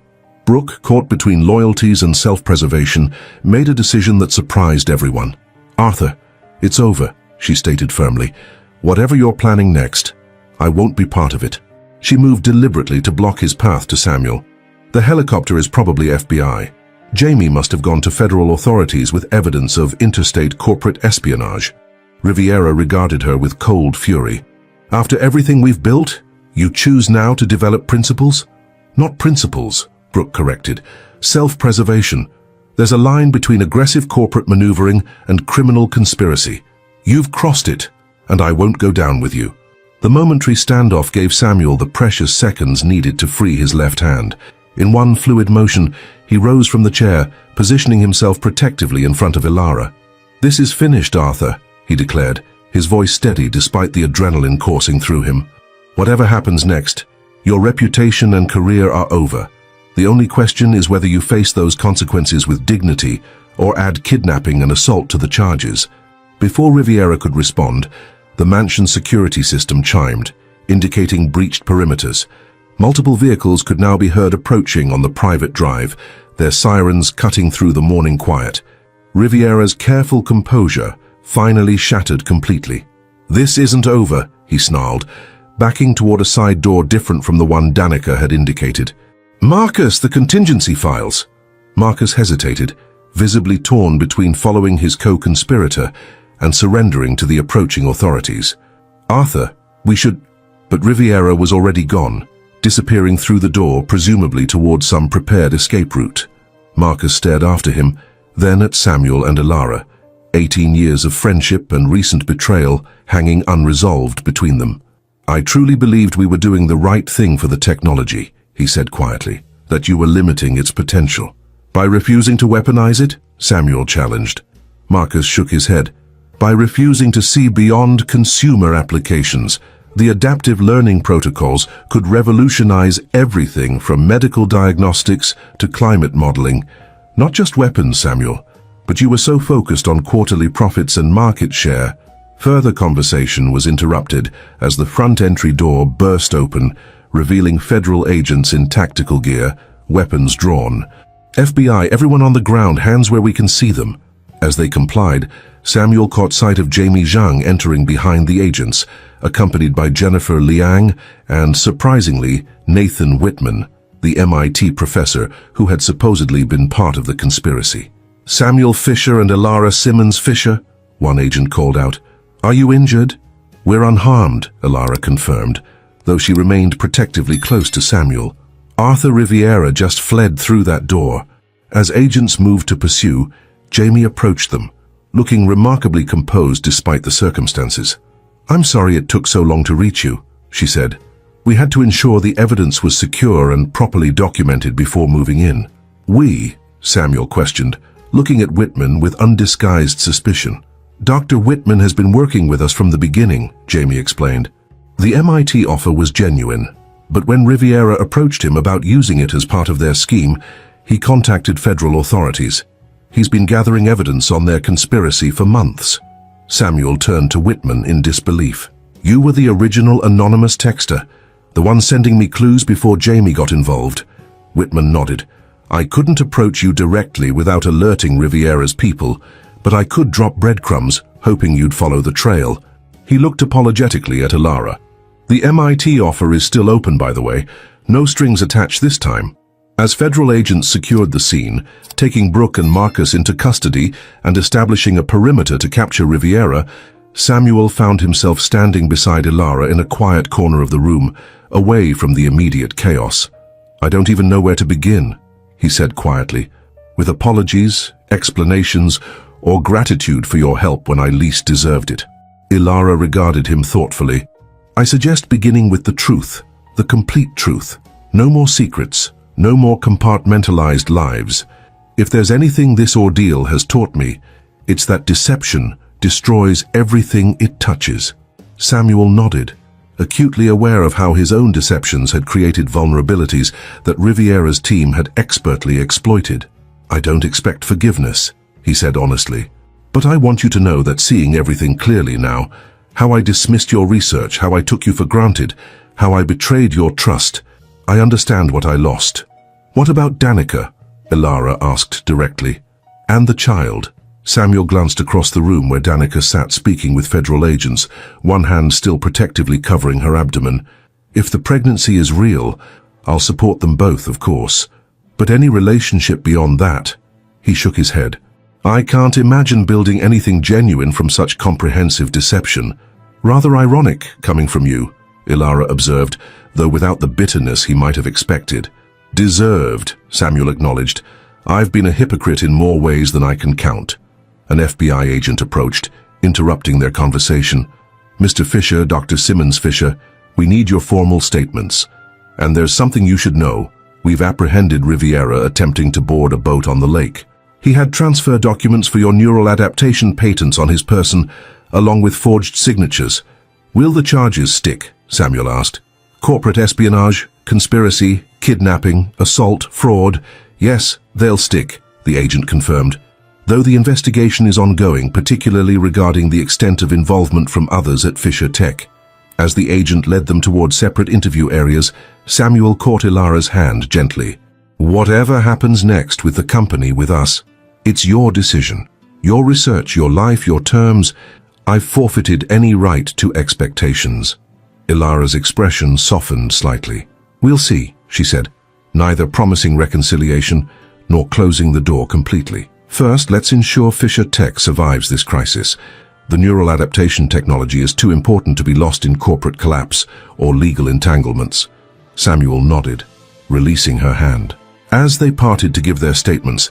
Brooke, caught between loyalties and self-preservation, made a decision that surprised everyone. "Arthur, it's over," she stated firmly. "Whatever you're planning next, I won't be part of it." She moved deliberately to block his path to Samuel. "The helicopter is probably FBI. Jamie must have gone to federal authorities with evidence of interstate corporate espionage." Riviera regarded her with cold fury. "After everything we've built, you choose now to develop principles?" "Not principles," Brooke corrected. "Self-preservation. There's a line between aggressive corporate maneuvering and criminal conspiracy. You've crossed it, and I won't go down with you." The momentary standoff gave Samuel the precious seconds needed to free his left hand. In one fluid motion, he rose from the chair, positioning himself protectively in front of Ilara. "This is finished, Arthur," he declared, his voice steady despite the adrenaline coursing through him. "Whatever happens next, your reputation and career are over. The only question is whether you face those consequences with dignity or add kidnapping and assault to the charges." Before Riviera could respond, the mansion's security system chimed, indicating breached perimeters. Multiple vehicles could now be heard approaching on the private drive, their sirens cutting through the morning quiet. Riviera's careful composure finally shattered completely. "This isn't over," he snarled, backing toward a side door different from the one Danica had indicated. "Marcus, the contingency files!" Marcus hesitated, visibly torn between following his co-conspirator and surrendering to the approaching authorities. "Arthur, we should—" But Riviera was already gone, disappearing through the door, presumably toward some prepared escape route. Marcus stared after him, then at Samuel and Ilara, 18 years of friendship and recent betrayal hanging unresolved between them. "I truly believed we were doing the right thing for the technology," he said quietly, "that you were limiting its potential." "By refusing to weaponize it?" Samuel challenged. Marcus shook his head. "By refusing to see beyond consumer applications. The adaptive learning protocols could revolutionize everything from medical diagnostics to climate modeling. Not just weapons, Samuel, but you were so focused on quarterly profits and market share." Further conversation was interrupted as the front entry door burst open, revealing federal agents in tactical gear, weapons drawn. "FBI, everyone on the ground, hands where we can see them." As they complied, Samuel caught sight of Jamie Zhang entering behind the agents, accompanied by Jennifer Liang and, surprisingly, Nathan Whitman, the MIT professor who had supposedly been part of the conspiracy. "Samuel Fisher and Ilara Simmons Fisher," one agent called out. "Are you injured?" "We're unharmed," Ilara confirmed, though she remained protectively close to Samuel. Arthur Riviera just fled through that door. As agents moved to pursue, Jamie approached them, looking remarkably composed despite the circumstances. "I'm sorry it took so long to reach you," she said. "We had to ensure the evidence was secure and properly documented before moving in." "We?" Samuel questioned, looking at Whitman with undisguised suspicion. "Dr. Whitman has been working with us from the beginning," Jamie explained. The MIT offer was genuine, but when Riviera approached him about using it as part of their scheme, he contacted federal authorities. He's been gathering evidence on their conspiracy for months. Samuel turned to Whitman in disbelief. "You were the original anonymous texter, the one sending me clues before Jamie got involved." Whitman nodded. "I couldn't approach you directly without alerting Riviera's people, but I could drop breadcrumbs, hoping you'd follow the trail." He looked apologetically at Ilara. "The MIT offer is still open, by the way. No strings attached this time." As federal agents secured the scene, taking Brooke and Marcus into custody and establishing a perimeter to capture Riviera, Samuel found himself standing beside Ilara in a quiet corner of the room, away from the immediate chaos. "I don't even know where to begin," he said quietly, "with apologies, explanations, or gratitude for your help when I least deserved it." Ilara regarded him thoughtfully. "I suggest beginning with the truth, the complete truth. No more secrets, no more compartmentalized lives. If there's anything this ordeal has taught me, it's that deception destroys everything it touches." Samuel nodded, acutely aware of how his own deceptions had created vulnerabilities that Riviera's team had expertly exploited. "I don't expect forgiveness," he said honestly, "but I want you to know that seeing everything clearly now, how I dismissed your research, how I took you for granted, how I betrayed your trust, I understand what I lost." "What about Danica?" Ilara asked directly. "And the child?" Samuel glanced across the room where Danica sat speaking with federal agents, one hand still protectively covering her abdomen. "If the pregnancy is real, I'll support them both, of course. But any relationship beyond that?" He shook his head. "I can't imagine building anything genuine from such comprehensive deception." "Rather ironic, coming from you," Ilara observed, though without the bitterness he might have expected. "Deserved," Samuel acknowledged. "I've been a hypocrite in more ways than I can count." An FBI agent approached, interrupting their conversation. "Mr. Fisher, Dr. Simmons Fisher, we need your formal statements. And there's something you should know. We've apprehended Riviera attempting to board a boat on the lake. He had transfer documents for your neural adaptation patents on his person, along with forged signatures." "Will the charges stick?" Samuel asked. "Corporate espionage, conspiracy, kidnapping, assault, fraud. Yes, they'll stick," the agent confirmed. "Though the investigation is ongoing, particularly regarding the extent of involvement from others at Fisher Tech." As the agent led them toward separate interview areas, Samuel caught Ilara's hand gently. "Whatever happens next with the company, with us, it's your decision. Your research, your life, your terms. I've forfeited any right to expectations." Ilara's expression softened slightly. "We'll see," she said, neither promising reconciliation nor closing the door completely. "First, let's ensure Fisher Tech survives this crisis. The neural adaptation technology is too important to be lost in corporate collapse or legal entanglements." Samuel nodded, releasing her hand. As they parted to give their statements,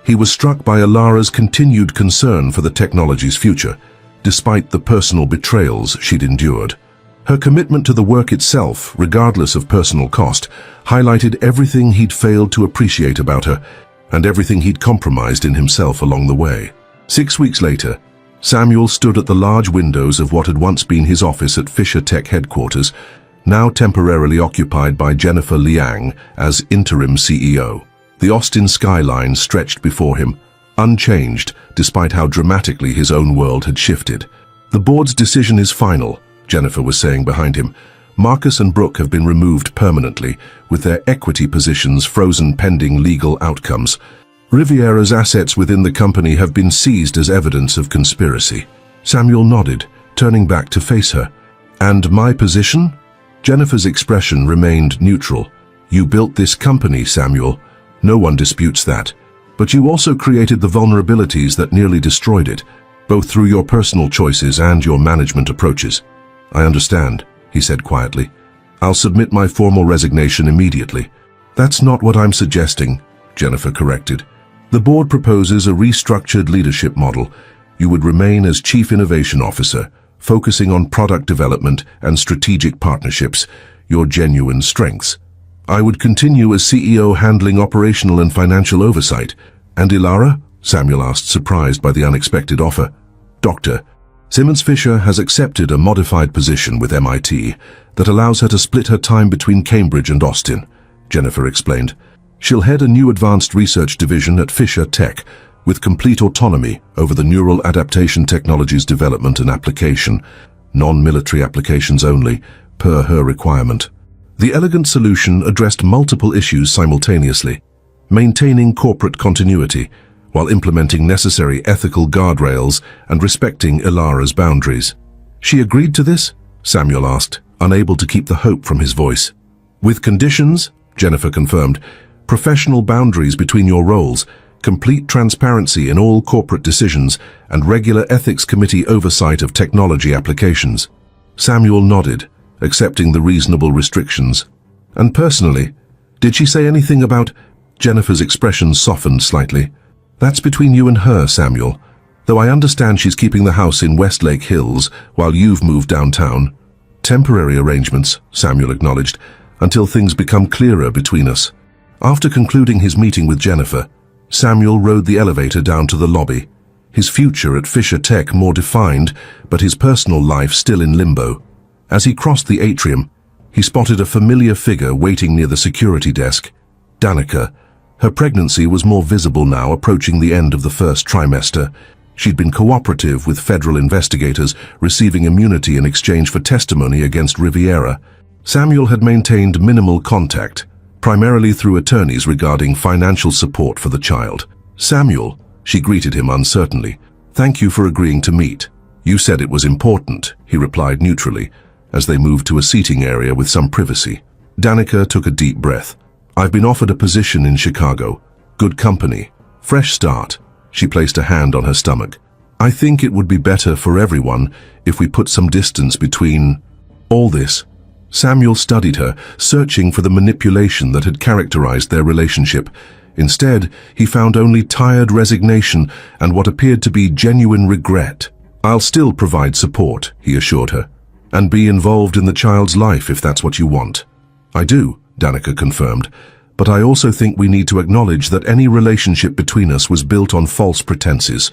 he was struck by Ilara's continued concern for the technology's future, despite the personal betrayals she'd endured. Her commitment to the work itself, regardless of personal cost, highlighted everything he'd failed to appreciate about her and everything he'd compromised in himself along the way. 6 weeks later, Samuel stood at the large windows of what had once been his office at Fisher Tech headquarters, now temporarily occupied by Jennifer Liang as interim CEO. The Austin skyline stretched before him, unchanged despite how dramatically his own world had shifted. "The board's decision is final," Jennifer was saying behind him. "Marcus and Brooke have been removed permanently, with their equity positions frozen pending legal outcomes. Riviera's assets within the company have been seized as evidence of conspiracy." Samuel nodded, turning back to face her. "And my position?" Jennifer's expression remained neutral. "You built this company, Samuel. No one disputes that. But you also created the vulnerabilities that nearly destroyed it, both through your personal choices and your management approaches." "I understand," he said quietly. "I'll submit my formal resignation immediately." "That's not what I'm suggesting," Jennifer corrected. "The board proposes a restructured leadership model. You would remain as Chief Innovation Officer, focusing on product development and strategic partnerships, your genuine strengths. I would continue as CEO, handling operational and financial oversight. And Ilara? Samuel asked, surprised by the unexpected offer. Doctor, Simmons Fisher has accepted a modified position with MIT that allows her to split her time between Cambridge and Austin, Jennifer explained. She'll head a new advanced research division at Fisher Tech, with complete autonomy over the neural adaptation technology's development and application, non-military applications only, per her requirement. The elegant solution addressed multiple issues simultaneously, maintaining corporate continuity, while implementing necessary ethical guardrails and respecting Ilara's boundaries. She agreed to this? Samuel asked, unable to keep the hope from his voice. With conditions, Jennifer confirmed, professional boundaries between your roles, complete transparency in all corporate decisions, and regular ethics committee oversight of technology applications. Samuel nodded, accepting the reasonable restrictions. And personally, did she say anything about... Jennifer's expression softened slightly. That's between you and her, Samuel, though I understand she's keeping the house in Westlake Hills while you've moved downtown. Temporary arrangements, Samuel acknowledged, until things become clearer between us. After concluding his meeting with Jennifer, Samuel rode the elevator down to the lobby, his future at Fisher Tech more defined, but his personal life still in limbo. As he crossed the atrium, he spotted a familiar figure waiting near the security desk, Danica. Her pregnancy was more visible now, approaching the end of the first trimester. She'd been cooperative with federal investigators, receiving immunity in exchange for testimony against Riviera. Samuel had maintained minimal contact, primarily through attorneys regarding financial support for the child. Samuel, she greeted him uncertainly. Thank you for agreeing to meet. You said it was important, he replied neutrally, as they moved to a seating area with some privacy. Danica took a deep breath. I've been offered a position in Chicago. Good company. Fresh start. She placed a hand on her stomach. I think it would be better for everyone if we put some distance between all this. Samuel studied her, searching for the manipulation that had characterized their relationship. Instead, he found only tired resignation and what appeared to be genuine regret. I'll still provide support, he assured her, and be involved in the child's life if that's what you want. I do, Danica confirmed, but I also think we need to acknowledge that any relationship between us was built on false pretenses.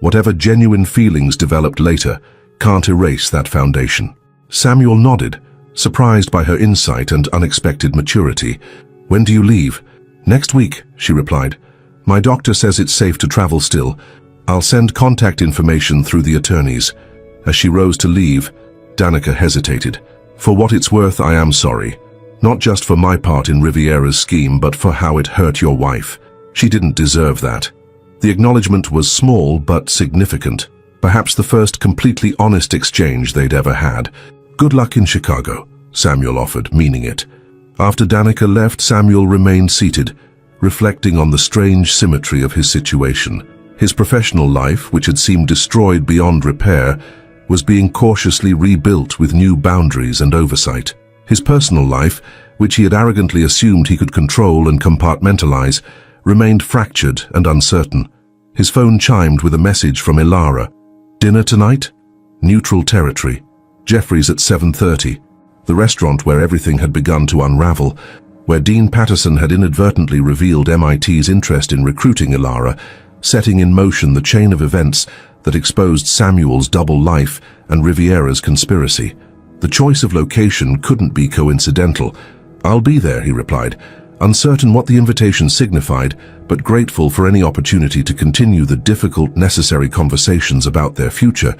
Whatever genuine feelings developed later can't erase that foundation. Samuel nodded, surprised by her insight and unexpected maturity. When do you leave? Next week, she replied. My doctor says it's safe to travel still. I'll send contact information through the attorneys. As she rose to leave, Danica hesitated. For what it's worth, I am sorry. Not just for my part in Riviera's scheme, but for how it hurt your wife. She didn't deserve that. The acknowledgement was small but significant. Perhaps the first completely honest exchange they'd ever had. Good luck in Chicago, Samuel offered, meaning it. After Danica left, Samuel remained seated, reflecting on the strange symmetry of his situation. His professional life, which had seemed destroyed beyond repair, was being cautiously rebuilt with new boundaries and oversight. His personal life, which he had arrogantly assumed he could control and compartmentalize, remained fractured and uncertain. His phone chimed with a message from Ilara. Dinner tonight? Neutral territory. Jeffrey's at 7:30. The restaurant where everything had begun to unravel, where Dean Patterson had inadvertently revealed MIT's interest in recruiting Ilara, setting in motion the chain of events that exposed Samuel's double life and Riviera's conspiracy. The choice of location couldn't be coincidental. I'll be there, he replied, uncertain what the invitation signified, but grateful for any opportunity to continue the difficult, necessary conversations about their future,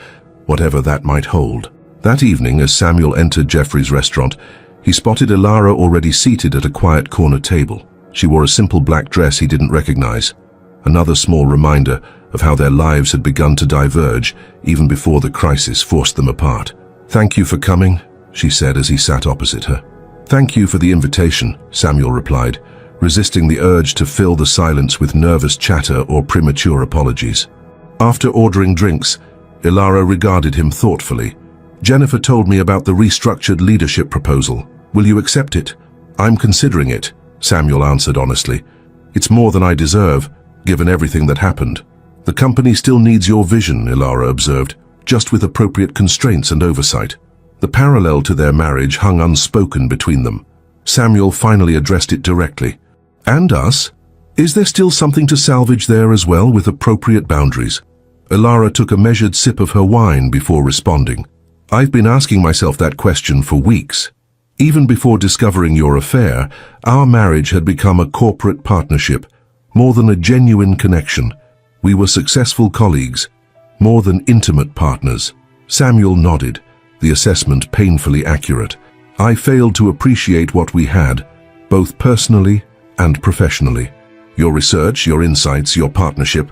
whatever that might hold. That evening, as Samuel entered Jeffrey's restaurant, he spotted Ilara already seated at a quiet corner table. She wore a simple black dress he didn't recognize. Another small reminder of how their lives had begun to diverge even before the crisis forced them apart. Thank you for coming, she said as he sat opposite her. Thank you for the invitation, Samuel replied, resisting the urge to fill the silence with nervous chatter or premature apologies. After ordering drinks, Ilara regarded him thoughtfully. Jennifer told me about the restructured leadership proposal. Will you accept it? I'm considering it, Samuel answered honestly. It's more than I deserve, given everything that happened. The company still needs your vision, Ilara observed, just with appropriate constraints and oversight. The parallel to their marriage hung unspoken between them. Samuel finally addressed it directly. And us? Is there still something to salvage there as well with appropriate boundaries? Ilara took a measured sip of her wine before responding. I've been asking myself that question for weeks. Even before discovering your affair, our marriage had become a corporate partnership, more than a genuine connection. We were successful colleagues, more than intimate partners. Samuel nodded, the assessment painfully accurate. I failed to appreciate what we had, both personally and professionally. Your research, your insights, your partnership,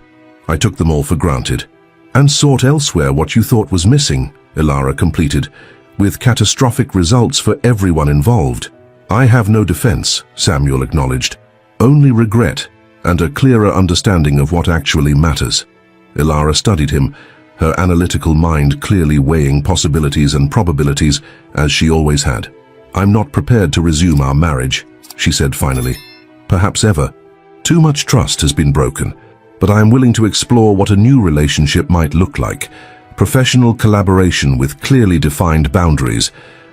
I took them all for granted. And sought elsewhere what you thought was missing, Ilara completed, with catastrophic results for everyone involved. I have no defense, Samuel acknowledged, only regret and a clearer understanding of what actually matters. Ilara studied him, her analytical mind clearly weighing possibilities and probabilities, as she always had. I'm not prepared to resume our marriage, she said finally. Perhaps ever. Too much trust has been broken, but I am willing to explore what a new relationship might look like. Professional collaboration with clearly defined boundaries,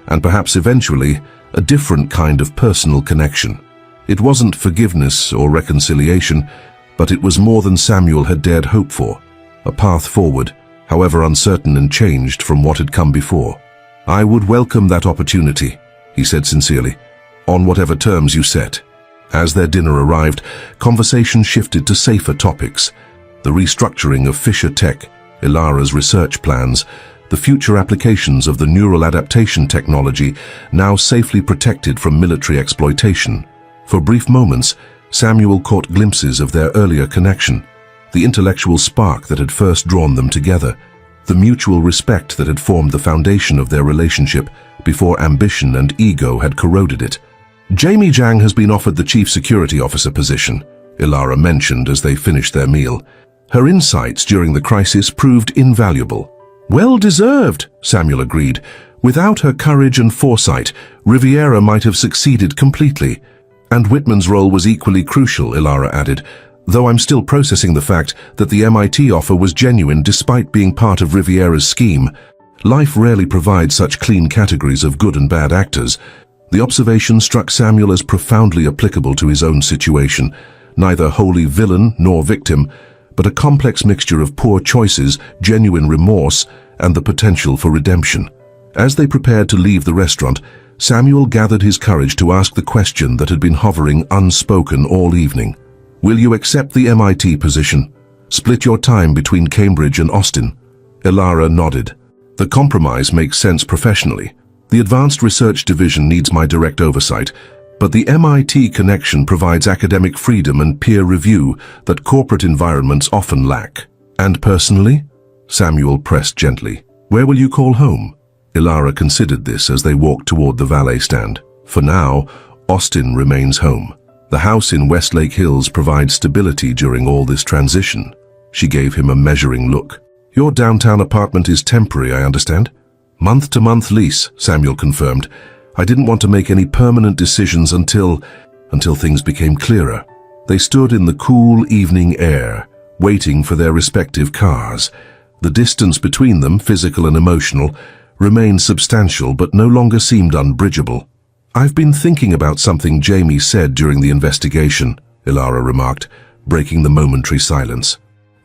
and perhaps eventually a different kind of personal connection. It wasn't forgiveness or reconciliation, but it was more than Samuel had dared hope for. A path forward, however uncertain and changed from what had come before. I would welcome that opportunity, he said sincerely, on whatever terms you set. As their dinner arrived, conversation shifted to safer topics. The restructuring of Fisher Tech, Ilara's research plans, the future applications of the neural adaptation technology now safely protected from military exploitation. For brief moments, Samuel caught glimpses of their earlier connection, the intellectual spark that had first drawn them together, the mutual respect that had formed the foundation of their relationship before ambition and ego had corroded it. Jamie Jang has been offered the Chief Security Officer position, Ilara mentioned as they finished their meal. Her insights during the crisis proved invaluable. Well deserved, Samuel agreed. Without her courage and foresight, Riviera might have succeeded completely. And Whitman's role was equally crucial, Ilara added, though I'm still processing the fact that the MIT offer was genuine despite being part of Riviera's scheme. Life rarely provides such clean categories of good and bad actors. The observation struck Samuel as profoundly applicable to his own situation, neither wholly villain nor victim, but a complex mixture of poor choices, genuine remorse, and the potential for redemption. As they prepared to leave the restaurant, Samuel gathered his courage to ask the question that had been hovering unspoken all evening. Will you accept the MIT position? Split your time between Cambridge and Austin? Ilara nodded. The compromise makes sense professionally. The Advanced Research Division needs my direct oversight, but the MIT connection provides academic freedom and peer review that corporate environments often lack. And personally? Samuel pressed gently. Where will you call home? Ilara considered this as they walked toward the valet stand. For now, Austin remains home. The house in Westlake Hills provides stability during all this transition. She gave him a measuring look. Your downtown apartment is temporary, I understand? Month-to-month lease, Samuel confirmed. I didn't want to make any permanent decisions until things became clearer. They stood in the cool evening air, waiting for their respective cars. The distance between them, physical and emotional, remained substantial but no longer seemed unbridgeable. I've been thinking about something Jamie said during the investigation, Ilara remarked, breaking the momentary silence.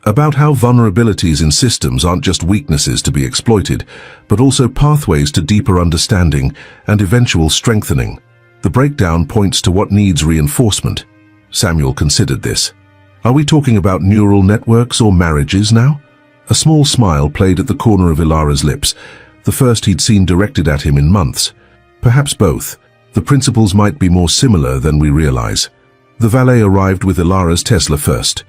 About how vulnerabilities in systems aren't just weaknesses to be exploited, but also pathways to deeper understanding and eventual strengthening. The breakdown points to what needs reinforcement. Samuel considered this. Are we talking about neural networks or marriages now? A small smile played at the corner of Ilara's lips, the first he'd seen directed at him in months. Perhaps both. The principles might be more similar than we realize. The valet arrived with Ilara's Tesla first.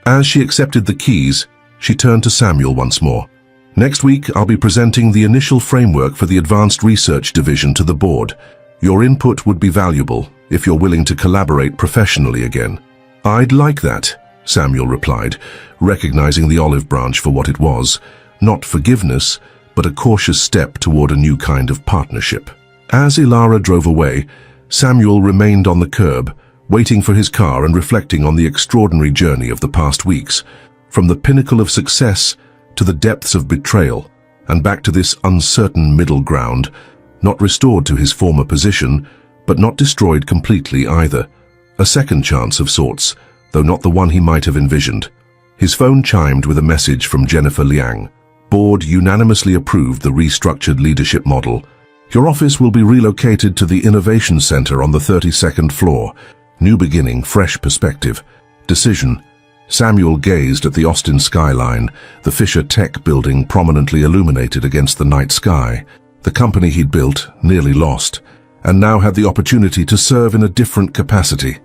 As she accepted the keys, she turned to Samuel once more. Next week, I'll be presenting the initial framework for the Advanced Research Division to the board. Your input would be valuable if you're willing to collaborate professionally again. I'd like that, Samuel replied, recognizing the olive branch for what it was. Not forgiveness, but a cautious step toward a new kind of partnership. As Ilara drove away, Samuel remained on the curb, waiting for his car and reflecting on the extraordinary journey of the past weeks. from the pinnacle of success to the depths of betrayal, and back to this uncertain middle ground, not restored to his former position, but not destroyed completely either. A second chance of sorts, though not the one he might have envisioned. His phone chimed with a message from Jennifer Liang. Board unanimously approved the restructured leadership model. Your office will be relocated to the Innovation Center on the 32nd floor. New beginning, fresh perspective. Decision. Samuel gazed at the Austin skyline, the Fisher Tech building prominently illuminated against the night sky. The company he'd built, nearly lost, and now had the opportunity to serve in a different capacity.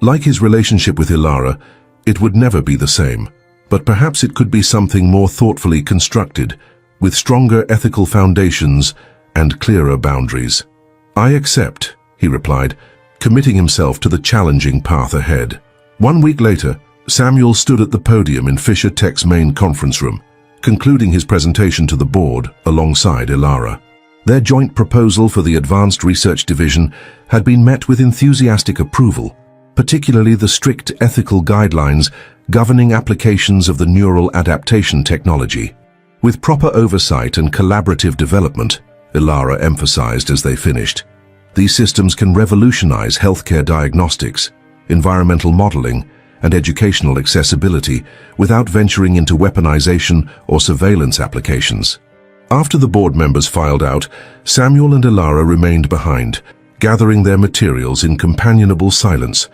Like his relationship with Ilara, it would never be the same, but perhaps it could be something more thoughtfully constructed, with stronger ethical foundations and clearer boundaries. I accept, he replied, committing himself to the challenging path ahead. 1 week later, Samuel stood at the podium in Fisher Tech's main conference room, concluding his presentation to the board alongside Ilara. Their joint proposal for the Advanced Research Division had been met with enthusiastic approval, particularly the strict ethical guidelines governing applications of the neural adaptation technology. With proper oversight and collaborative development, Ilara emphasized as they finished, these systems can revolutionize healthcare diagnostics, environmental modeling, and educational accessibility without venturing into weaponization or surveillance applications. After the board members filed out, Samuel and Ilara remained behind, gathering their materials in companionable silence.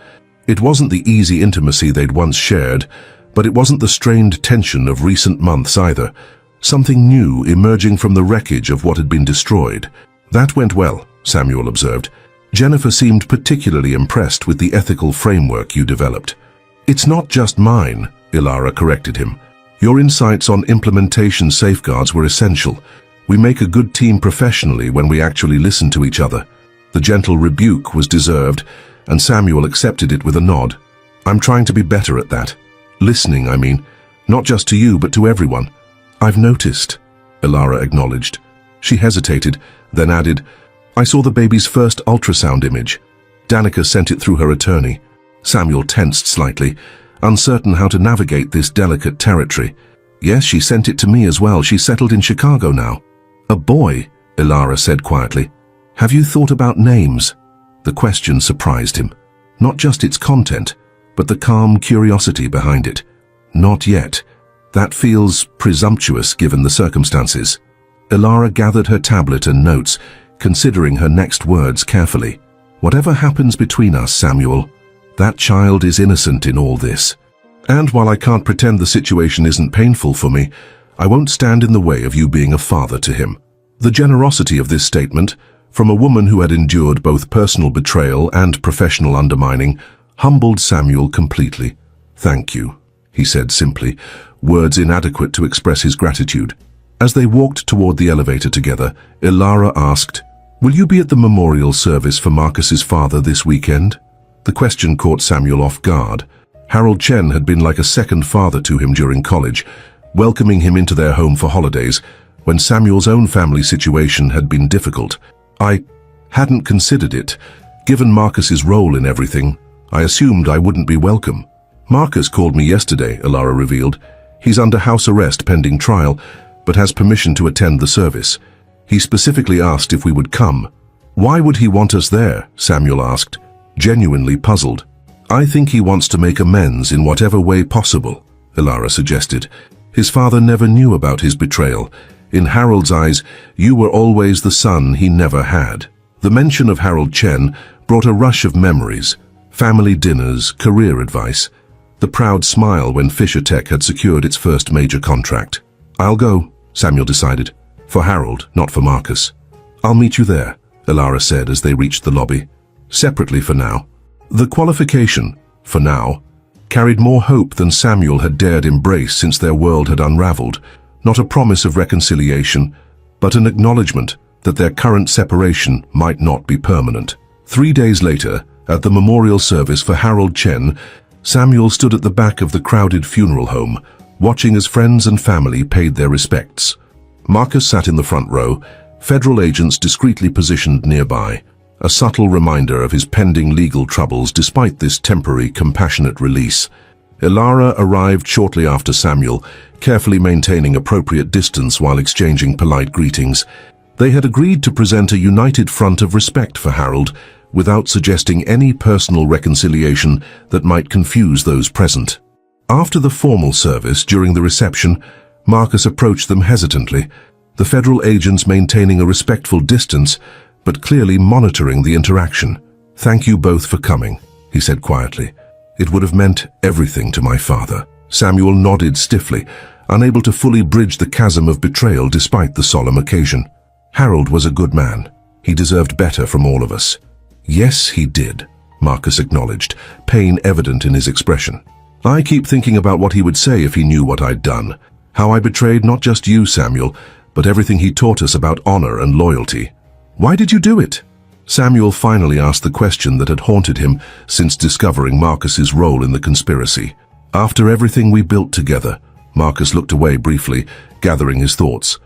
It wasn't the easy intimacy they'd once shared, but it wasn't the strained tension of recent months either. Something new emerging from the wreckage of what had been destroyed. That went well, Samuel observed. Jennifer seemed particularly impressed with the ethical framework you developed. It's not just mine, Ilara corrected him. Your insights on implementation safeguards were essential. We make a good team professionally when we actually listen to each other. The gentle rebuke was deserved, and Samuel accepted it with a nod. I'm trying to be better at that. Listening, I mean. Not just to you, but to everyone. I've noticed, Ilara acknowledged. She hesitated, then added, I saw the baby's first ultrasound image. Danica sent it through her attorney. Samuel tensed slightly, uncertain how to navigate this delicate territory. Yes, she sent it to me as well. She's settled in Chicago now. A boy, Ilara said quietly. Have you thought about names? The question surprised him. Not just its content, but the calm curiosity behind it. Not yet. That feels presumptuous given the circumstances. Ilara gathered her tablet and notes, considering her next words carefully. Whatever happens between us, Samuel, that child is innocent in all this. And while I can't pretend the situation isn't painful for me, I won't stand in the way of you being a father to him. The generosity of this statement, from a woman who had endured both personal betrayal and professional undermining, humbled Samuel completely. Thank you, he said simply, words inadequate to express his gratitude. As they walked toward the elevator together, Ilara asked, Will you be at the memorial service for Marcus's father this weekend? The question caught Samuel off guard. Harold Chen had been like a second father to him during college, welcoming him into their home for holidays, when Samuel's own family situation had been difficult. I hadn't considered it. Given Marcus's role in everything, I assumed I wouldn't be welcome. Marcus called me yesterday, Ilara revealed. He's under house arrest pending trial, but has permission to attend the service. He specifically asked if we would come. Why would he want us there? Samuel asked, genuinely puzzled. I think he wants to make amends in whatever way possible, Ilara suggested. His father never knew about his betrayal. In Harold's eyes, you were always the son he never had. The mention of Harold Chen brought a rush of memories, family dinners, career advice, the proud smile when Fisher Tech had secured its first major contract. I'll go, Samuel decided. For Harold, not for Marcus. I'll meet you there, Ilara said as they reached the lobby. Separately for now. The qualification, for now, carried more hope than Samuel had dared embrace since their world had unraveled. Not a promise of reconciliation, but an acknowledgement that their current separation might not be permanent. 3 days later, at the memorial service for Harold Chen, Samuel stood at the back of the crowded funeral home, watching as friends and family paid their respects. Marcus sat in the front row, federal agents discreetly positioned nearby, a subtle reminder of his pending legal troubles despite this temporary compassionate release. Ilara arrived shortly after Samuel, carefully maintaining appropriate distance while exchanging polite greetings. They had agreed to present a united front of respect for Harold, without suggesting any personal reconciliation that might confuse those present. After the formal service, during the reception, Marcus approached them hesitantly, the federal agents maintaining a respectful distance, but clearly monitoring the interaction. "Thank you both for coming," he said quietly. "It would have meant everything to my father." Samuel nodded stiffly, unable to fully bridge the chasm of betrayal despite the solemn occasion. Harold was a good man. He deserved better from all of us. "Yes, he did," Marcus acknowledged, pain evident in his expression. "I keep thinking about what he would say if he knew what I'd done. How I betrayed not just you, Samuel, but everything he taught us about honor and loyalty." "Why did you do it?" Samuel finally asked the question that had haunted him since discovering Marcus's role in the conspiracy. "After everything we built together," Marcus looked away briefly, gathering his thoughts.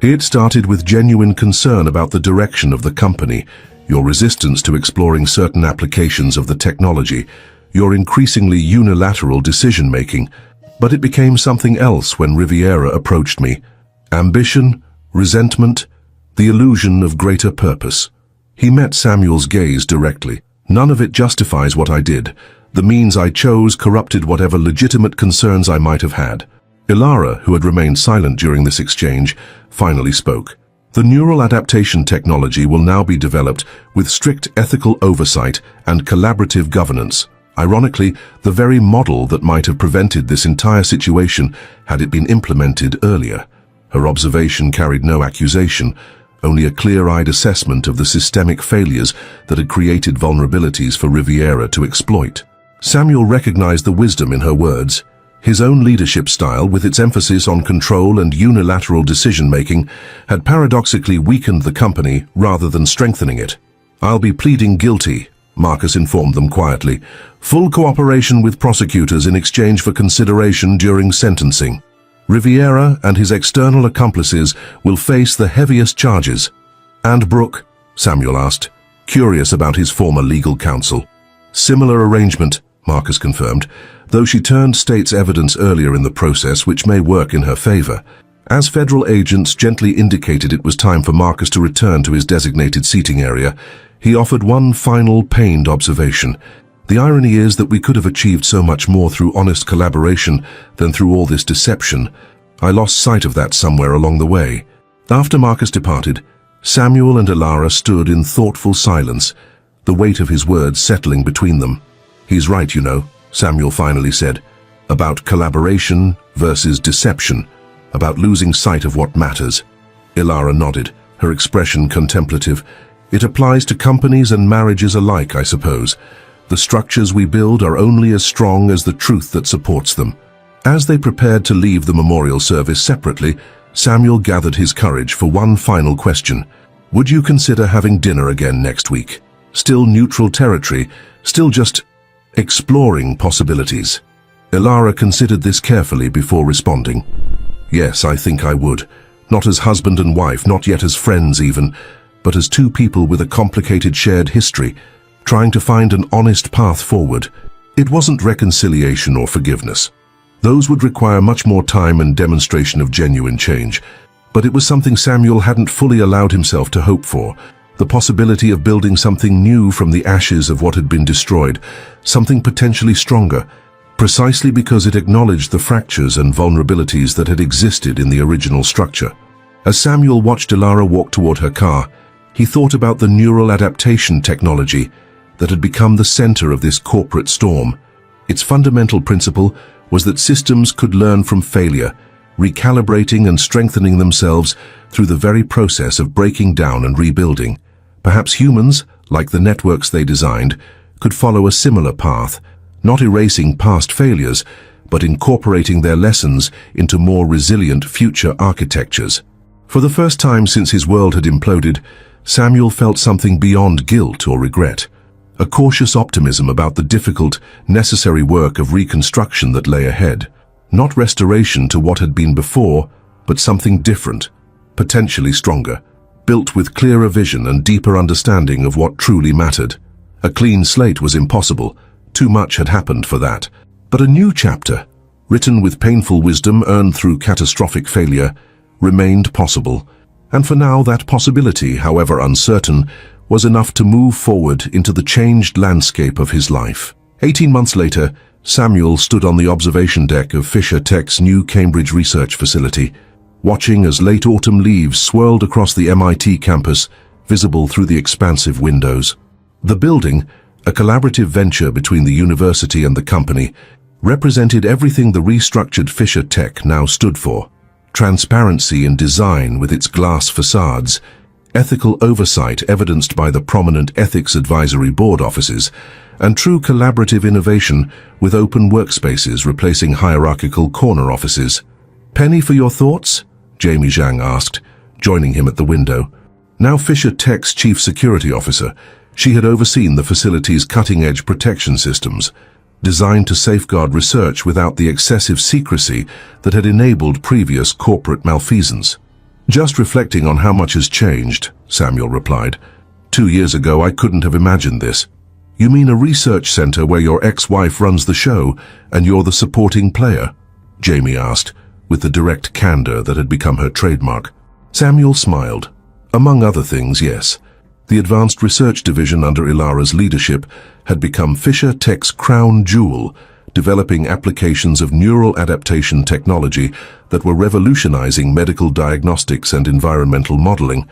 "It started with genuine concern about the direction of the company, your resistance to exploring certain applications of the technology, your increasingly unilateral decision-making, but it became something else when Riviera approached me. Ambition, resentment, the illusion of greater purpose." He met Samuel's gaze directly. "None of it justifies what I did. The means I chose corrupted whatever legitimate concerns I might have had." Ilara, who had remained silent during this exchange, finally spoke. "The neural adaptation technology will now be developed with strict ethical oversight and collaborative governance. Ironically, the very model that might have prevented this entire situation had it been implemented earlier." Her observation carried no accusation, only a clear-eyed assessment of the systemic failures that had created vulnerabilities for Riviera to exploit. Samuel recognized the wisdom in her words. His own leadership style, with its emphasis on control and unilateral decision-making, had paradoxically weakened the company rather than strengthening it. "I'll be pleading guilty," Marcus informed them quietly. "Full cooperation with prosecutors in exchange for consideration during sentencing. Riviera and his external accomplices will face the heaviest charges." "And Brooke?" Samuel asked, curious about his former legal counsel. "Similar arrangement," Marcus confirmed, though she turned state's evidence earlier in the process, which may work in her favor. As federal agents gently indicated it was time for Marcus to return to his designated seating area, he offered one final pained observation. "The irony is that we could have achieved so much more through honest collaboration than through all this deception. I lost sight of that somewhere along the way." After Marcus departed, Samuel and Ilara stood in thoughtful silence, the weight of his words settling between them. "He's right, you know," Samuel finally said, "about collaboration versus deception, about losing sight of what matters." Ilara nodded, her expression contemplative. "It applies to companies and marriages alike, I suppose. The structures we build are only as strong as the truth that supports them." As they prepared to leave the memorial service separately, Samuel gathered his courage for one final question. "Would you consider having dinner again next week? Still neutral territory, still just exploring possibilities?" Ilara considered this carefully before responding. "Yes, I think I would. Not as husband and wife, not yet as friends even, but as two people with a complicated shared history, trying to find an honest path forward." It wasn't reconciliation or forgiveness. Those would require much more time and demonstration of genuine change. But it was something Samuel hadn't fully allowed himself to hope for. The possibility of building something new from the ashes of what had been destroyed, something potentially stronger, precisely because it acknowledged the fractures and vulnerabilities that had existed in the original structure. As Samuel watched Ilara walk toward her car, he thought about the neural adaptation technology that had become the center of this corporate storm. Its fundamental principle was that systems could learn from failure, recalibrating and strengthening themselves through the very process of breaking down and rebuilding. Perhaps humans, like the networks they designed, could follow a similar path, not erasing past failures, but incorporating their lessons into more resilient future architectures. For the first time since his world had imploded, Samuel felt something beyond guilt or regret. A cautious optimism about the difficult, necessary work of reconstruction that lay ahead. Not restoration to what had been before, but something different, potentially stronger, built with clearer vision and deeper understanding of what truly mattered. A clean slate was impossible. Too much had happened for that. But a new chapter, written with painful wisdom earned through catastrophic failure, remained possible. And for now, that possibility, however uncertain, was enough to move forward into the changed landscape of his life. 18 months later, Samuel stood on the observation deck of Fisher Tech's new Cambridge research facility, watching as late autumn leaves swirled across the MIT campus, visible through the expansive windows. The building, a collaborative venture between the university and the company, represented everything the restructured Fisher Tech now stood for: transparency in design with its glass facades, ethical oversight evidenced by the prominent Ethics Advisory Board offices, and true collaborative innovation with open workspaces replacing hierarchical corner offices. "Penny for your thoughts?" Jamie Zhang asked, joining him at the window. Now Fisher Tech's chief security officer, she had overseen the facility's cutting-edge protection systems, designed to safeguard research without the excessive secrecy that had enabled previous corporate malfeasance. "Just reflecting on how much has changed," Samuel replied. 2 years ago, I couldn't have imagined this." "You mean a research center where your ex-wife runs the show and you're the supporting player?" Jamie asked, with the direct candor that had become her trademark. Samuel smiled. "Among other things, yes. The Advanced Research Division under Ilara's leadership had become Fisher Tech's crown jewel, developing applications of neural adaptation technology that were revolutionizing medical diagnostics and environmental modeling.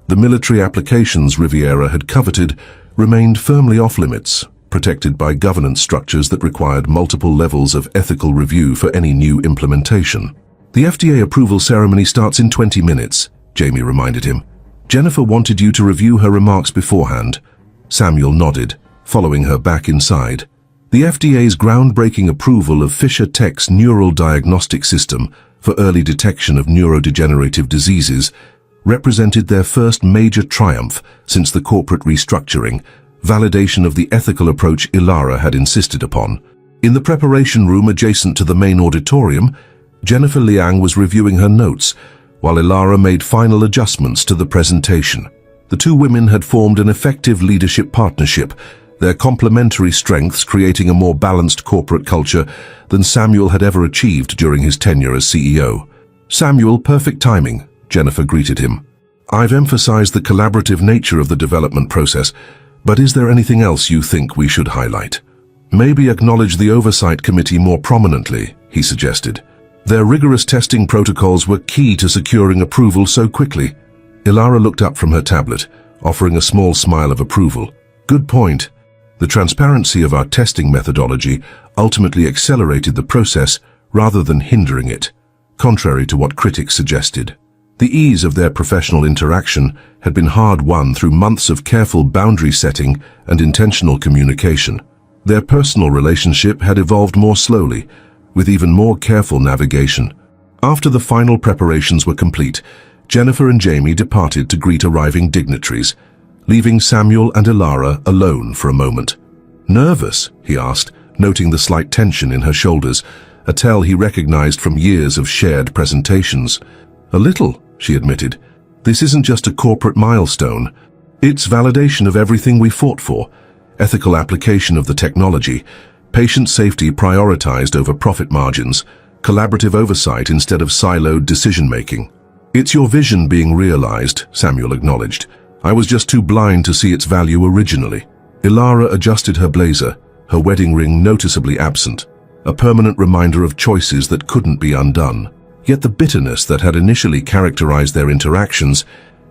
The military applications Riviera had coveted remained firmly off-limits, protected by governance structures that required multiple levels of ethical review for any new implementation. "The FDA approval ceremony starts in 20 minutes, Jamie reminded him. "Jennifer wanted you to review her remarks beforehand." Samuel nodded, following her back inside. The FDA's groundbreaking approval of Fisher Tech's neural diagnostic system for early detection of neurodegenerative diseases represented their first major triumph since the corporate restructuring, validation of the ethical approach Ilara had insisted upon. In the preparation room adjacent to the main auditorium, Jennifer Liang was reviewing her notes, while Ilara made final adjustments to the presentation. The two women had formed an effective leadership partnership, their complementary strengths creating a more balanced corporate culture than Samuel had ever achieved during his tenure as CEO. "Samuel, perfect timing," Jennifer greeted him. "I've emphasized the collaborative nature of the development process, but is there anything else you think we should highlight?" "Maybe acknowledge the Oversight Committee more prominently," he suggested. "Their rigorous testing protocols were key to securing approval so quickly." Ilara looked up from her tablet, offering a small smile of approval. "Good point. The transparency of our testing methodology ultimately accelerated the process rather than hindering it, contrary to what critics suggested. The ease of their professional interaction had been hard-won through months of careful boundary setting and intentional communication. Their personal relationship had evolved more slowly, with even more careful navigation. After the final preparations were complete, Jennifer and Jamie departed to greet arriving dignitaries, leaving Samuel and Ilara alone for a moment. "Nervous?" he asked, noting the slight tension in her shoulders, a tell he recognized from years of shared presentations. "A little," she admitted. "This isn't just a corporate milestone. It's validation of everything we fought for: ethical application of the technology, patient safety prioritized over profit margins, collaborative oversight instead of siloed decision-making." "It's your vision being realized," Samuel acknowledged. "I was just too blind to see its value originally." Ilara adjusted her blazer, her wedding ring noticeably absent, a permanent reminder of choices that couldn't be undone. Yet the bitterness that had initially characterized their interactions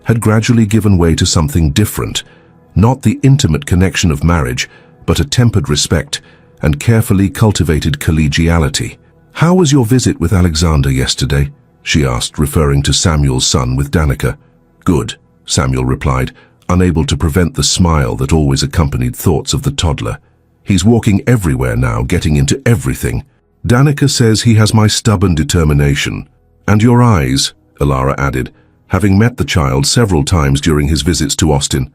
had gradually given way to something different, not the intimate connection of marriage, but a tempered respect and carefully cultivated collegiality. "How was your visit with Alexander yesterday?" she asked, referring to Samuel's son with Danica. "Good," Samuel replied, unable to prevent the smile that always accompanied thoughts of the toddler. "He's walking everywhere now, getting into everything. Danica says he has my stubborn determination." "And your eyes," Ilara added, having met the child several times during his visits to Austin.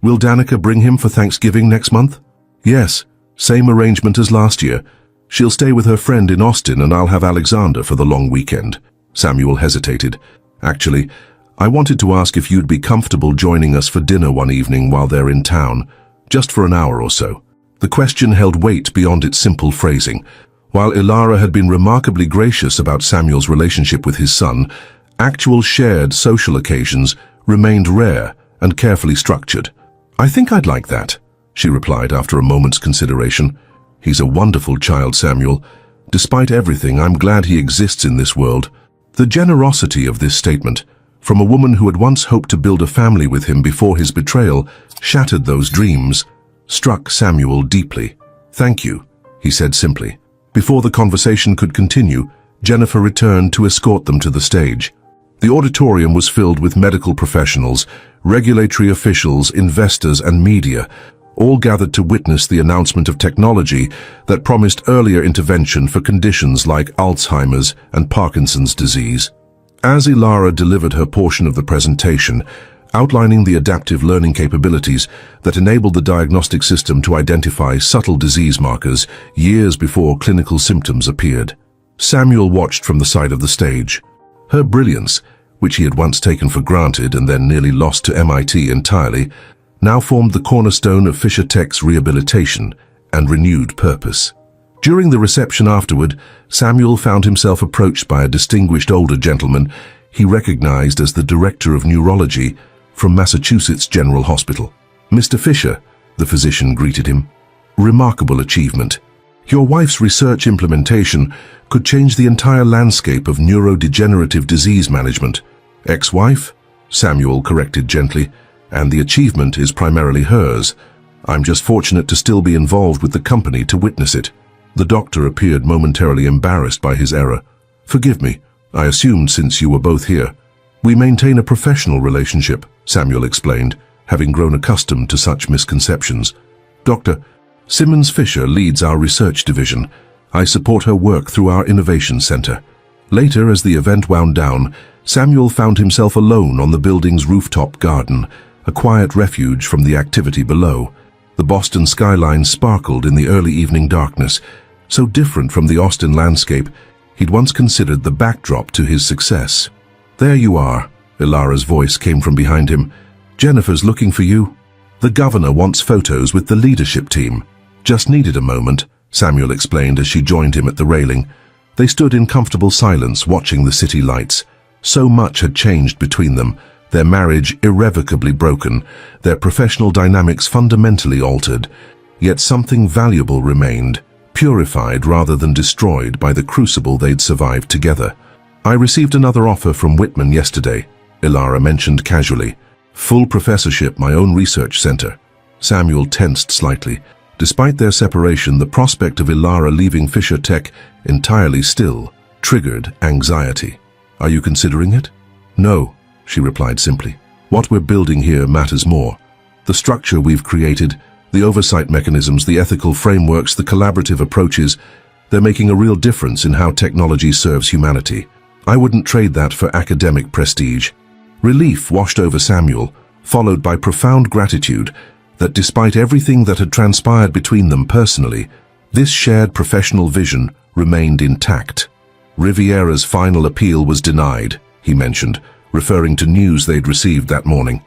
"Will Danica bring him for Thanksgiving next month?" "Yes, same arrangement as last year. She'll stay with her friend in Austin and I'll have Alexander for the long weekend." Samuel hesitated. "Actually, I wanted to ask if you'd be comfortable joining us for dinner one evening while they're in town, just for an hour or so." The question held weight beyond its simple phrasing, While Ilara had been remarkably gracious about Samuel's relationship with his son, actual shared social occasions remained rare and carefully structured. "I think I'd like that," she replied after a moment's consideration. "He's a wonderful child, Samuel. Despite everything, I'm glad he exists in this world." The generosity of this statement, from a woman who had once hoped to build a family with him before his betrayal, shattered those dreams, struck Samuel deeply. "Thank you," he said simply. Before the conversation could continue, Jennifer returned to escort them to the stage. The auditorium was filled with medical professionals, regulatory officials, investors, and media, all gathered to witness the announcement of technology that promised earlier intervention for conditions like Alzheimer's and Parkinson's disease. As Ilara delivered her portion of the presentation, outlining the adaptive learning capabilities that enabled the diagnostic system to identify subtle disease markers years before clinical symptoms appeared, Samuel watched from the side of the stage. Her brilliance, which he had once taken for granted and then nearly lost to MIT entirely, now formed the cornerstone of Fisher Tech's rehabilitation and renewed purpose. During the reception afterward, Samuel found himself approached by a distinguished older gentleman he recognized as the director of neurology from Massachusetts General Hospital. "Mr. Fisher," the physician greeted him. "Remarkable achievement. Your wife's research implementation could change the entire landscape of neurodegenerative disease management." "Ex-wife?" Samuel corrected gently. "And the achievement is primarily hers. I'm just fortunate to still be involved with the company to witness it." The doctor appeared momentarily embarrassed by his error. "Forgive me. I assumed since you were both here." "We maintain a professional relationship," Samuel explained, having grown accustomed to such misconceptions. "Dr. Simmons Fisher leads our research division. I support her work through our innovation center." Later, as the event wound down, Samuel found himself alone on the building's rooftop garden, a quiet refuge from the activity below. The Boston skyline sparkled in the early evening darkness, so different from the Austin landscape he'd once considered the backdrop to his success. "There you are," Ilara's voice came from behind him. "Jennifer's looking for you. The governor wants photos with the leadership team." "Just needed a moment," Samuel explained as she joined him at the railing. They stood in comfortable silence watching the city lights. So much had changed between them, their marriage irrevocably broken, their professional dynamics fundamentally altered, yet something valuable remained, purified rather than destroyed by the crucible they'd survived together. "I received another offer from Whitman yesterday," Ilara mentioned casually. "Full professorship, my own research center." Samuel tensed slightly. Despite their separation, the prospect of Ilara leaving Fisher Tech entirely still triggered anxiety. "Are you considering it?" "No," she replied simply. "What we're building here matters more. The structure we've created, the oversight mechanisms, the ethical frameworks, the collaborative approaches, they're making a real difference in how technology serves humanity. I wouldn't trade that for academic prestige." Relief washed over Samuel, followed by profound gratitude that despite everything that had transpired between them personally, this shared professional vision remained intact. "Riviera's final appeal was denied," he mentioned, referring to news they'd received that morning.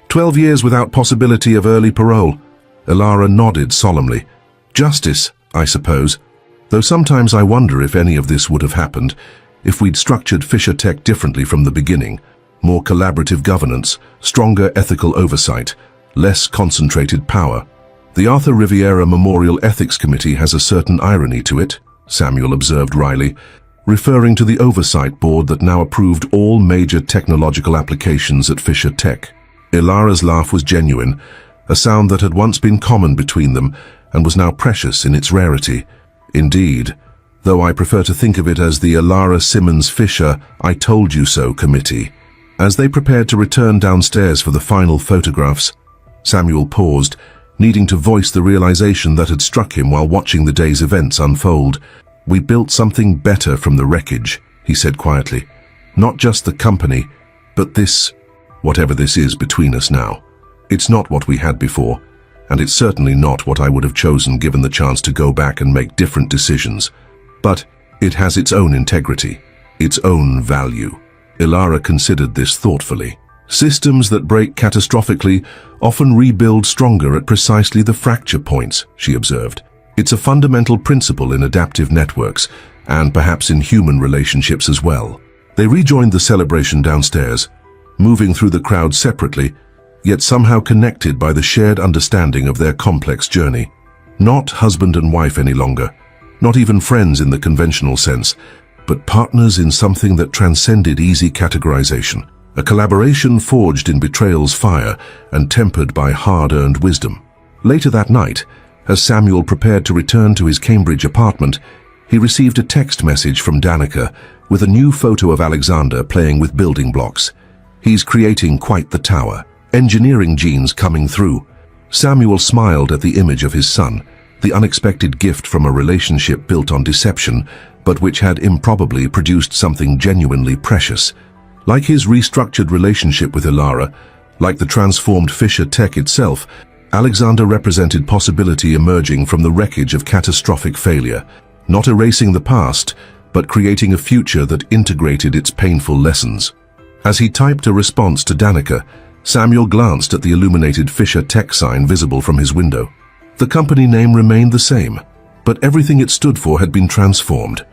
12 years without possibility of early parole." Ilara nodded solemnly. "Justice, I suppose. Though sometimes I wonder if any of this would have happened if we'd structured Fisher Tech differently from the beginning. More collaborative governance, stronger ethical oversight, less concentrated power. The Arthur Riviera Memorial Ethics Committee has a certain irony to it," Samuel observed wryly, referring to the oversight board that now approved all major technological applications at Fisher Tech. Ilara's laugh was genuine, a sound that had once been common between them and was now precious in its rarity. "Indeed, though I prefer to think of it as the Ilara Simmons Fisher I Told You So Committee." As they prepared to return downstairs for the final photographs, Samuel paused, needing to voice the realization that had struck him while watching the day's events unfold. "We built something better from the wreckage," he said quietly. "Not just the company, but this, whatever this is between us now. It's not what we had before, and it's certainly not what I would have chosen given the chance to go back and make different decisions. But it has its own integrity, its own value." Ilara considered this thoughtfully. "Systems that break catastrophically often rebuild stronger at precisely the fracture points," she observed. It's a fundamental principle in adaptive networks, and perhaps in human relationships as well. They rejoined the celebration downstairs, moving through the crowd separately, yet somehow connected by the shared understanding of their complex journey. Not husband and wife any longer, not even friends in the conventional sense, but partners in something that transcended easy categorization. A collaboration forged in betrayal's fire and tempered by hard-earned wisdom. Later that night, as Samuel prepared to return to his Cambridge apartment, he received a text message from Danica with a new photo of Alexander playing with building blocks. He's creating quite the tower. Engineering genes coming through. Samuel smiled at the image of his son, the unexpected gift from a relationship built on deception, but which had improbably produced something genuinely precious. Like his restructured relationship with Ilara, like the transformed Fisher tech itself, Alexander represented possibility emerging from the wreckage of catastrophic failure, not erasing the past, but creating a future that integrated its painful lessons. As he typed a response to Danica, Samuel glanced at the illuminated Fisher tech sign visible from his window. The company name remained the same, but everything it stood for had been transformed,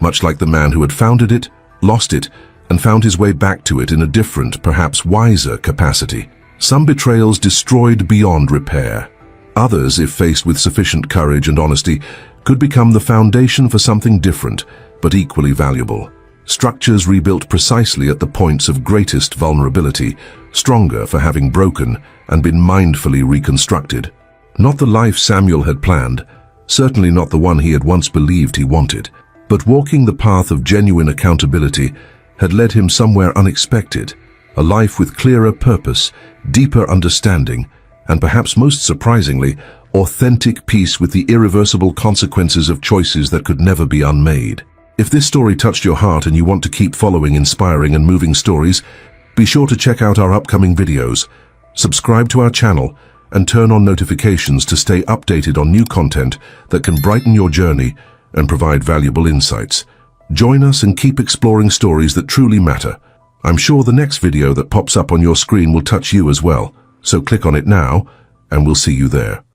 much like the man who had founded it, lost it, and found his way back to it in a different, perhaps wiser capacity. Some betrayals destroyed beyond repair. Others, if faced with sufficient courage and honesty, could become the foundation for something different, but equally valuable. Structures rebuilt precisely at the points of greatest vulnerability, stronger for having broken and been mindfully reconstructed. Not the life Samuel had planned, certainly not the one he had once believed he wanted, but walking the path of genuine accountability had led him somewhere unexpected, a life with clearer purpose, deeper understanding, and perhaps most surprisingly, authentic peace with the irreversible consequences of choices that could never be unmade. If this story touched your heart and you want to keep following inspiring and moving stories, be sure to check out our upcoming videos, subscribe to our channel, and turn on notifications to stay updated on new content that can brighten your journey and provide valuable insights. Join us and keep exploring stories that truly matter. I'm sure the next video that pops up on your screen will touch you as well, so click on it now, and we'll see you there.